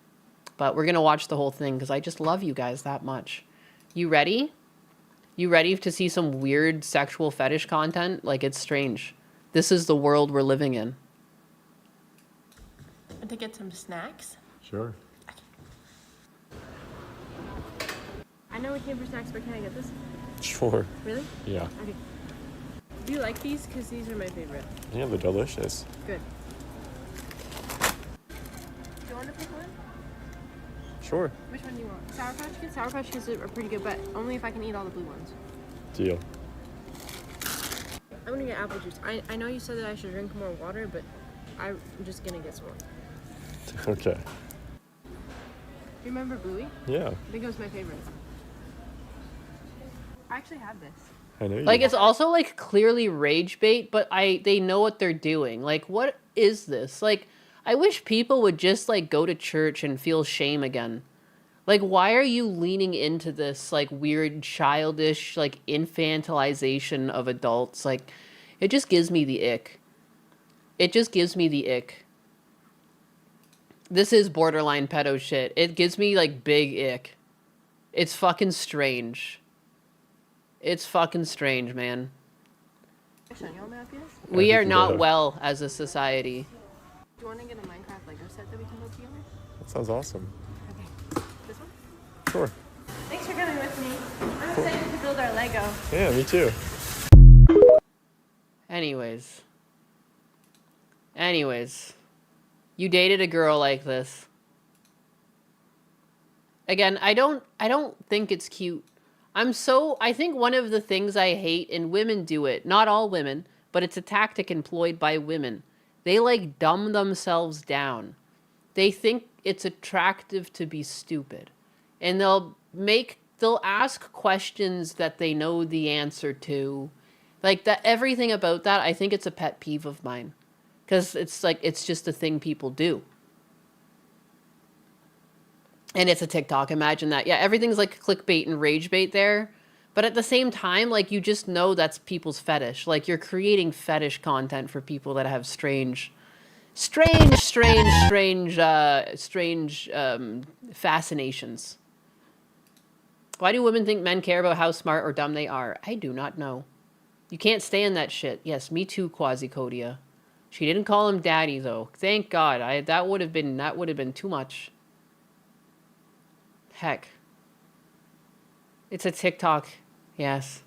A: But we're going to watch the whole thing because I just love you guys that much. You ready? You ready to see some weird sexual fetish content? Like, it's strange. This is the world we're living in.
N: To get some snacks?
O: Sure.
N: I know we came for snacks, but can I get this?
O: Sure.
N: Really?
O: Yeah.
N: Okay. Do you like these? Because these are my favorite.
O: Yeah, they're delicious.
N: Good. Do you want to pick one?
O: Sure.
N: Which one do you want? Sour Patch Kids? Sour Patch Kids are pretty good, but only if I can eat all the blue ones.
O: Deal.
N: I'm gonna get apple juice. I know you said that I should drink more water, but I'm just gonna get some more.
O: Okay.
N: Do you remember Bluey?
O: Yeah.
N: I think it was my favorite. I actually had this.
O: I know you.
A: Like, it's also like clearly rage bait, but they know what they're doing. Like, what is this? Like, I wish people would just like go to church and feel shame again. Like, why are you leaning into this like weird childish like infantilization of adults? Like, it just gives me the ick. It just gives me the ick. This is borderline pedo shit. It gives me like big ick. It's fucking strange. It's fucking strange, man. We are not well as a society.
N: Do you want to get a Minecraft Lego set that we can build together?
O: That sounds awesome.
N: Okay. This one?
O: Sure.
N: Thanks for coming with me. I'm excited to build our Lego.
O: Yeah, me too.
A: Anyways. You dated a girl like this. Again, I don't think it's cute. I think one of the things I hate, and women do it, not all women, but it's a tactic employed by women. They like dumb themselves down. They think it's attractive to be stupid. And they'll ask questions that they know the answer to. Like that, everything about that, I think it's a pet peeve of mine. Because it's like, it's just a thing people do. And it's a TikTok, imagine that. Yeah, everything's like clickbait and rage bait there. But at the same time, like, you just know that's people's fetish. Like, you're creating fetish content for people that have strange fascinations. Why do women think men care about how smart or dumb they are? I do not know. You can't stand that shit. Yes, me too, Quasi-Codia. She didn't call him daddy, though. Thank God. That would have been too much. Heck. It's a TikTok. Yes.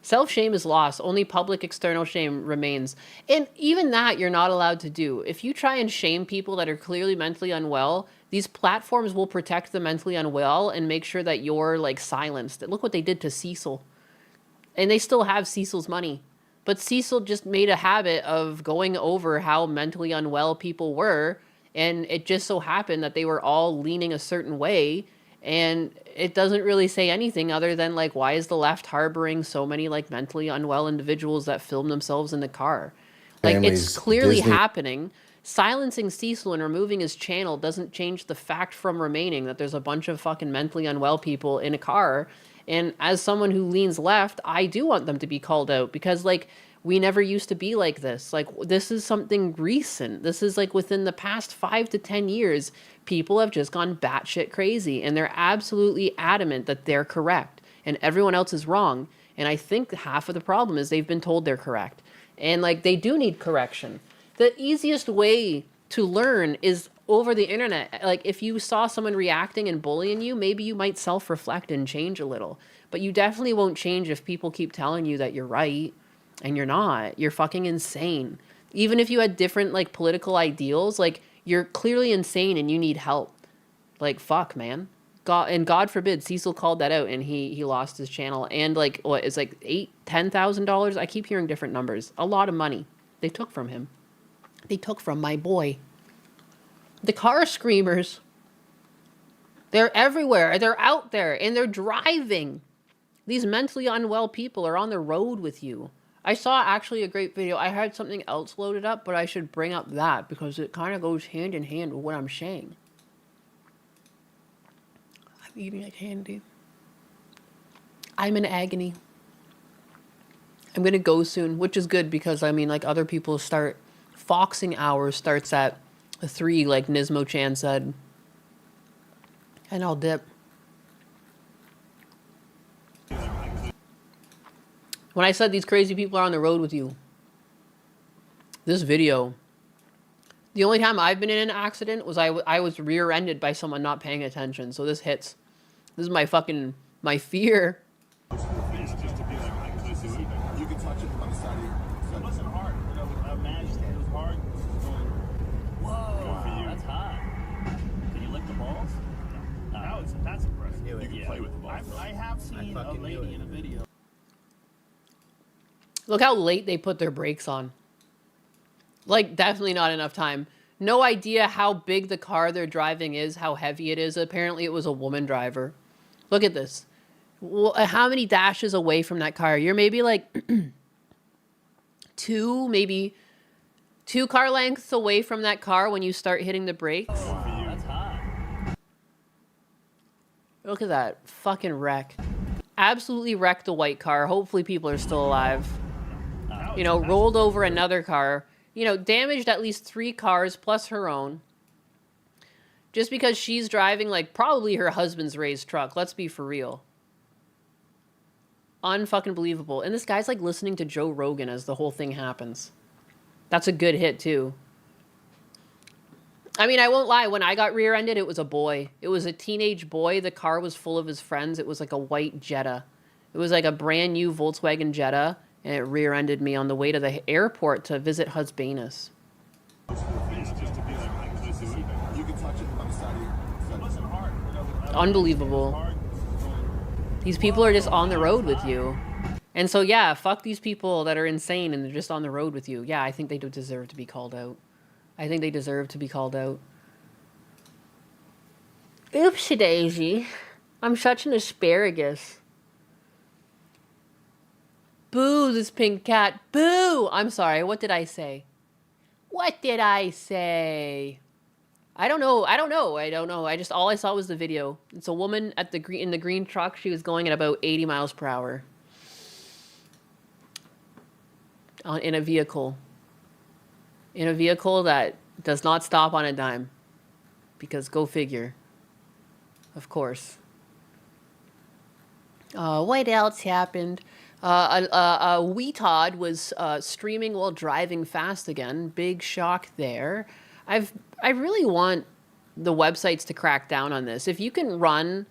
A: Self-shame is lost. Only public external shame remains. And even that you're not allowed to do. If you try and shame people that are clearly mentally unwell, these platforms will protect the mentally unwell and make sure that you're, like, silenced. Look what they did to Cecil. And they still have Cecil's money. But Cecil just made a habit of going over how mentally unwell people were. And it just so happened that they were all leaning a certain way. And it doesn't really say anything other than, like, why is the left harboring so many, like, mentally unwell individuals that film themselves in the car? Like, it's clearly happening. Silencing Cecil and removing his channel doesn't change the fact from remaining that there's a bunch of fucking mentally unwell people in a car. And as someone who leans left, I do want them to be called out because, like, we never used to be like this. Like, this is something recent. This is, like, within the past 5 to 10 years, people have just gone batshit crazy. And they're absolutely adamant that they're correct. And everyone else is wrong. And I think half of the problem is they've been told they're correct. And, like, they do need correction. The easiest way to learn is over the internet. Like, if you saw someone reacting and bullying you, maybe you might self-reflect and change a little. But you definitely won't change if people keep telling you that you're right and you're not. You're fucking insane. Even if you had different, like, political ideals, like, you're clearly insane and you need help. Like, fuck, man. God forbid Cecil called that out and he lost his channel. And, like, what, it's like $10,000? I keep hearing different numbers. A lot of money they took from him. They took from my boy. The car screamers. They're everywhere. They're out there and they're driving. These mentally unwell people are on the road with you. I saw actually a great video. I had something else loaded up, but I should bring up that because it kind of goes hand in hand with what I'm saying. I'm eating a candy. I'm in agony. I'm going to go soon, which is good because, I mean, like, other people start... Foxing hours starts at 3, like Nismo Chan said. And I'll dip. When I said these crazy people are on the road with you, this video, the only time I've been in an accident was I was rear-ended by someone not paying attention. So this hits. This is my fucking, my fear.
P: That's impressive. You can play with the ball. I have seen a lady in a video.
A: Look how late they put their brakes on. Like, definitely not enough time. No idea how big the car they're driving is, how heavy it is. Apparently it was a woman driver. Look at this. Well, how many dashes away from that car? You're maybe like maybe two car lengths away from that car when you start hitting the brakes.
P: That's hot.
A: Look at that fucking wreck. Absolutely wrecked the white car. Hopefully people are still alive. You know, rolled over another car. You know, damaged at least 3 cars plus her own. Just because she's driving, like, probably her husband's raised truck. Let's be for real. Unfucking believable. And this guy's, like, listening to Joe Rogan as the whole thing happens. That's a good hit, too. I mean, I won't lie. When I got rear-ended, it was a boy. It was a teenage boy. The car was full of his friends. It was like a white Jetta. It was like a brand new Volkswagen Jetta. And it rear-ended me on the way to the airport to visit Husbanus. Unbelievable. These people are just on the road with you. And so, yeah, fuck these people that are insane and they're just on the road with you. Yeah, I think they do deserve to be called out. I think they deserve to be called out. Oopsie daisy. I'm such an asparagus. Boo, this pink cat. Boo! I'm sorry, what did I say? What did I say? I don't know. All I saw was the video. It's a woman at in the green truck. She was going at about 80 miles per hour. In a vehicle. In a vehicle that does not stop on a dime. Because go figure. Of course. What else happened? Weetod was streaming while driving fast again. Big shock there. I really want the websites to crack down on this. If you can run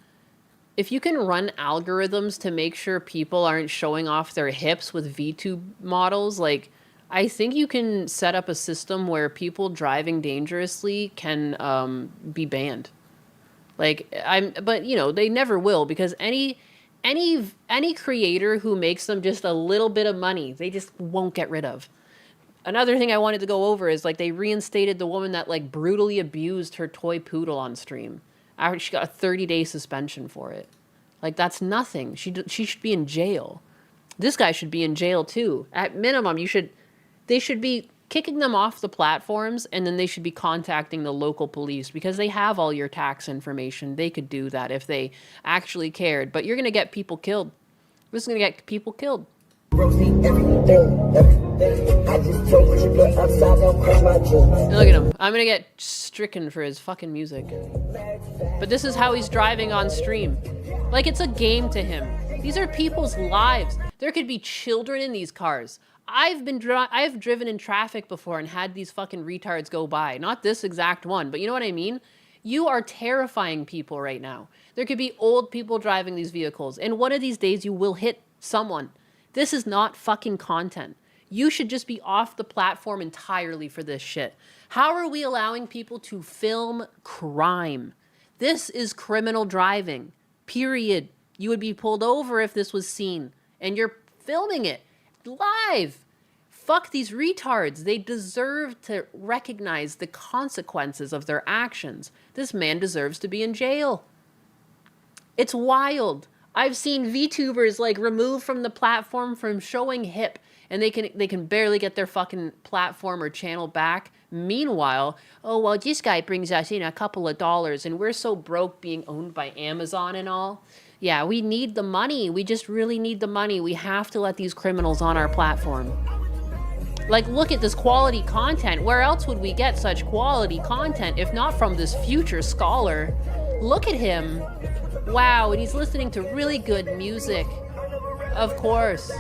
A: algorithms to make sure people aren't showing off their hips with VTube models, like, I think you can set up a system where people driving dangerously can be banned. Like, but you know, they never will, because any creator who makes them just a little bit of money, they just won't get rid of. Another thing I wanted to go over is like they reinstated the woman that like brutally abused her toy poodle on stream. She got a 30-day suspension for it. Like that's nothing. She should be in jail. This guy should be in jail too. At minimum, they should be kicking them off the platforms, and then they should be contacting the local police because they have all your tax information. They could do that if they actually cared. But you're going to get people killed. This is going to get people killed. Look at him. I'm going to get stricken for his fucking music. But this is how he's driving on stream. Like it's a game to him. These are people's lives. There could be children in these cars. I've driven in traffic before and had these fucking retards go by. Not this exact one, but you know what I mean? You are terrifying people right now. There could be old people driving these vehicles, and one of these days you will hit someone. This is not fucking content. You should just be off the platform entirely for this shit. How are we allowing people to film crime? This is criminal driving. Period. You would be pulled over if this was seen, and you're filming it live. Fuck these retards. They deserve to recognize the consequences of their actions. This man deserves to be in jail. It's wild. I've seen VTubers like removed from the platform from showing hip, and they can barely get their fucking platform or channel back. Meanwhile, oh well, this guy brings us in a couple of dollars, and we're so broke being owned by Amazon and all. Yeah, we need the money. We just really need the money. We have to let these criminals on our platform. Like, look at this quality content. Where else would we get such quality content if not from this future scholar? Look at him. Wow, and he's listening to really good music. Of course.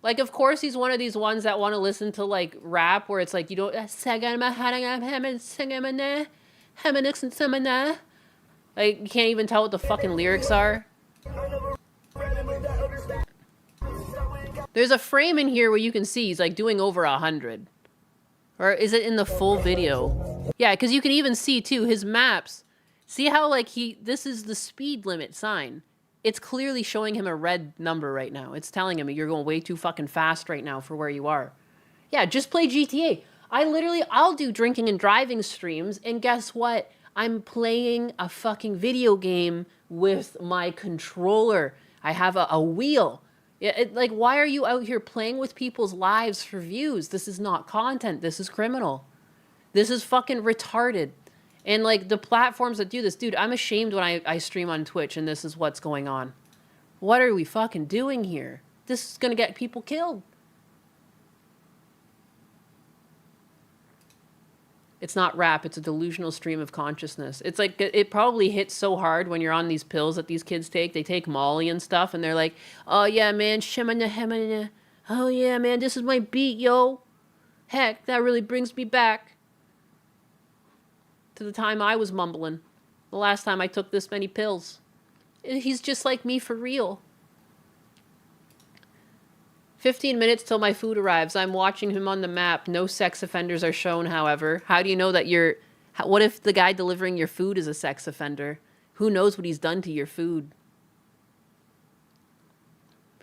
A: Like, of course he's one of these ones that want to listen to, like, rap where it's like, you don't... Like, you can't even tell what the fucking lyrics are. There's a frame in here where you can see he's like doing over 100. Or is it in the full video? Yeah, because you can even see too his maps. See how like this is the speed limit sign. It's clearly showing him a red number right now. It's telling him you're going way too fucking fast right now for where you are. Yeah, just play GTA. I'll do drinking and driving streams, and guess what? I'm playing a fucking video game with my controller. I have a wheel. Like, why are you out here playing with people's lives for views? This is not content. This is criminal. This is fucking retarded. And, like, the platforms that do this, dude, I'm ashamed when I stream on Twitch and this is what's going on. What are we fucking doing here? This is going to get people killed. It's not rap. It's a delusional stream of consciousness. It's like, it probably hits so hard when you're on these pills that these kids take. They take Molly and stuff, and they're like, oh, yeah, man, shimana, hemana. Oh, yeah, man, this is my beat, yo. Heck, that really brings me back to the time I was mumbling. The last time I took this many pills. He's just like me for real. 15 minutes till my food arrives. I'm watching him on the map. No sex offenders are shown, however. How do you know that what if the guy delivering your food is a sex offender? Who knows what he's done to your food?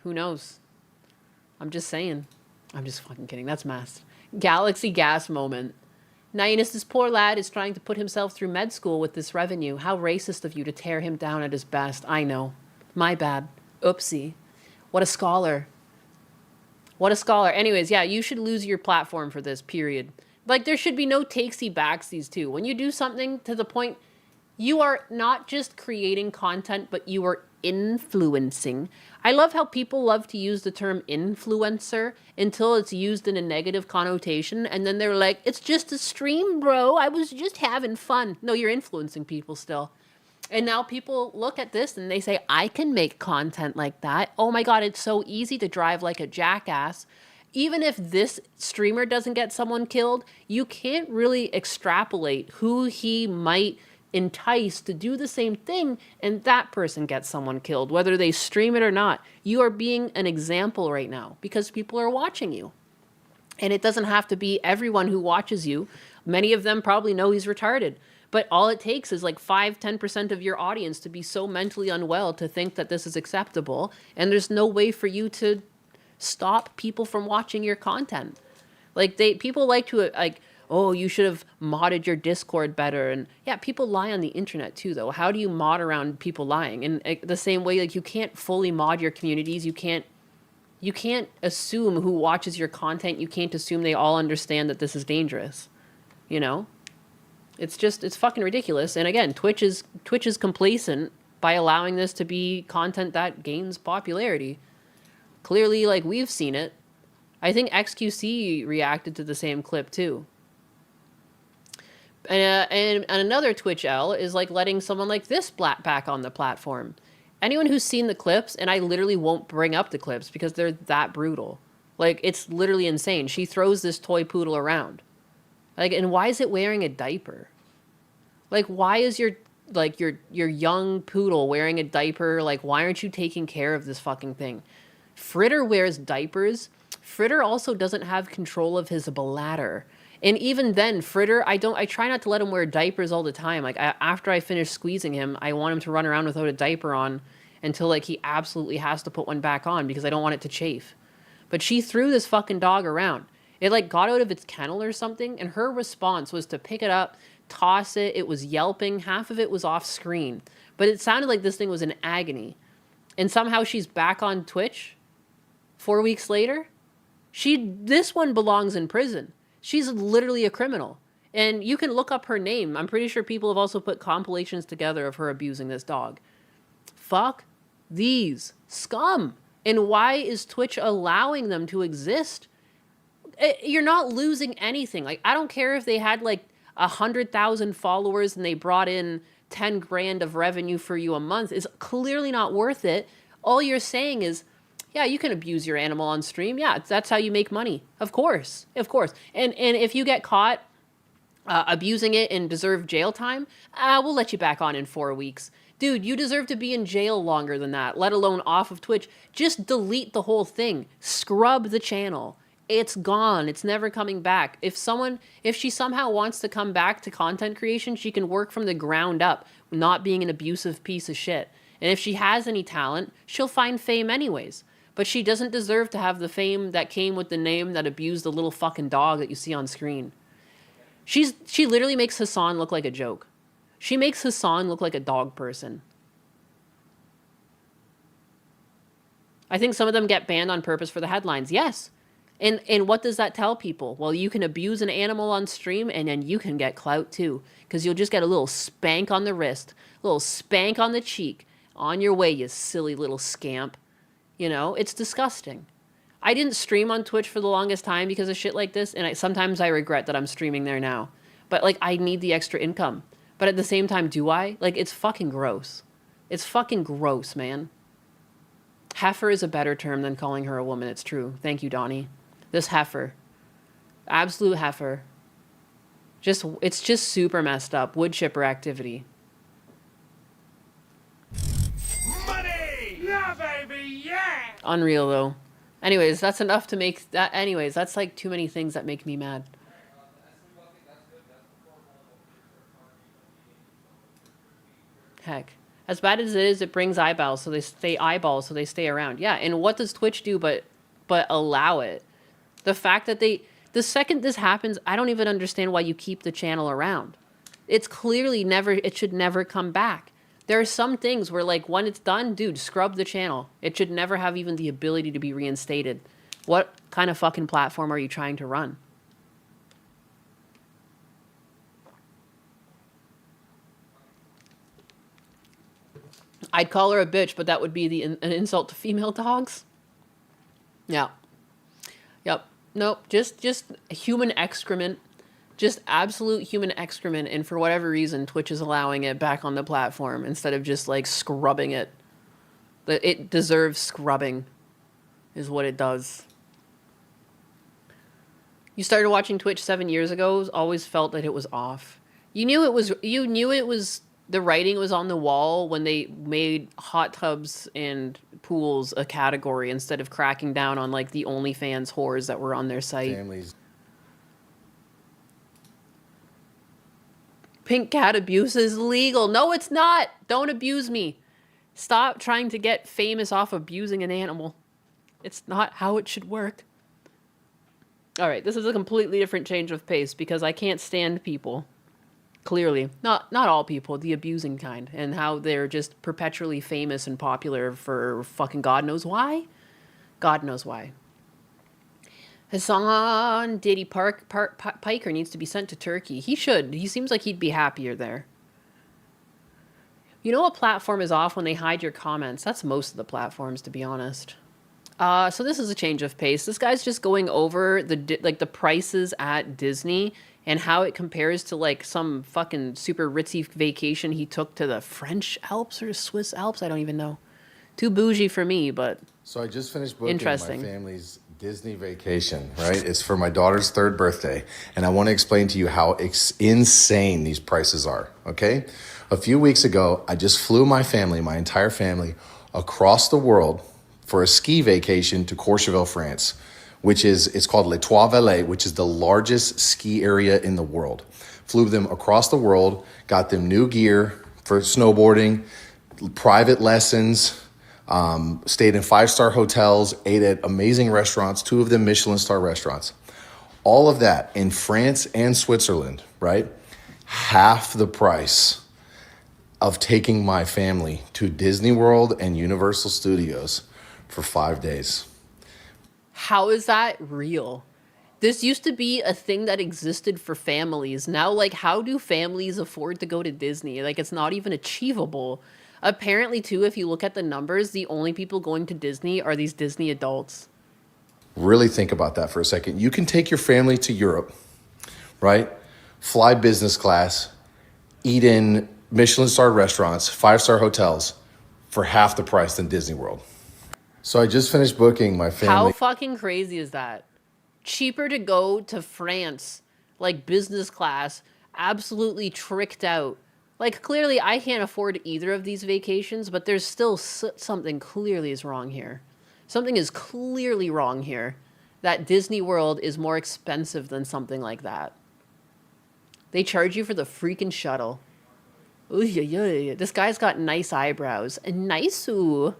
A: Who knows? I'm just saying. I'm just fucking kidding. That's masked. Galaxy gas moment. Nihilus, this poor lad is trying to put himself through med school with this revenue. How racist of you to tear him down at his best. I know. My bad. Oopsie. What a scholar. What a scholar. Anyways, yeah, you should lose your platform for this, period. Like, there should be no takesy-backsies, too. When you do something to the point, you are not just creating content, but you are influencing. I love how people love to use the term influencer until it's used in a negative connotation, and then they're like, it's just a stream, bro. I was just having fun. No, you're influencing people still. And now people look at this and they say, I can make content like that. Oh my God, it's so easy to drive like a jackass. Even if this streamer doesn't get someone killed, you can't really extrapolate who he might entice to do the same thing and that person gets someone killed, whether they stream it or not. You are being an example right now because people are watching you. And it doesn't have to be everyone who watches you. Many of them probably know he's retarded. But all it takes is like 5-10% of your audience to be so mentally unwell to think that this is acceptable, and there's no way for you to stop people from watching your content. Like people like to like, oh, you should have modded your Discord better. And yeah, people lie on the internet too, though. How do you mod around people lying? And the same way, like, you can't fully mod your communities. You can't assume who watches your content. You can't assume they all understand that this is dangerous. You know? It's fucking ridiculous. And again, Twitch is complacent by allowing this to be content that gains popularity. Clearly, like, we've seen it. I think XQC reacted to the same clip too. And another Twitch L is like letting someone like this back on the platform. Anyone who's seen the clips, and I literally won't bring up the clips because they're that brutal. Like, it's literally insane. She throws this toy poodle around. Like, and why is it wearing a diaper? Like, why is your young poodle wearing a diaper? Like, why aren't you taking care of this fucking thing? Fritter wears diapers. Fritter also doesn't have control of his bladder. And even then, Fritter, I try not to let him wear diapers all the time. Like, after I finish squeezing him, I want him to run around without a diaper on until, like, he absolutely has to put one back on because I don't want it to chafe. But she threw this fucking dog around. It, like, got out of its kennel or something, and her response was to pick it up, toss it. It was yelping. Half of it was off screen. But it sounded like this thing was in agony. And somehow she's back on Twitch 4 weeks later. This one belongs in prison. She's literally a criminal. And you can look up her name. I'm pretty sure people have also put compilations together of her abusing this dog. Fuck these scum. And why is Twitch allowing them to exist? You're not losing anything. Like, I don't care if they had like 100,000 followers and they brought in 10 grand of revenue for you a month. It's clearly not worth it. All you're saying is, yeah, you can abuse your animal on stream. Yeah, that's how you make money. Of course. And if you get caught abusing it and deserve jail time, we'll let you back on in 4 weeks. Dude, you deserve to be in jail longer than that, let alone off of Twitch. Just delete the whole thing. Scrub the channel. It's gone. It's never coming back. If she somehow wants to come back to content creation, she can work from the ground up, not being an abusive piece of shit. And if she has any talent, she'll find fame anyways. But she doesn't deserve to have the fame that came with the name that abused the little fucking dog that you see on screen. She literally makes Hassan look like a joke. She makes Hassan look like a dog person. I think some of them get banned on purpose for the headlines. Yes. And what does that tell people? Well, you can abuse an animal on stream and then you can get clout too. Because you'll just get a little spank on the wrist, a little spank on the cheek. On your way, you silly little scamp. You know, it's disgusting. I didn't stream on Twitch for the longest time because of shit like this, and sometimes I regret that I'm streaming there now. But, like, I need the extra income. But at the same time, do I? Like, it's fucking gross. It's fucking gross, man. Heifer is a better term than calling her a woman. It's true. Thank you, Donnie. This heifer. Absolute heifer. It's just super messed up. Wood chipper activity.
P: Yeah, baby, yeah!
A: Unreal, though. Anyways, that's enough to make that. Anyways, that's like too many things that make me mad. Heck. As bad as it is, it brings eyeballs, so they stay around. Yeah, and what does Twitch do but allow it? The fact that the second this happens, I don't even understand why you keep the channel around. It's clearly it should never come back. There are some things where, like, when it's done, dude, scrub the channel. It should never have even the ability to be reinstated. What kind of fucking platform are you trying to run? I'd call her a bitch, but that would be an insult to female dogs. Yeah. Yep. Nope. Just human excrement. Just absolute human excrement, and for whatever reason, Twitch is allowing it back on the platform instead of just, like, scrubbing it. It deserves scrubbing, is what it does. You started watching Twitch 7 years ago, always felt that it was off. You knew it was the writing was on the wall when they made hot tubs and pools a category instead of cracking down on, like, the OnlyFans whores that were on their site.
O: Families.
A: Pink cat abuse is legal. No, it's not. Don't abuse me. Stop trying to get famous off abusing an animal. It's not how it should work. All right, this is a completely different change of pace because I can't stand people. Clearly. Not all people, the abusing kind. And how they're just perpetually famous and popular for fucking God knows why. God knows why. Hassan Diddy Piker needs to be sent to Turkey. He should. He seems like he'd be happier there. You know, a platform is off when they hide your comments. That's most of the platforms, to be honest. So this is a change of pace. This guy's just going over the prices at Disney and how it compares to like some fucking super ritzy vacation he took to the French Alps or Swiss Alps. I don't even know. Too bougie for me, but
Q: so I just finished booking
A: interesting.
Q: My family's Disney vacation, right? It's for my daughter's 3rd birthday. And I want to explain to you how insane these prices are, okay? A few weeks ago, I just flew my family, my entire family, across the world for a ski vacation to Courchevel, France, it's called Les Trois Vallées, which is the largest ski area in the world. Flew them across the world, got them new gear for snowboarding, private lessons, stayed in 5-star hotels, ate at amazing restaurants, 2 of them Michelin star restaurants. All of that in France and Switzerland, right? Half the price of taking my family to Disney World and Universal Studios for 5 days.
A: How is that real? This used to be a thing that existed for families. Now, like, how do families afford to go to Disney? Like, it's not even achievable. Apparently, too, if you look at the numbers, the only people going to Disney are these Disney adults.
Q: Really think about that for a second. You can take your family to Europe, right? Fly business class, eat in Michelin-star restaurants, 5-star hotels for half the price than Disney World. So I just finished booking my family.
A: How fucking crazy is that? Cheaper to go to France, like business class, absolutely tricked out. Like, clearly, I can't afford either of these vacations, but there's still something clearly is wrong here. Something is clearly wrong here. That Disney World is more expensive than something like that. They charge you for the freaking shuttle. Ooh, yeah. This guy's got nice eyebrows. Nice-oo.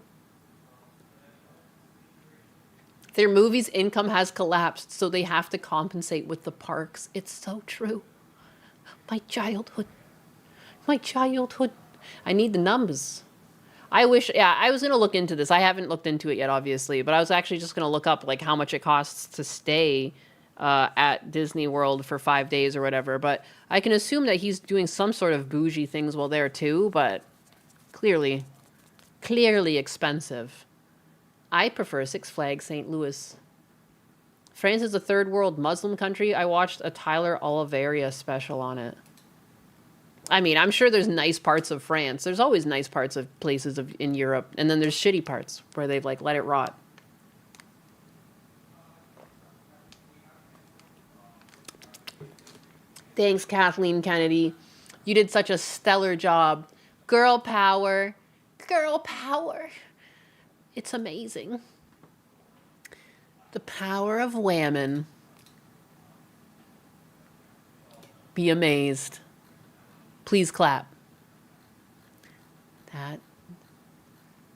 A: Their movie's income has collapsed, so they have to compensate with the parks. It's so true. My childhood. I need the numbers. I was going to look into this. I haven't looked into it yet, obviously, but I was actually just going to look up like how much it costs to stay at Disney World for 5 days or whatever. But I can assume that he's doing some sort of bougie things while there too, but clearly expensive. I prefer Six Flags St. Louis. France is a 3rd world Muslim country. I watched a Tyler Oliveira special on it. I mean, I'm sure there's nice parts of France. There's always nice parts of places in Europe. And then there's shitty parts where they've, like, let it rot. Thanks, Kathleen Kennedy. You did such a stellar job. Girl power. Girl power. It's amazing. The power of women. Be amazed. Please clap. That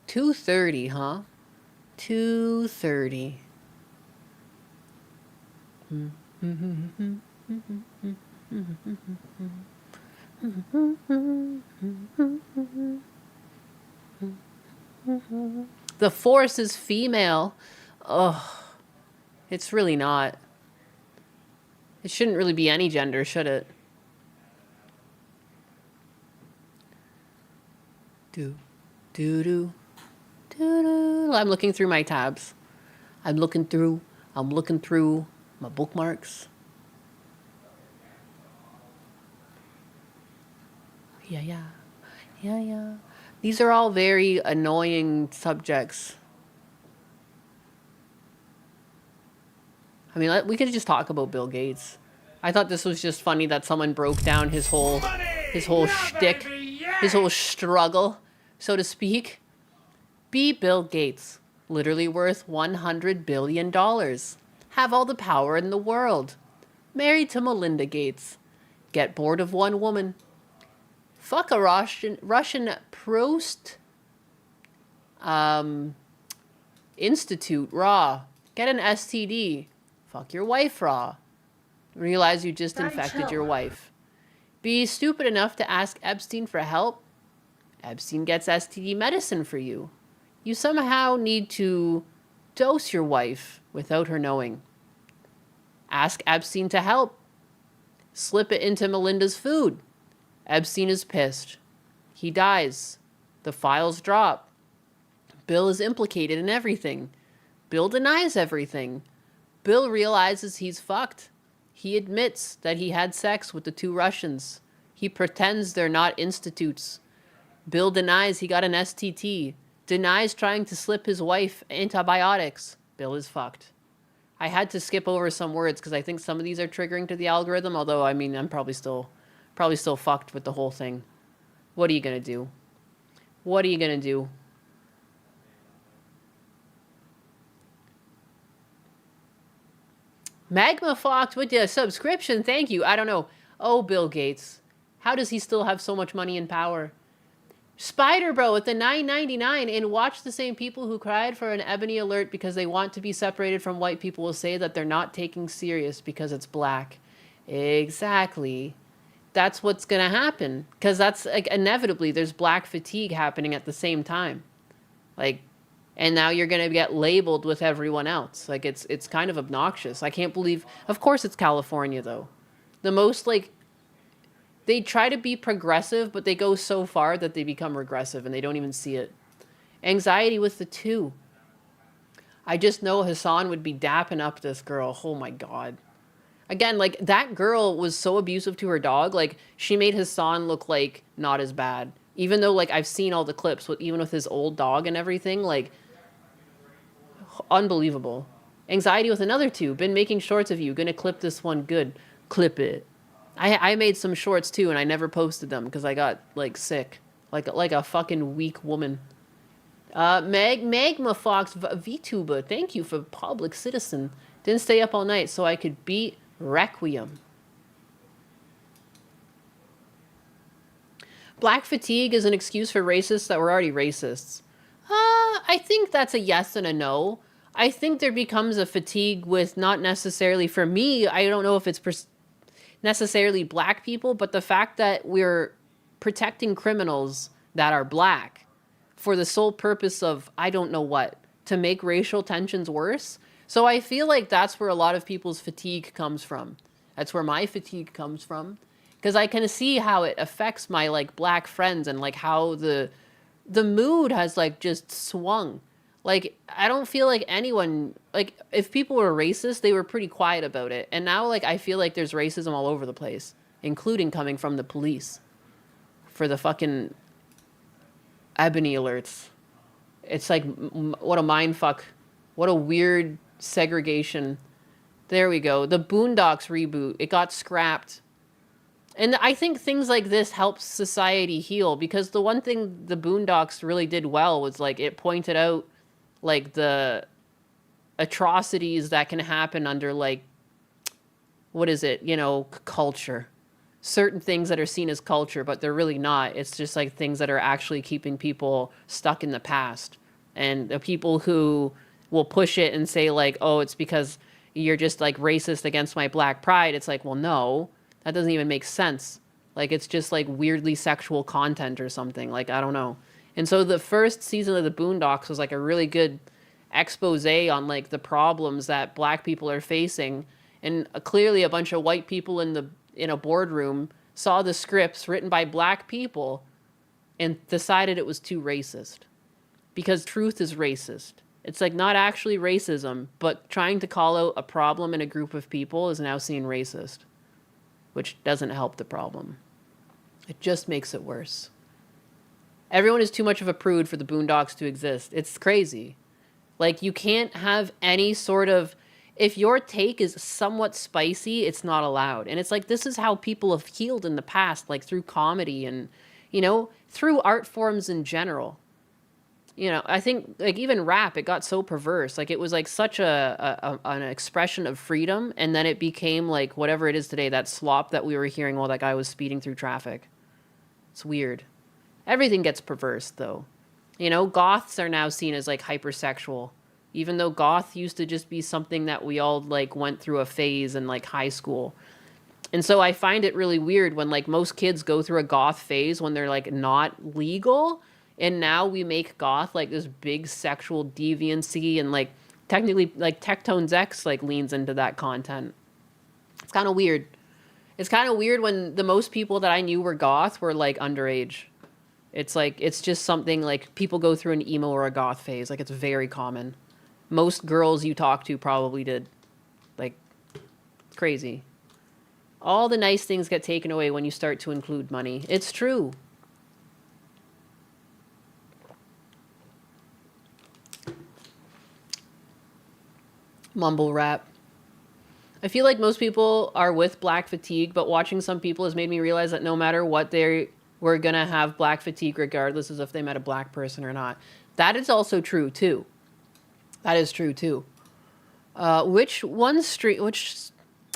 A: 2:30, huh? 2:30. The Force is female. Oh, it's really not. It shouldn't really be any gender, should it? I'm looking through my tabs. I'm looking through my bookmarks. Yeah. These are all very annoying subjects. I mean, we could just talk about Bill Gates. I thought this was just funny that someone broke down his whole shtick, his whole struggle, so to speak. Be Bill Gates, literally worth $100 billion. Have all the power in the world. Married to Melinda Gates. Get bored of one woman. Fuck a Russian Prost Institute raw. Get an STD. Fuck your wife raw. Realize you just infected your wife. Be stupid enough to ask Epstein for help. Epstein gets STD medicine for you. You somehow need to dose your wife without her knowing. Ask Epstein to help. Slip it into Melinda's food. Epstein is pissed. He dies. The files drop. Bill is implicated in everything. Bill denies everything. Bill realizes he's fucked. He admits that he had sex with the 2 Russians. He pretends they're not institutes. Bill denies he got an STT. Denies trying to slip his wife antibiotics. Bill is fucked. I had to skip over some words because I think some of these are triggering to the algorithm, although, I mean, I'm probably still fucked with the whole thing. What are you gonna do? What are you gonna do? Magma Fox with the subscription, thank you. I don't know. Oh, Bill Gates. How does he still have so much money and power? Spider Bro with the $9.99 and watch the same people who cried for an Ebony Alert because they want to be separated from white people will say that they're not taking serious because it's black. Exactly. That's what's going to happen. Because that's, like, inevitably, there's black fatigue happening at the same time. Like, and now you're going to get labeled with everyone else. Like, it's kind of obnoxious. I can't believe, of course it's California, though. The most, like, they try to be progressive, but they go so far that they become regressive, and they don't even see it. Anxiety with the 2. I just know Hassan would be dapping up this girl. Oh, my God. Again, like, that girl was so abusive to her dog. Like, she made Hassan look, like, not as bad. Even though, like, I've seen all the clips, even with his old dog and everything. Like, unbelievable. Anxiety with another 2. Been making shorts of you. Gonna clip this one good. Clip it. I made some shorts, too, and I never posted them because I got, like, sick. Like a fucking weak woman. Magma Fox VTuber, thank you for Public Citizen. Didn't stay up all night so I could beat Requiem. Black fatigue is an excuse for racists that were already racists. I think that's a yes and a no. I think there becomes a fatigue with not necessarily, for me, I don't know if it's necessarily black people, but the fact that we're protecting criminals that are black for the sole purpose of, I don't know what, to make racial tensions worse. So I feel like that's where a lot of people's fatigue comes from. That's where my fatigue comes from. Because I can see how it affects my, like, black friends and, like, how the mood has, like, just swung. Like, I don't feel like anyone, like, if people were racist, they were pretty quiet about it. And now, like, I feel like there's racism all over the place, including coming from the police for the fucking Ebony Alerts. It's like, what a mindfuck. What a weird segregation. There we go. The Boondocks reboot. It got scrapped. And I think things like this help society heal, because the one thing the Boondocks really did well was, like, it pointed out, like, the atrocities that can happen under, like, what is it, you know, culture. Certain things that are seen as culture, but they're really not. It's just, like, things that are actually keeping people stuck in the past. And the people who will push it and say, like, oh, it's because you're just, like, racist against my black pride. It's like, well, no, that doesn't even make sense. Like, it's just, like, weirdly sexual content or something. Like, I don't know. And so the first season of the Boondocks was, like, a really good expose on, like, the problems that black people are facing. And clearly a bunch of white people in a boardroom saw the scripts written by black people and decided it was too racist. Because truth is racist. It's, like, not actually racism, but trying to call out a problem in a group of people is now seen racist, which doesn't help the problem. It just makes it worse. Everyone is too much of a prude for the Boondocks to exist. It's crazy. Like, you can't have any sort of... If your take is somewhat spicy, it's not allowed. And it's like, this is how people have healed in the past, like, through comedy and, you know, through art forms in general. You know, I think, like, even rap, it got so perverse. Like, it was, like, such an expression of freedom, and then it became, like, whatever it is today, that slop that we were hearing while that guy was speeding through traffic. It's weird. Everything gets perverse, though. You know, goths are now seen as, like, hypersexual. Even though goth used to just be something that we all, like, went through a phase in, like, high school. And so I find it really weird when, like, most kids go through a goth phase when they're, like, not legal. And now we make goth, like, this big sexual deviancy. And, like, technically, like, Tectone's X, like, leans into that content. It's kind of weird. It's kind of weird when the most people that I knew were goth were, like, underage. It's, like, it's just something, like, people go through an emo or a goth phase. Like, it's very common. Most girls you talk to probably did. Like, it's crazy. All the nice things get taken away when you start to include money. It's true. Mumble rap. I feel like most people are with black fatigue, but watching some people has made me realize that no matter what, they were going to have black fatigue regardless as if they met a black person or not. That is also true, too. That is true, too. Which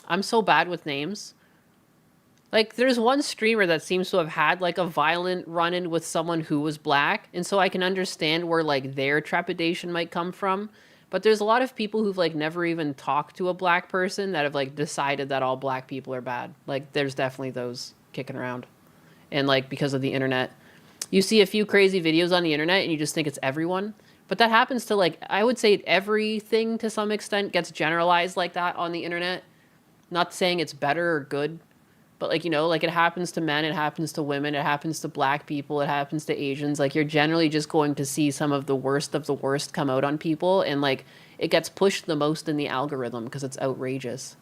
A: I'm so bad with names. Like, there's one streamer that seems to have had, like, a violent run-in with someone who was black, and so I can understand where, like, their trepidation might come from. But there's a lot of people who've, like, never even talked to a black person that have, like, decided that all black people are bad. Like, there's definitely those kicking around. And, like, because of the internet. You see a few crazy videos on the internet, and you just think it's everyone. But that happens to, like, I would say everything to some extent gets generalized like that on the internet. Not saying it's better or good, but, like, you know, like, it happens to men, it happens to women, it happens to black people, it happens to Asians. Like, you're generally just going to see some of the worst come out on people, and, like, it gets pushed the most in the algorithm because it's outrageous.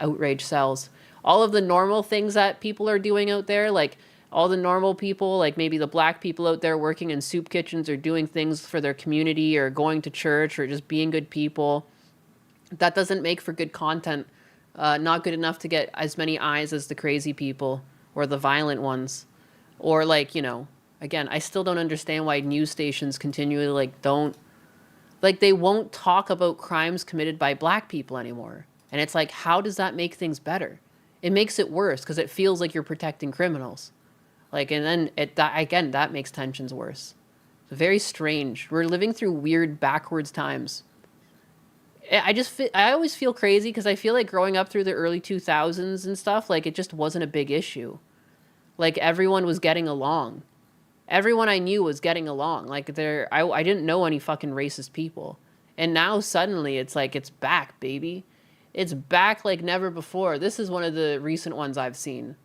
A: Outrage sells. All of the normal things that people are doing out there, like, all the normal people, like maybe the black people out there working in soup kitchens or doing things for their community or going to church or just being good people, that doesn't make for good content. Not good enough to get as many eyes as the crazy people or the violent ones. Or, like, you know, again, I still don't understand why news stations continually, like, they won't talk about crimes committed by black people anymore. And it's like, how does that make things better? It makes it worse because it feels like you're protecting criminals. Like, and then that makes tensions worse. It's very strange. We're living through weird backwards times. I always feel crazy because I feel like growing up through the early 2000s and stuff, like, it just wasn't a big issue. Like, everyone was getting along. Everyone I knew was getting along. Like, I didn't know any fucking racist people. And now suddenly it's like, it's back, baby. It's back like never before. This is one of the recent ones I've seen.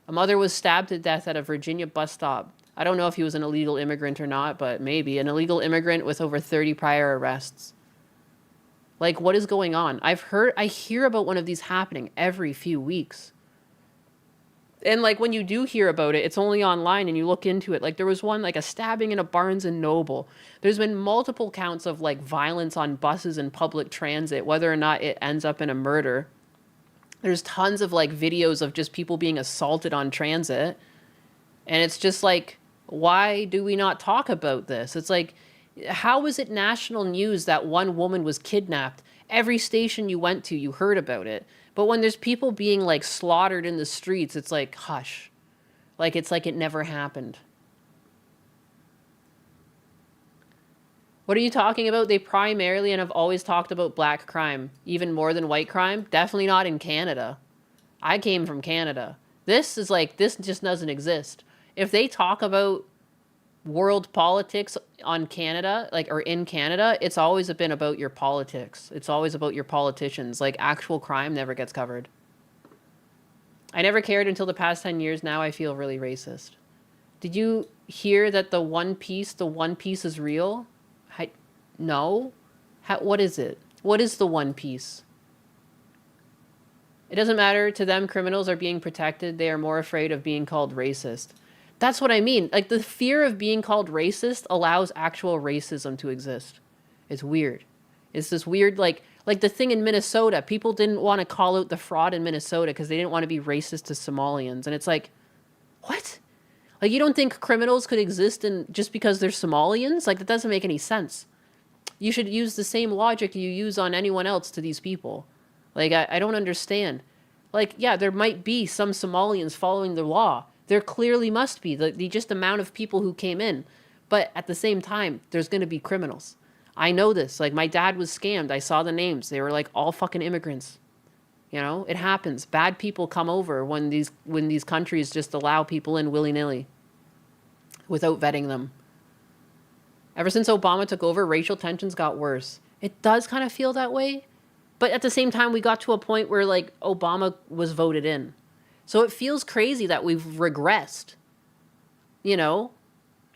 A: A mother was stabbed to death at a Virginia bus stop. I don't know if he was an illegal immigrant or not, but maybe. An illegal immigrant with over 30 prior arrests. Like, what is going on? I hear about one of these happening every few weeks. And, like, when you do hear about it, it's only online and you look into it. Like, there was one, like, a stabbing in a Barnes & Noble. There's been multiple counts of, like, violence on buses and public transit, whether or not it ends up in a murder. There's tons of, like, videos of just people being assaulted on transit. And it's just like, why do we not talk about this? It's like, how is it national news that one woman was kidnapped? Every station you went to, you heard about it. But when there's people being, like, slaughtered in the streets, it's like, hush. Like, it's like it never happened. What are you talking about? They primarily and have always talked about black crime, even more than white crime. Definitely not in Canada. I came from Canada. This is like, this just doesn't exist. If they talk about world politics on Canada, like, or in Canada, it's always been about your politics. It's always about your politicians. Like, actual crime never gets covered. I never cared until the past 10 years. Now I feel really racist. Did you hear that the One Piece is real? No? What is it? What is the One Piece? It doesn't matter to them. Criminals are being protected. They are more afraid of being called racist. That's what I mean. Like, the fear of being called racist allows actual racism to exist. It's weird. It's this weird, like the thing in Minnesota. People didn't want to call out the fraud in Minnesota because they didn't want to be racist to Somalians. And it's like, what? Like, you don't think criminals could exist just because they're Somalians? Like, that doesn't make any sense. You should use the same logic you use on anyone else to these people. Like, I don't understand. Like, yeah, there might be some Somalians following the law, There clearly must be the just amount of people who came in. But at the same time, there's going to be criminals. I know this. Like, my dad was scammed. I saw the names. They were like all fucking immigrants. You know, it happens. Bad people come over when these countries just allow people in willy-nilly without vetting them. Ever since Obama took over, racial tensions got worse. It does kind of feel that way. But at the same time, we got to a point where, like, Obama was voted in. So it feels crazy that we've regressed. You know,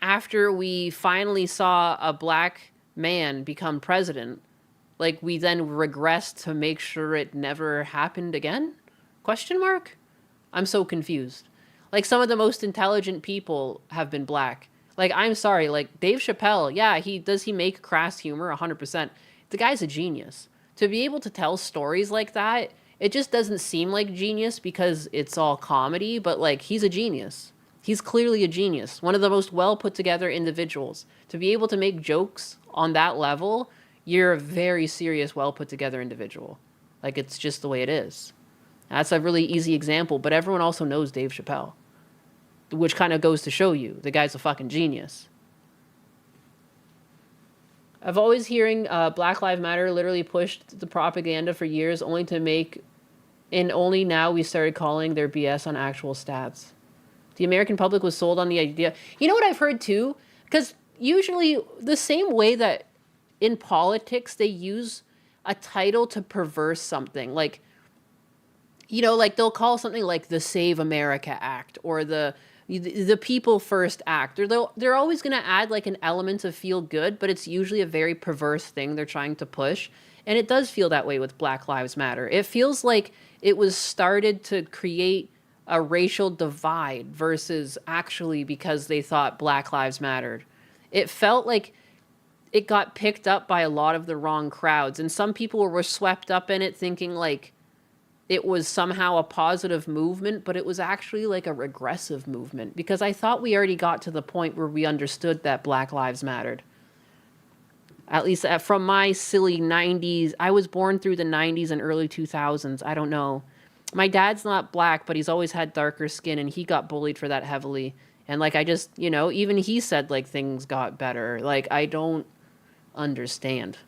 A: after we finally saw a black man become president, like, we then regressed to make sure it never happened again? Question mark? I'm so confused. Like, some of the most intelligent people have been black. Like, I'm sorry, like, Dave Chappelle, yeah, he make crass humor 100%. The guy's a genius. To be able to tell stories like that, it just doesn't seem like genius because it's all comedy, but, like, he's a genius. He's clearly a genius. One of the most well put together individuals. To be able to make jokes on that level, you're a very serious, well put together individual. Like, it's just the way it is. That's a really easy example, but everyone also knows Dave Chappelle. Which kind of goes to show you, the guy's a fucking genius. I've always hearing Black Lives Matter literally pushed the propaganda for years, only now we started calling their BS on actual stats. The American public was sold on the idea. You know what I've heard too? Because usually the same way that in politics they use a title to perverse something, like, you know, like they'll call something like the Save America Act or the People First Act, or they're always going to add like an element of feel good, but it's usually a very perverse thing they're trying to push. And it does feel that way with Black Lives Matter. It feels like it was started to create a racial divide versus actually because they thought Black Lives mattered. It felt like it got picked up by a lot of the wrong crowds, and some people were swept up in it thinking like it was somehow a positive movement, but it was actually like a regressive movement, because I thought we already got to the point where we understood that Black Lives mattered. At least from my silly 90s, I was born through the 90s and early 2000s. I don't know. My dad's not black, but he's always had darker skin, and he got bullied for that heavily. And like, I just, you know, even he said like things got better. Like, I don't understand.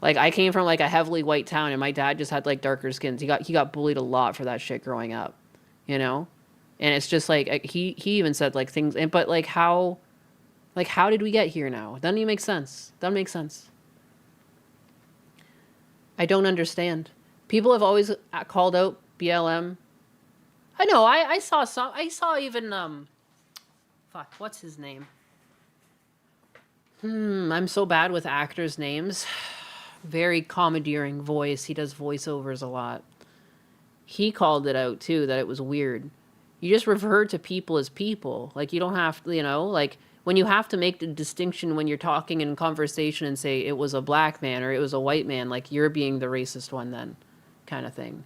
A: Like, I came from like a heavily white town, and my dad just had like darker skins. He got bullied a lot for that shit growing up, you know? And it's just like, he even said like things, but like how did we get here now? It doesn't even make sense. Doesn't make sense. I don't understand. People have always called out BLM. I know, I saw even, fuck, what's his name? I'm so bad with actors' names. Very commandeering voice. He does voiceovers a lot. He called it out too, that it was weird. You just refer to people as people. Like, you don't have to, you know, like, when you have to make the distinction when you're talking in conversation and say it was a black man or it was a white man, like, you're being the racist one then, kind of thing.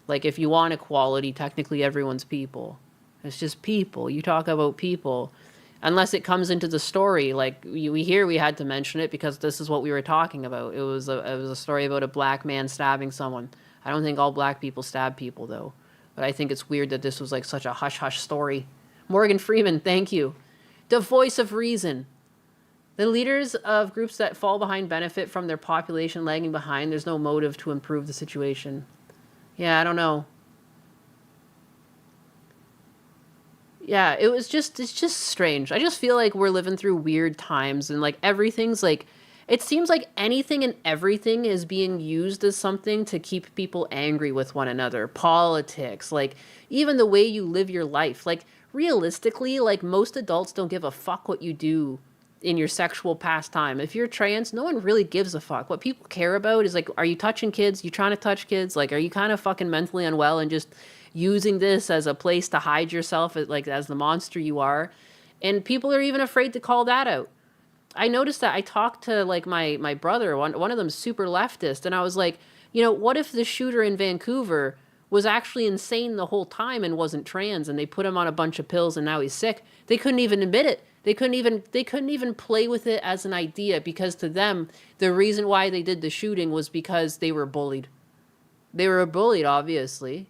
A: Like, if you want equality, technically everyone's people. It's just people. You talk about people. Unless it comes into the story, like we had to mention it because this is what we were talking about. It was a story about a black man stabbing someone. I don't think all black people stab people, though. But I think it's weird that this was like such a hush-hush story. Morgan Freeman, thank you. The voice of reason. The leaders of groups that fall behind benefit from their population lagging behind. There's no motive to improve the situation. Yeah, I don't know. Yeah, it's just strange. I just feel like we're living through weird times, and like everything's like, it seems like anything and everything is being used as something to keep people angry with one another. Politics, like even the way you live your life. Like realistically, like most adults don't give a fuck what you do in your sexual pastime. If you're trans, no one really gives a fuck. What people care about is like, are you touching kids? You trying to touch kids? Like, are you kind of fucking mentally unwell and just using this as a place to hide yourself as the monster you are? And people are even afraid to call that out. I noticed that I talked to like my brother, one of them super leftist, and I was like, you know, what if the shooter in Vancouver was actually insane the whole time and wasn't trans, and they put him on a bunch of pills and now he's sick? They couldn't even admit it. They couldn't even play with it as an idea, because to them, the reason why they did the shooting was because they were bullied. They were bullied, obviously.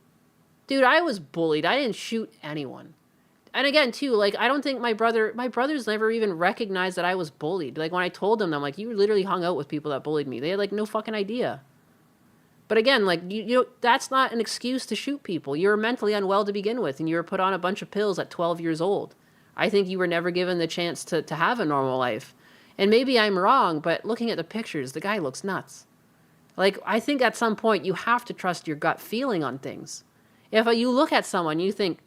A: Dude, I was bullied. I didn't shoot anyone. And again, too, like, I don't think my brothers never even recognized that I was bullied. Like, when I told them, I'm like, you literally hung out with people that bullied me. They had, like, no fucking idea. But again, like, you know, that's not an excuse to shoot people. You were mentally unwell to begin with, and you were put on a bunch of pills at 12 years old. I think you were never given the chance to have a normal life. And maybe I'm wrong, but looking at the pictures, the guy looks nuts. Like, I think at some point you have to trust your gut feeling on things. If you look at someone, you think,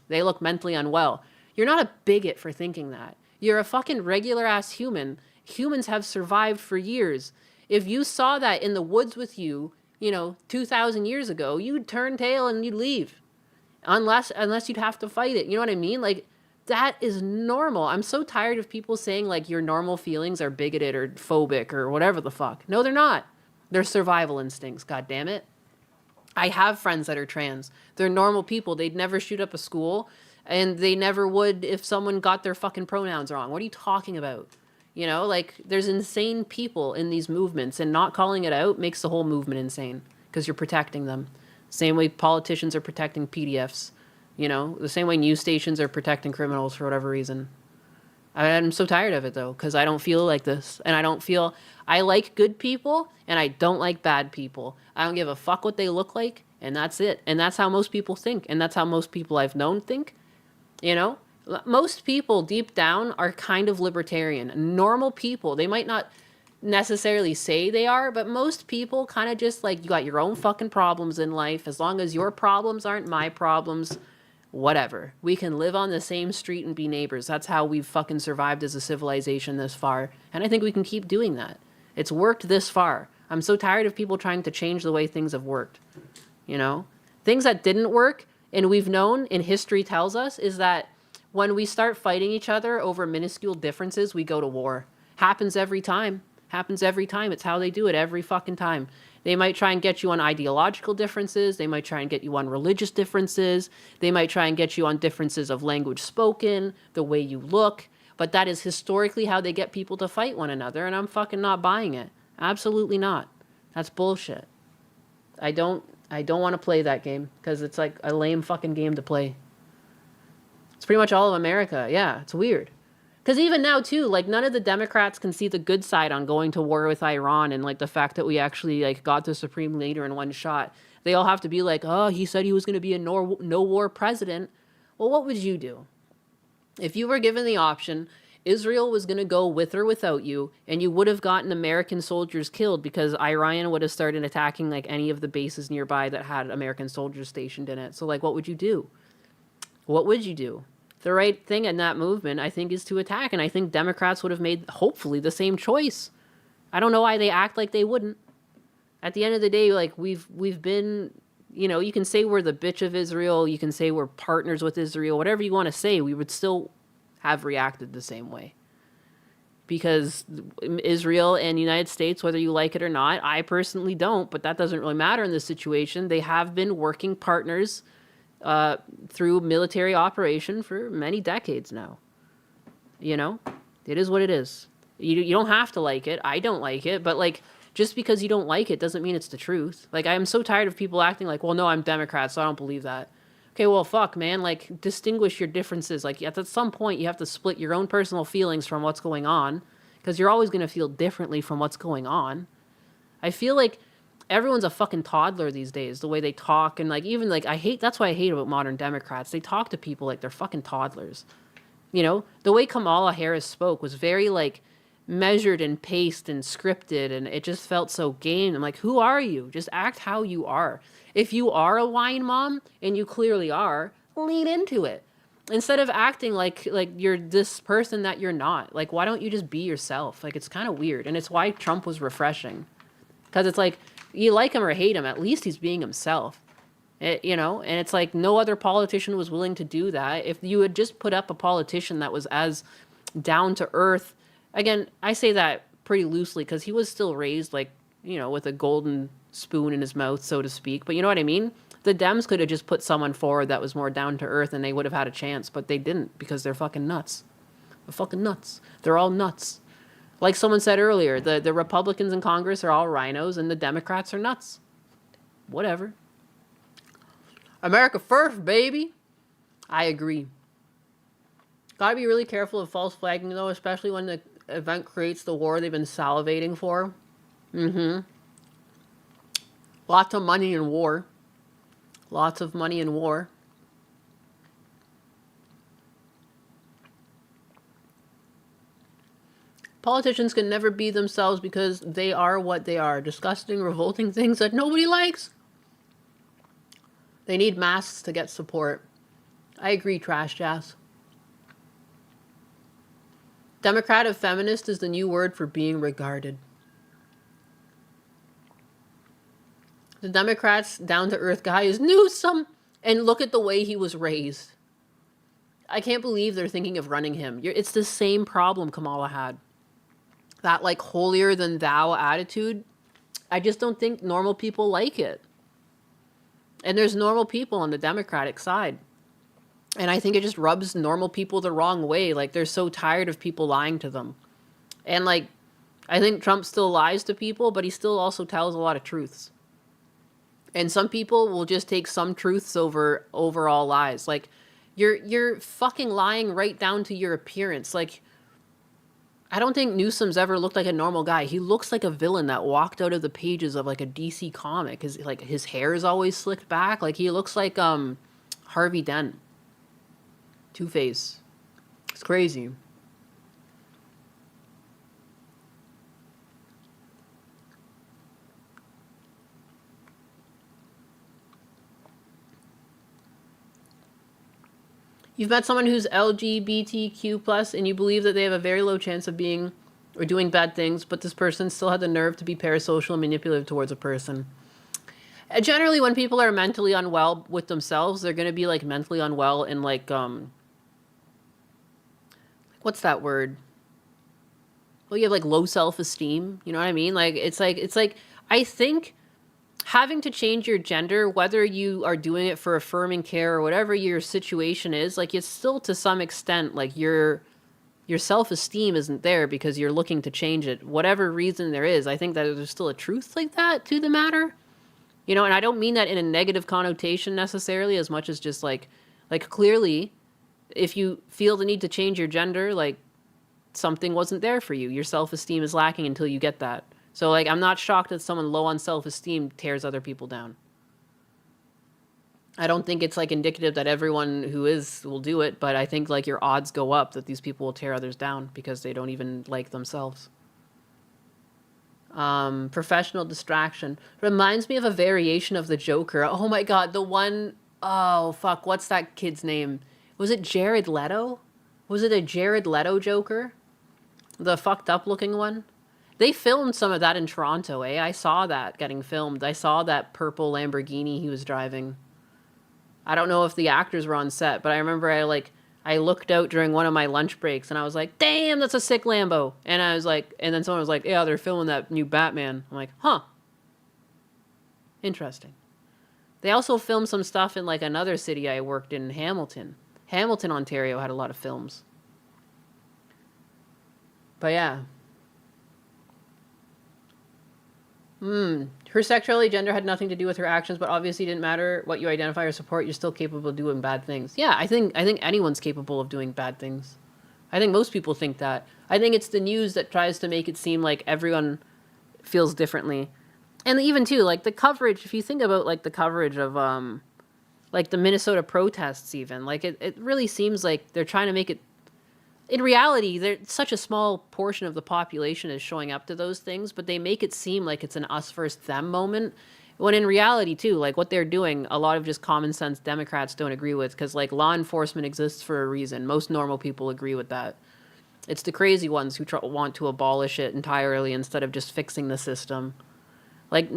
A: they look mentally unwell. You're not a bigot for thinking that. You're a fucking regular-ass human. Humans have survived for years. If you saw that in the woods with you, you know, 2,000 years ago, you'd turn tail and you'd leave. Unless you'd have to fight it. You know what I mean? Like, that is normal. I'm so tired of people saying, like, your normal feelings are bigoted or phobic or whatever the fuck. No, they're not. They're survival instincts, goddammit. I have friends that are trans. They're normal people. They'd never shoot up a school, and they never would if someone got their fucking pronouns wrong. What are you talking about? You know, like, there's insane people in these movements, and not calling it out makes the whole movement insane, because you're protecting them. Same way politicians are protecting PDFs. You know, the same way news stations are protecting criminals for whatever reason. I'm so tired of it, though, because I don't feel like this. And I like good people, and I don't like bad people. I don't give a fuck what they look like, and that's it. And that's how most people think, and that's how most people I've known think. You know? Most people, deep down, are kind of libertarian. Normal people, they might not necessarily say they are, but most people kind of just, like, you got your own fucking problems in life. As long as your problems aren't my problems, whatever. We can live on the same street and be neighbors. That's how we've fucking survived as a civilization this far. And I think we can keep doing that. It's worked this far. I'm so tired of people trying to change the way things have worked. You know? Things that didn't work, and we've known, and history tells us, is that when we start fighting each other over minuscule differences, we go to war. Happens every time. Happens every time. It's how they do it every fucking time. They might try and get you on ideological differences. They might try and get you on religious differences. They might try and get you on differences of language spoken, the way you look. But that is historically how they get people to fight one another, and I'm fucking not buying it. Absolutely not. That's bullshit. I don't want to play that game, because it's like a lame fucking game to play. It's pretty much all of America. Yeah, it's weird. Because even now, too, like, none of the Democrats can see the good side on going to war with Iran, and, like, the fact that we actually, like, got the supreme leader in one shot. They all have to be like, oh, he said he was going to be a no-war president. Well, what would you do? If you were given the option, Israel was going to go with or without you, and you would have gotten American soldiers killed because Iran would have started attacking, like, any of the bases nearby that had American soldiers stationed in it. So, like, what would you do? What would you do? The right thing in that movement, I think, is to attack. And I think Democrats would have made, hopefully, the same choice. I don't know why they act like they wouldn't. At the end of the day, like, we've been, you know, you can say we're the bitch of Israel. You can say we're partners with Israel. Whatever you want to say, we would still have reacted the same way. Because Israel and the United States, whether you like it or not, I personally don't, but that doesn't really matter in this situation. They have been working partners through military operation for many decades now. You know, it is what it is. You don't have to like it. I don't like it, but, like, just because you don't like it doesn't mean it's the truth. Like, I am so tired of people acting like, well, no, I'm Democrat, so I don't believe that. Okay, well, fuck, man. Like, distinguish your differences. Like, at some point, you have to split your own personal feelings from what's going on, because you're always going to feel differently from what's going on. I feel like everyone's a fucking toddler these days, the way they talk. And, like, even, like, that's what I hate about modern Democrats. They talk to people like they're fucking toddlers. You know, the way Kamala Harris spoke was very, like, measured and paced and scripted, and it just felt so game. I'm like, who are you? Just act how you are. If you are a wine mom, and you clearly are, lean into it. Instead of acting like you're this person that you're not. Like, why don't you just be yourself? Like, it's kind of weird. And it's why Trump was refreshing. Because it's like, you like him or hate him, at least he's being himself. You know, and it's like no other politician was willing to do that. If you had just put up a politician that was as down to earth, again, I say that pretty loosely because he was still raised, like, you know, with a golden spoon in his mouth, so to speak. But you know what I mean? The Dems could have just put someone forward that was more down to earth and they would have had a chance, but they didn't because they're fucking nuts. They're fucking nuts. They're all nuts. Like someone said earlier, the Republicans in Congress are all rhinos and the Democrats are nuts. Whatever. America first, baby. I agree. Gotta be really careful of false flagging, though, especially when the event creates the war they've been salivating for. Lots of money in war. Lots of money in war. Politicians can never be themselves because they are what they are. Disgusting, revolting things that nobody likes. They need masks to get support. I agree, Trash Jazz. Democratic feminist is the new word for being regarded. The Democrats' down-to-earth guy is Newsom, and look at the way he was raised. I can't believe they're thinking of running him. It's the same problem Kamala had. That, like, holier-than-thou attitude. I just don't think normal people like it. And there's normal people on the Democratic side. And I think it just rubs normal people the wrong way. Like, they're so tired of people lying to them. And, like, I think Trump still lies to people, but he still also tells a lot of truths. And some people will just take some truths over all lies. Like, you're fucking lying right down to your appearance. Like, I don't think Newsom's ever looked like a normal guy. He looks like a villain that walked out of the pages of, like, a DC comic. His hair is always slicked back. Like, he looks like Harvey Dent. Two-Face. It's crazy. You've met someone who's LGBTQ+, and you believe that they have a very low chance of being or doing bad things, but this person still had the nerve to be parasocial and manipulative towards a person. Generally, when people are mentally unwell with themselves, they're going to be, like, mentally unwell and, like, what's that word? Well, you have, like, low self-esteem. You know what I mean? Like, it's like, I think having to change your gender, whether you are doing it for affirming care or whatever your situation is, like, it's still to some extent, like, your self-esteem isn't there because you're looking to change it. Whatever reason there is, I think that there's still a truth like that to the matter. You know, and I don't mean that in a negative connotation necessarily, as much as just, like clearly, if you feel the need to change your gender, like, something wasn't there for you. Your self-esteem is lacking until you get that. So, like, I'm not shocked that someone low on self-esteem tears other people down. I don't think it's, like, indicative that everyone who is will do it, but I think, like, your odds go up that these people will tear others down because they don't even like themselves. Professional distraction. Reminds me of a variation of the Joker. Oh my god, the one... Oh, fuck, what's that kid's name? Was it Jared Leto? Was it a Jared Leto Joker? The fucked up looking one? They filmed some of that in Toronto, eh? I saw that getting filmed. I saw that purple Lamborghini he was driving. I don't know if the actors were on set, but I remember I looked out during one of my lunch breaks and I was like, damn, that's a sick Lambo. And I was like, and then someone was like, yeah, they're filming that new Batman. I'm like, huh. Interesting. They also filmed some stuff in, like, another city I worked in, Hamilton. Hamilton, Ontario had a lot of films. But yeah. Her sexuality, gender had nothing to do with her actions, but obviously didn't matter what you identify or support, you're still capable of doing bad things. Yeah, I think anyone's capable of doing bad things. I think most people think that. I think it's the news that tries to make it seem like everyone feels differently. And even too, like, the coverage, if you think about, like, the coverage of like the Minnesota protests even, like, it really seems like they're trying to make it, in reality, such a small portion of the population is showing up to those things, but they make it seem like it's an us versus them moment, when in reality, too, like, what they're doing, a lot of just common sense Democrats don't agree with, because, like, law enforcement exists for a reason. Most normal people agree with that. It's the crazy ones who want to abolish it entirely instead of just fixing the system. Like,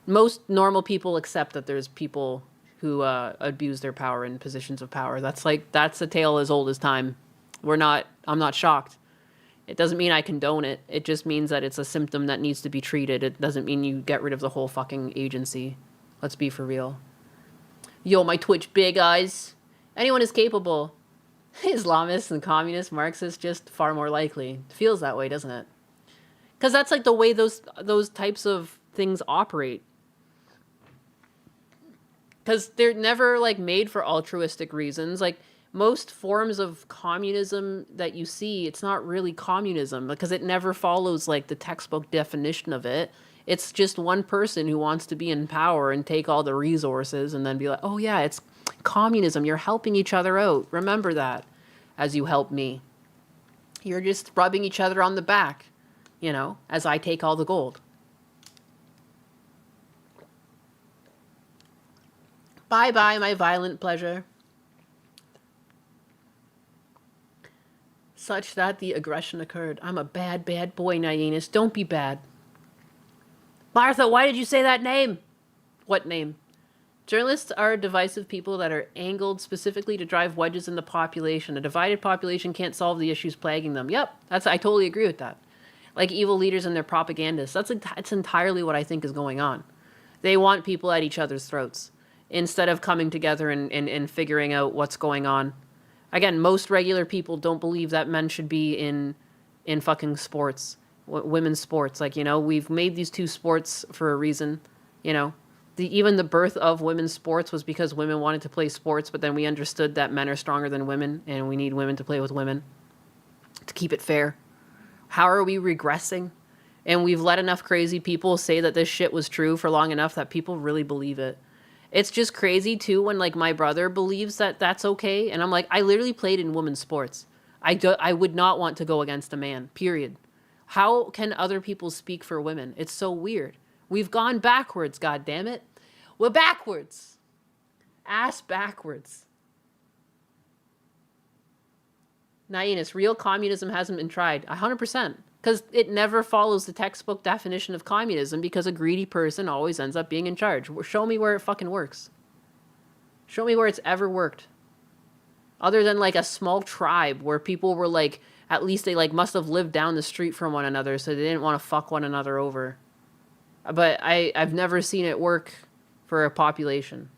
A: most normal people accept that there's people who abuse their power in positions of power. That's a tale as old as time. I'm not shocked. It doesn't mean I condone it. It just means that it's a symptom that needs to be treated. It doesn't mean you get rid of the whole fucking agency. Let's be for real. Yo, my Twitch big eyes. Anyone is capable. Islamists and communists, Marxists, just far more likely. It feels that way, doesn't it? Because that's, like, the way those types of things operate. Because they're never, like, made for altruistic reasons. Like, most forms of communism that you see, it's not really communism because it never follows like the textbook definition of it. It's just one person who wants to be in power and take all the resources and then be like, oh yeah, it's communism. You're helping each other out. Remember that as you help me. You're just rubbing each other on the back, you know, as I take all the gold. Bye-bye, my violent pleasure. Such that the aggression occurred. I'm a bad, bad boy, Nyenas. Don't be bad. Martha, why did you say that name? What name? Journalists are divisive people that are angled specifically to drive wedges in the population. A divided population can't solve the issues plaguing them. Yep, I totally agree with that. Like evil leaders and their propagandists. That's entirely what I think is going on. They want people at each other's throats instead of coming together and figuring out what's going on. Again, most regular people don't believe that men should be in fucking sports, women's sports. Like, you know, we've made these two sports for a reason, you know. Even the birth of women's sports was because women wanted to play sports, but then we understood that men are stronger than women, and we need women to play with women to keep it fair. How are we regressing? And we've let enough crazy people say that this shit was true for long enough that people really believe it. It's just crazy, too, when, like, my brother believes that that's okay, and I'm like, I literally played in women's sports. I would not want to go against a man, period. How can other people speak for women? It's so weird. We've gone backwards, goddammit. We're backwards. Ass backwards. Nainis, real communism hasn't been tried. 100%. Because it never follows the textbook definition of communism because a greedy person always ends up being in charge. Show me where it fucking works. Show me where it's ever worked. Other than like a small tribe where people were like, at least they like must have lived down the street from one another so they didn't want to fuck one another over. But I've never seen it work for a population.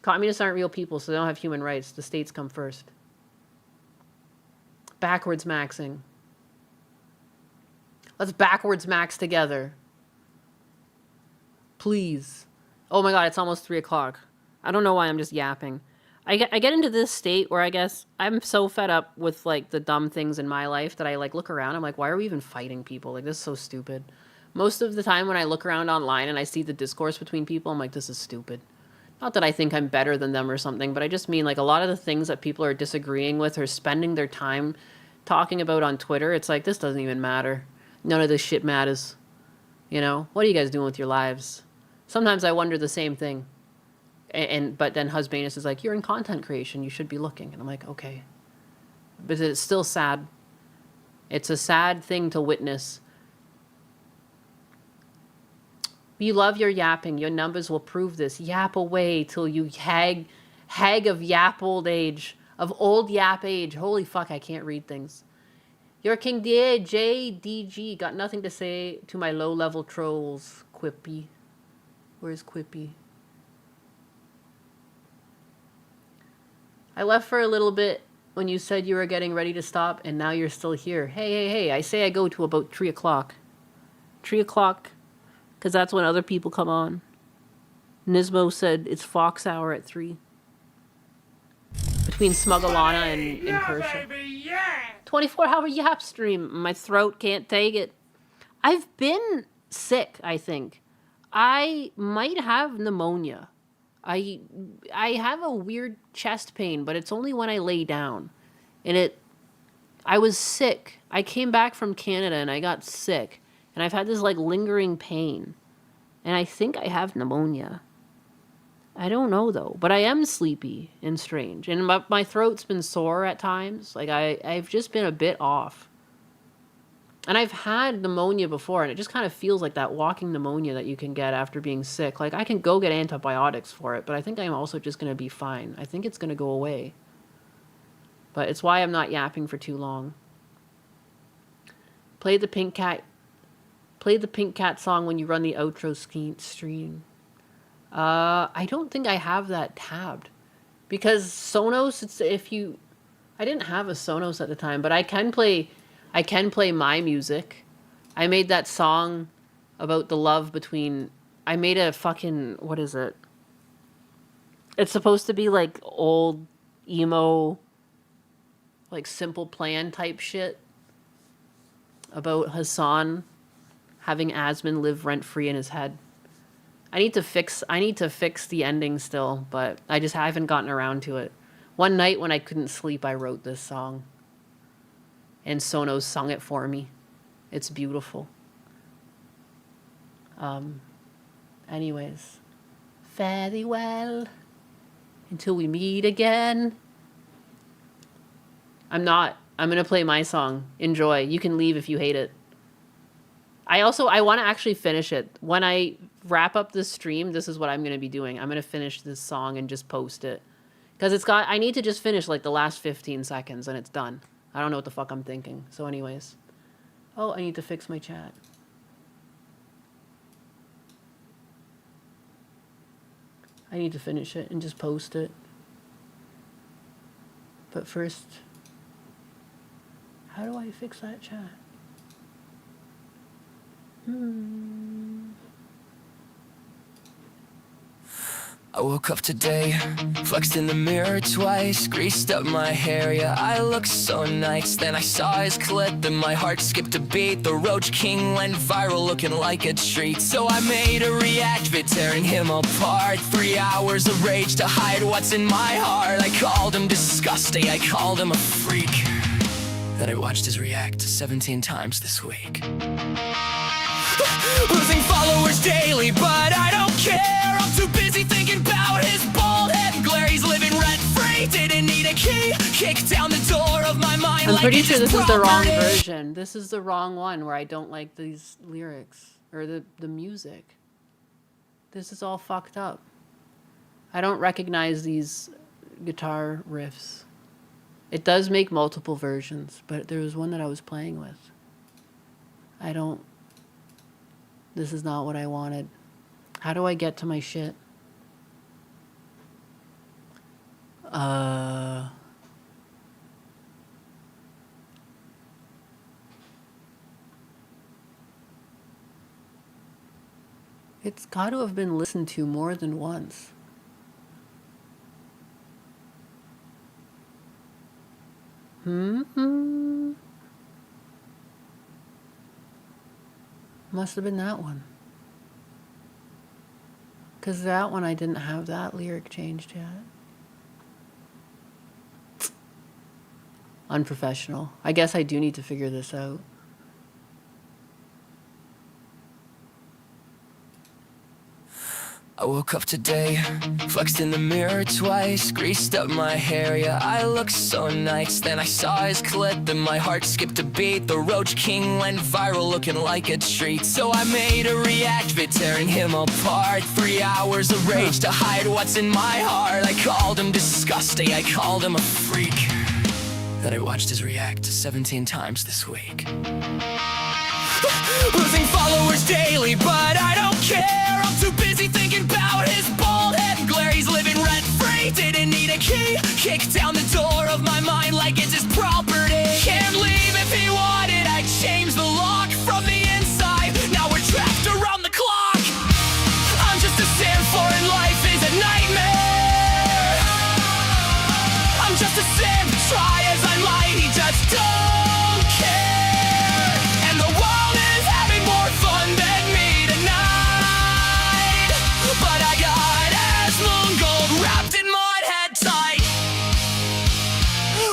A: Communists aren't real people, so they don't have human rights. The states come first. Backwards maxing. Let's backwards max together. Please. Oh my god, it's almost 3 o'clock. I don't know why I'm just yapping. I get into this state where I guess I'm so fed up with like the dumb things in my life that I like look around. I'm like, why are we even fighting people? Like, this is so stupid. Most of the time when I look around online and I see the discourse between people, I'm like, this is stupid. Not that I think I'm better than them or something, but I just mean like a lot of the things that people are disagreeing with or spending their time talking about on Twitter, it's like, this doesn't even matter. None of this shit matters. You know? What are you guys doing with your lives? Sometimes I wonder the same thing. But then Husbanus is like, you're in content creation, you should be looking. And I'm like, okay. But it's still sad. It's a sad thing to witness. You love your yapping. Your numbers will prove this. Yap away till you hag of yap old age. Of old yap age. Holy fuck, I can't read things. Your King JDG got nothing to say to my low-level trolls. Quippy. Where's Quippy? I left for a little bit when you said you were getting ready to stop, and now you're still here. Hey, I say I go to about 3 o'clock. 3 o'clock, because that's when other people come on. Nismo said it's Fox Hour at 3. Between Smugalana and Persia. 24-hour yap stream. My throat can't take it. I've been sick, I think. I might have pneumonia. I have a weird chest pain, but it's only when I lay down. And I was sick. I came back from Canada and I got sick. And I've had this like lingering pain. And I think I have pneumonia. I don't know though, but I am sleepy and strange. And my throat's been sore at times. Like I've just been a bit off. And I've had pneumonia before, and it just kind of feels like that walking pneumonia that you can get after being sick. Like, I can go get antibiotics for it, but I think I'm also just going to be fine. I think it's going to go away. But it's why I'm not yapping for too long. Play the Pink Cat song when you run the outro stream. I don't think I have that tabbed. Because Sonos, I didn't have a Sonos at the time, but I can play my music. I made that song about the love between... I made a fucking... What is it? It's supposed to be like old emo, like Simple Plan type shit about Hassan having Asmund live rent-free in his head. I need to fix the ending still, but I haven't gotten around to it. One night when I couldn't sleep, I wrote this song. And Sonos sung it for me. It's beautiful. Anyways. Fare thee well until we meet again. I'm gonna play my song. Enjoy. You can leave if you hate it. I want to actually finish it. When I wrap up this stream, this is what I'm gonna be doing. I'm gonna finish this song and just post it. Because I need to just finish like the last 15 seconds and it's done. I don't know what the fuck I'm thinking. So anyways. Oh, I need to fix my chat. I need to finish it and just post it. But first, how do I fix that chat?
R: I woke up today, flexed in the mirror twice, greased up my hair, yeah, I look so nice. Then I saw his clip and my heart skipped a beat. The Roach King went viral looking like a treat. So I made a react vid tearing him apart. 3 hours of rage to hide what's in my heart. I called him disgusting, I called him a freak. Then I watched his react 17 times this week. Losing followers daily, but I don't care. I'm too busy thinking about his bald head and glare. He's living rent-free, didn't need a key. Kicked down the door of my mind.
A: I'm
R: like
A: pretty
R: it's
A: sure
R: his
A: this is the wrong
R: property.
A: version. This is the wrong one where I don't like these lyrics or the music. This is all fucked up. I don't recognize these guitar riffs. It does make multiple versions, but there was one that I was playing with. This is not what I wanted. How do I get to my shit? It's got to have been listened to more than once. Must have been that one. Because that one I didn't have that lyric changed yet. Unprofessional. I guess I do need to figure this out.
R: I woke up today, flexed in the mirror twice, greased up my hair, yeah, I look so nice. Then I saw his clip and my heart skipped a beat. The Roach King went viral looking like a treat. So I made a react vid tearing him apart. 3 hours of rage to hide what's in my heart. I called him disgusting, I called him a freak. Then I watched his react 17 times this week. Losing followers daily, but I don't care. I'm too busy thinking about his bald head and glare. He's living rent-free, didn't need a key. Kicked down the door of my mind like it's his property. Can't leave if he wanted, I changed the lock from the inside. Now we're trapped around the clock. I'm just a sim for and life is a nightmare. I'm just a sim, try as I might, he just don't care. And the world is having more fun than me tonight. But I got Asmund gold wrapped in my head tight.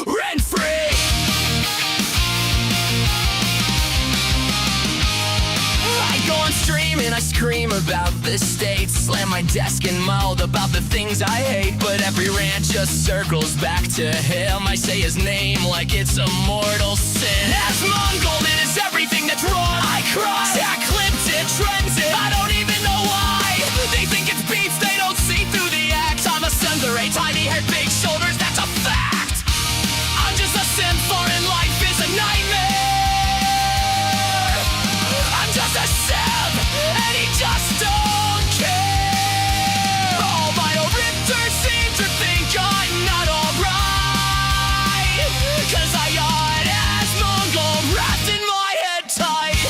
R: Rent free. I go on stream and I scream about the state. Slam my desk and mouth about the things I hate. But every rant just circles back to him. I say his name like it's a mortal sin. Asmund Golden is everything that's wrong. I cry, Zach clips it, trends it. I don't even know why. They think it's beats, they don't see through the act. I'm a Sunderay, tiny head, big shoulders, that's a fact. I'm just a sim for and life is a nightmare. I'm just a sim, and he just don't care. All my rifters seem to think I'm not alright. Cause I got Asmund gold wrapped in my head tight.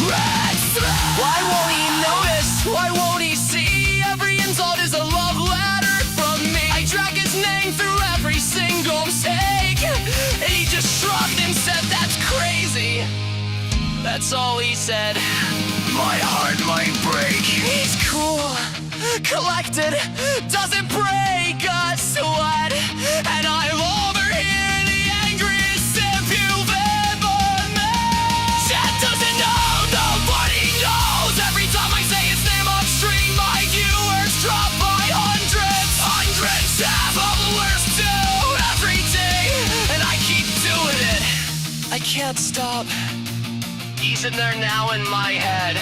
R: Red thread. Why won't he notice? Why won't he see? Every insult is a love letter from me. That's all he said. My heart might break. He's cool, collected, doesn't break a sweat. And I'm over here, the angriest simp you've ever met. Chat doesn't know, nobody knows. Every time I say his name on stream, my viewers drop by hundreds. Hundreds have followers too, every day. And I keep doing it. I can't stop. He's in there now in my head.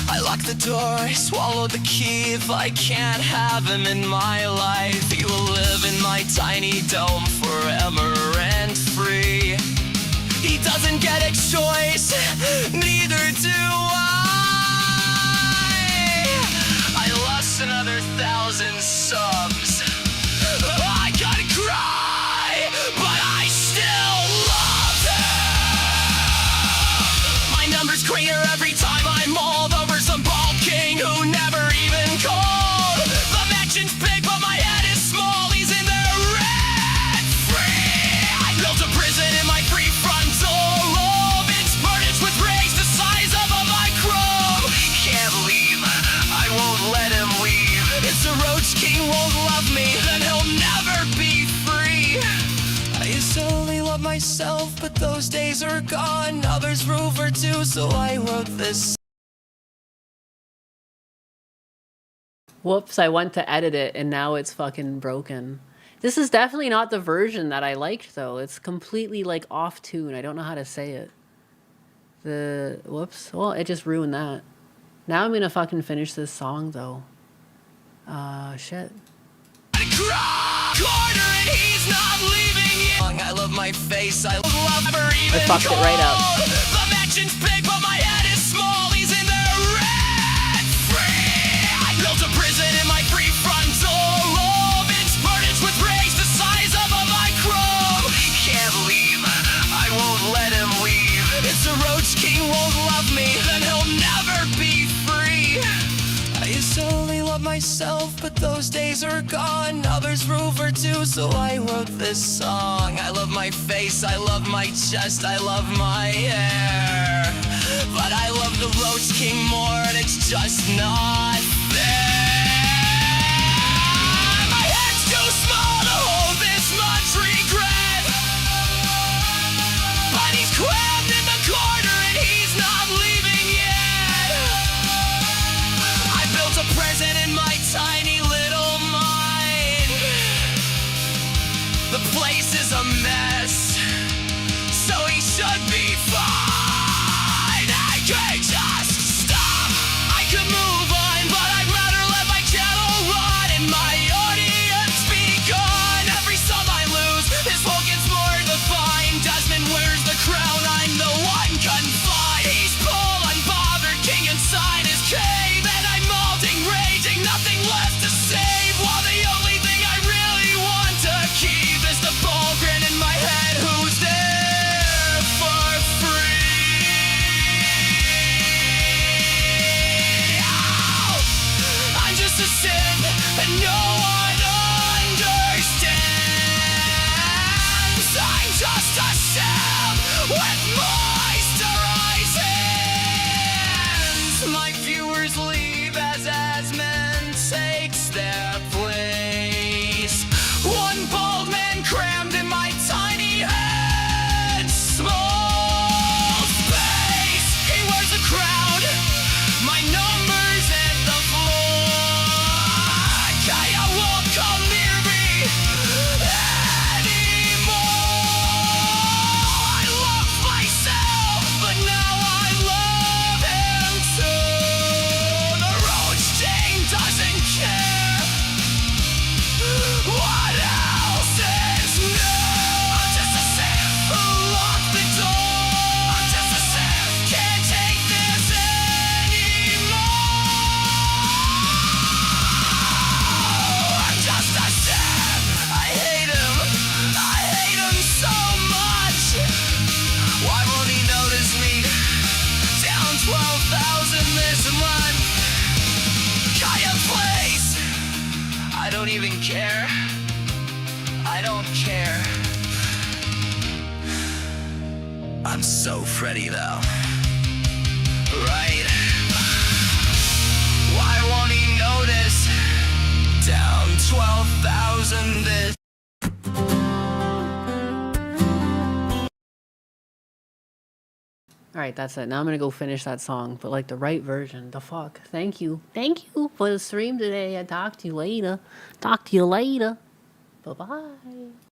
R: I lock the door, I swallow the key. If I can't have him in my life, he will live in my tiny dome forever and free. He doesn't get a choice, neither do I lost another 1,000 subs. I gotta cry, but I still love him. My numbers crater every time I'm mauled over some bald king who never even called. The mansion's big, but my head is small. He's in there rent free. I built a prison in my prefrontal lobe. It's furnished with rings the size of a microbe. Can't leave, I won't let him leave. If the Roach King won't love me, then he'll never be free. I used to only love myself, but those days are gone. Now there's room for two, so I wrote this.
A: Whoops, I went to edit it and now it's fucking broken. This is definitely not the version that I liked though. It's completely like off tune. I don't know how to say it. Whoops. Well, it just ruined that. Now I'm gonna fucking finish this song though. Shit.
R: I love my face, I love her even.
A: I fucked it right up.
R: The mansion's big, but my head is small. He's in there rent free. I built a prison in my prefrontal lobe. It's furnished with rings the size of a microbe. Can't leave, I won't let him leave. If the Roach King won't love me, then he'll never be free. I used to only love myself, but those days are gone. Now there's room for two, so I wrote this song. I love my face, I love my chest, I love my hair. But I love the Roach King more, and it's just not fair. My head's too small to hold this much regret. But he's crammed in the corner, and he's not leaving yet. I built a prison in my tiny little mind. The place is a mess, so he should be fine. I could just stop, I could move on, but I'd rather let my channel run and my audience be gone. Every sum I lose, this hole gets more defined. Desmond wears the crown, I'm the one confined. He's Paul, unbothered king inside his cave, and I'm molding, raging, nothing left to save. While the only thing I really want to keep is the ball grin in my head, who's there for free. Oh, I'm just a simp, and no one understands. I'm just a simp with moisturized hands. My viewers leave as men takes their place. One bald man crammed in my tiny head. Small space, he wears a crown. My numbers hit the floor. Kaya won't come near me anymore. I love myself, but now I love him too. The Roach King doesn't care. What else is new? I'm just a simp who locked the door. I'm just a simp, can't take this anymore. I'm just a simp, I hate him so much. Why won't he notice me? Down 12,000 this month. Kaya Place, I don't even care. I don't care. I'm so Freddy though. right. Why won't he notice? Down 12,000 this.
A: All right, that's it. Now I'm gonna go finish that song, but like the right version. The fuck. Thank you for the stream today. I talk to you later. Bye bye.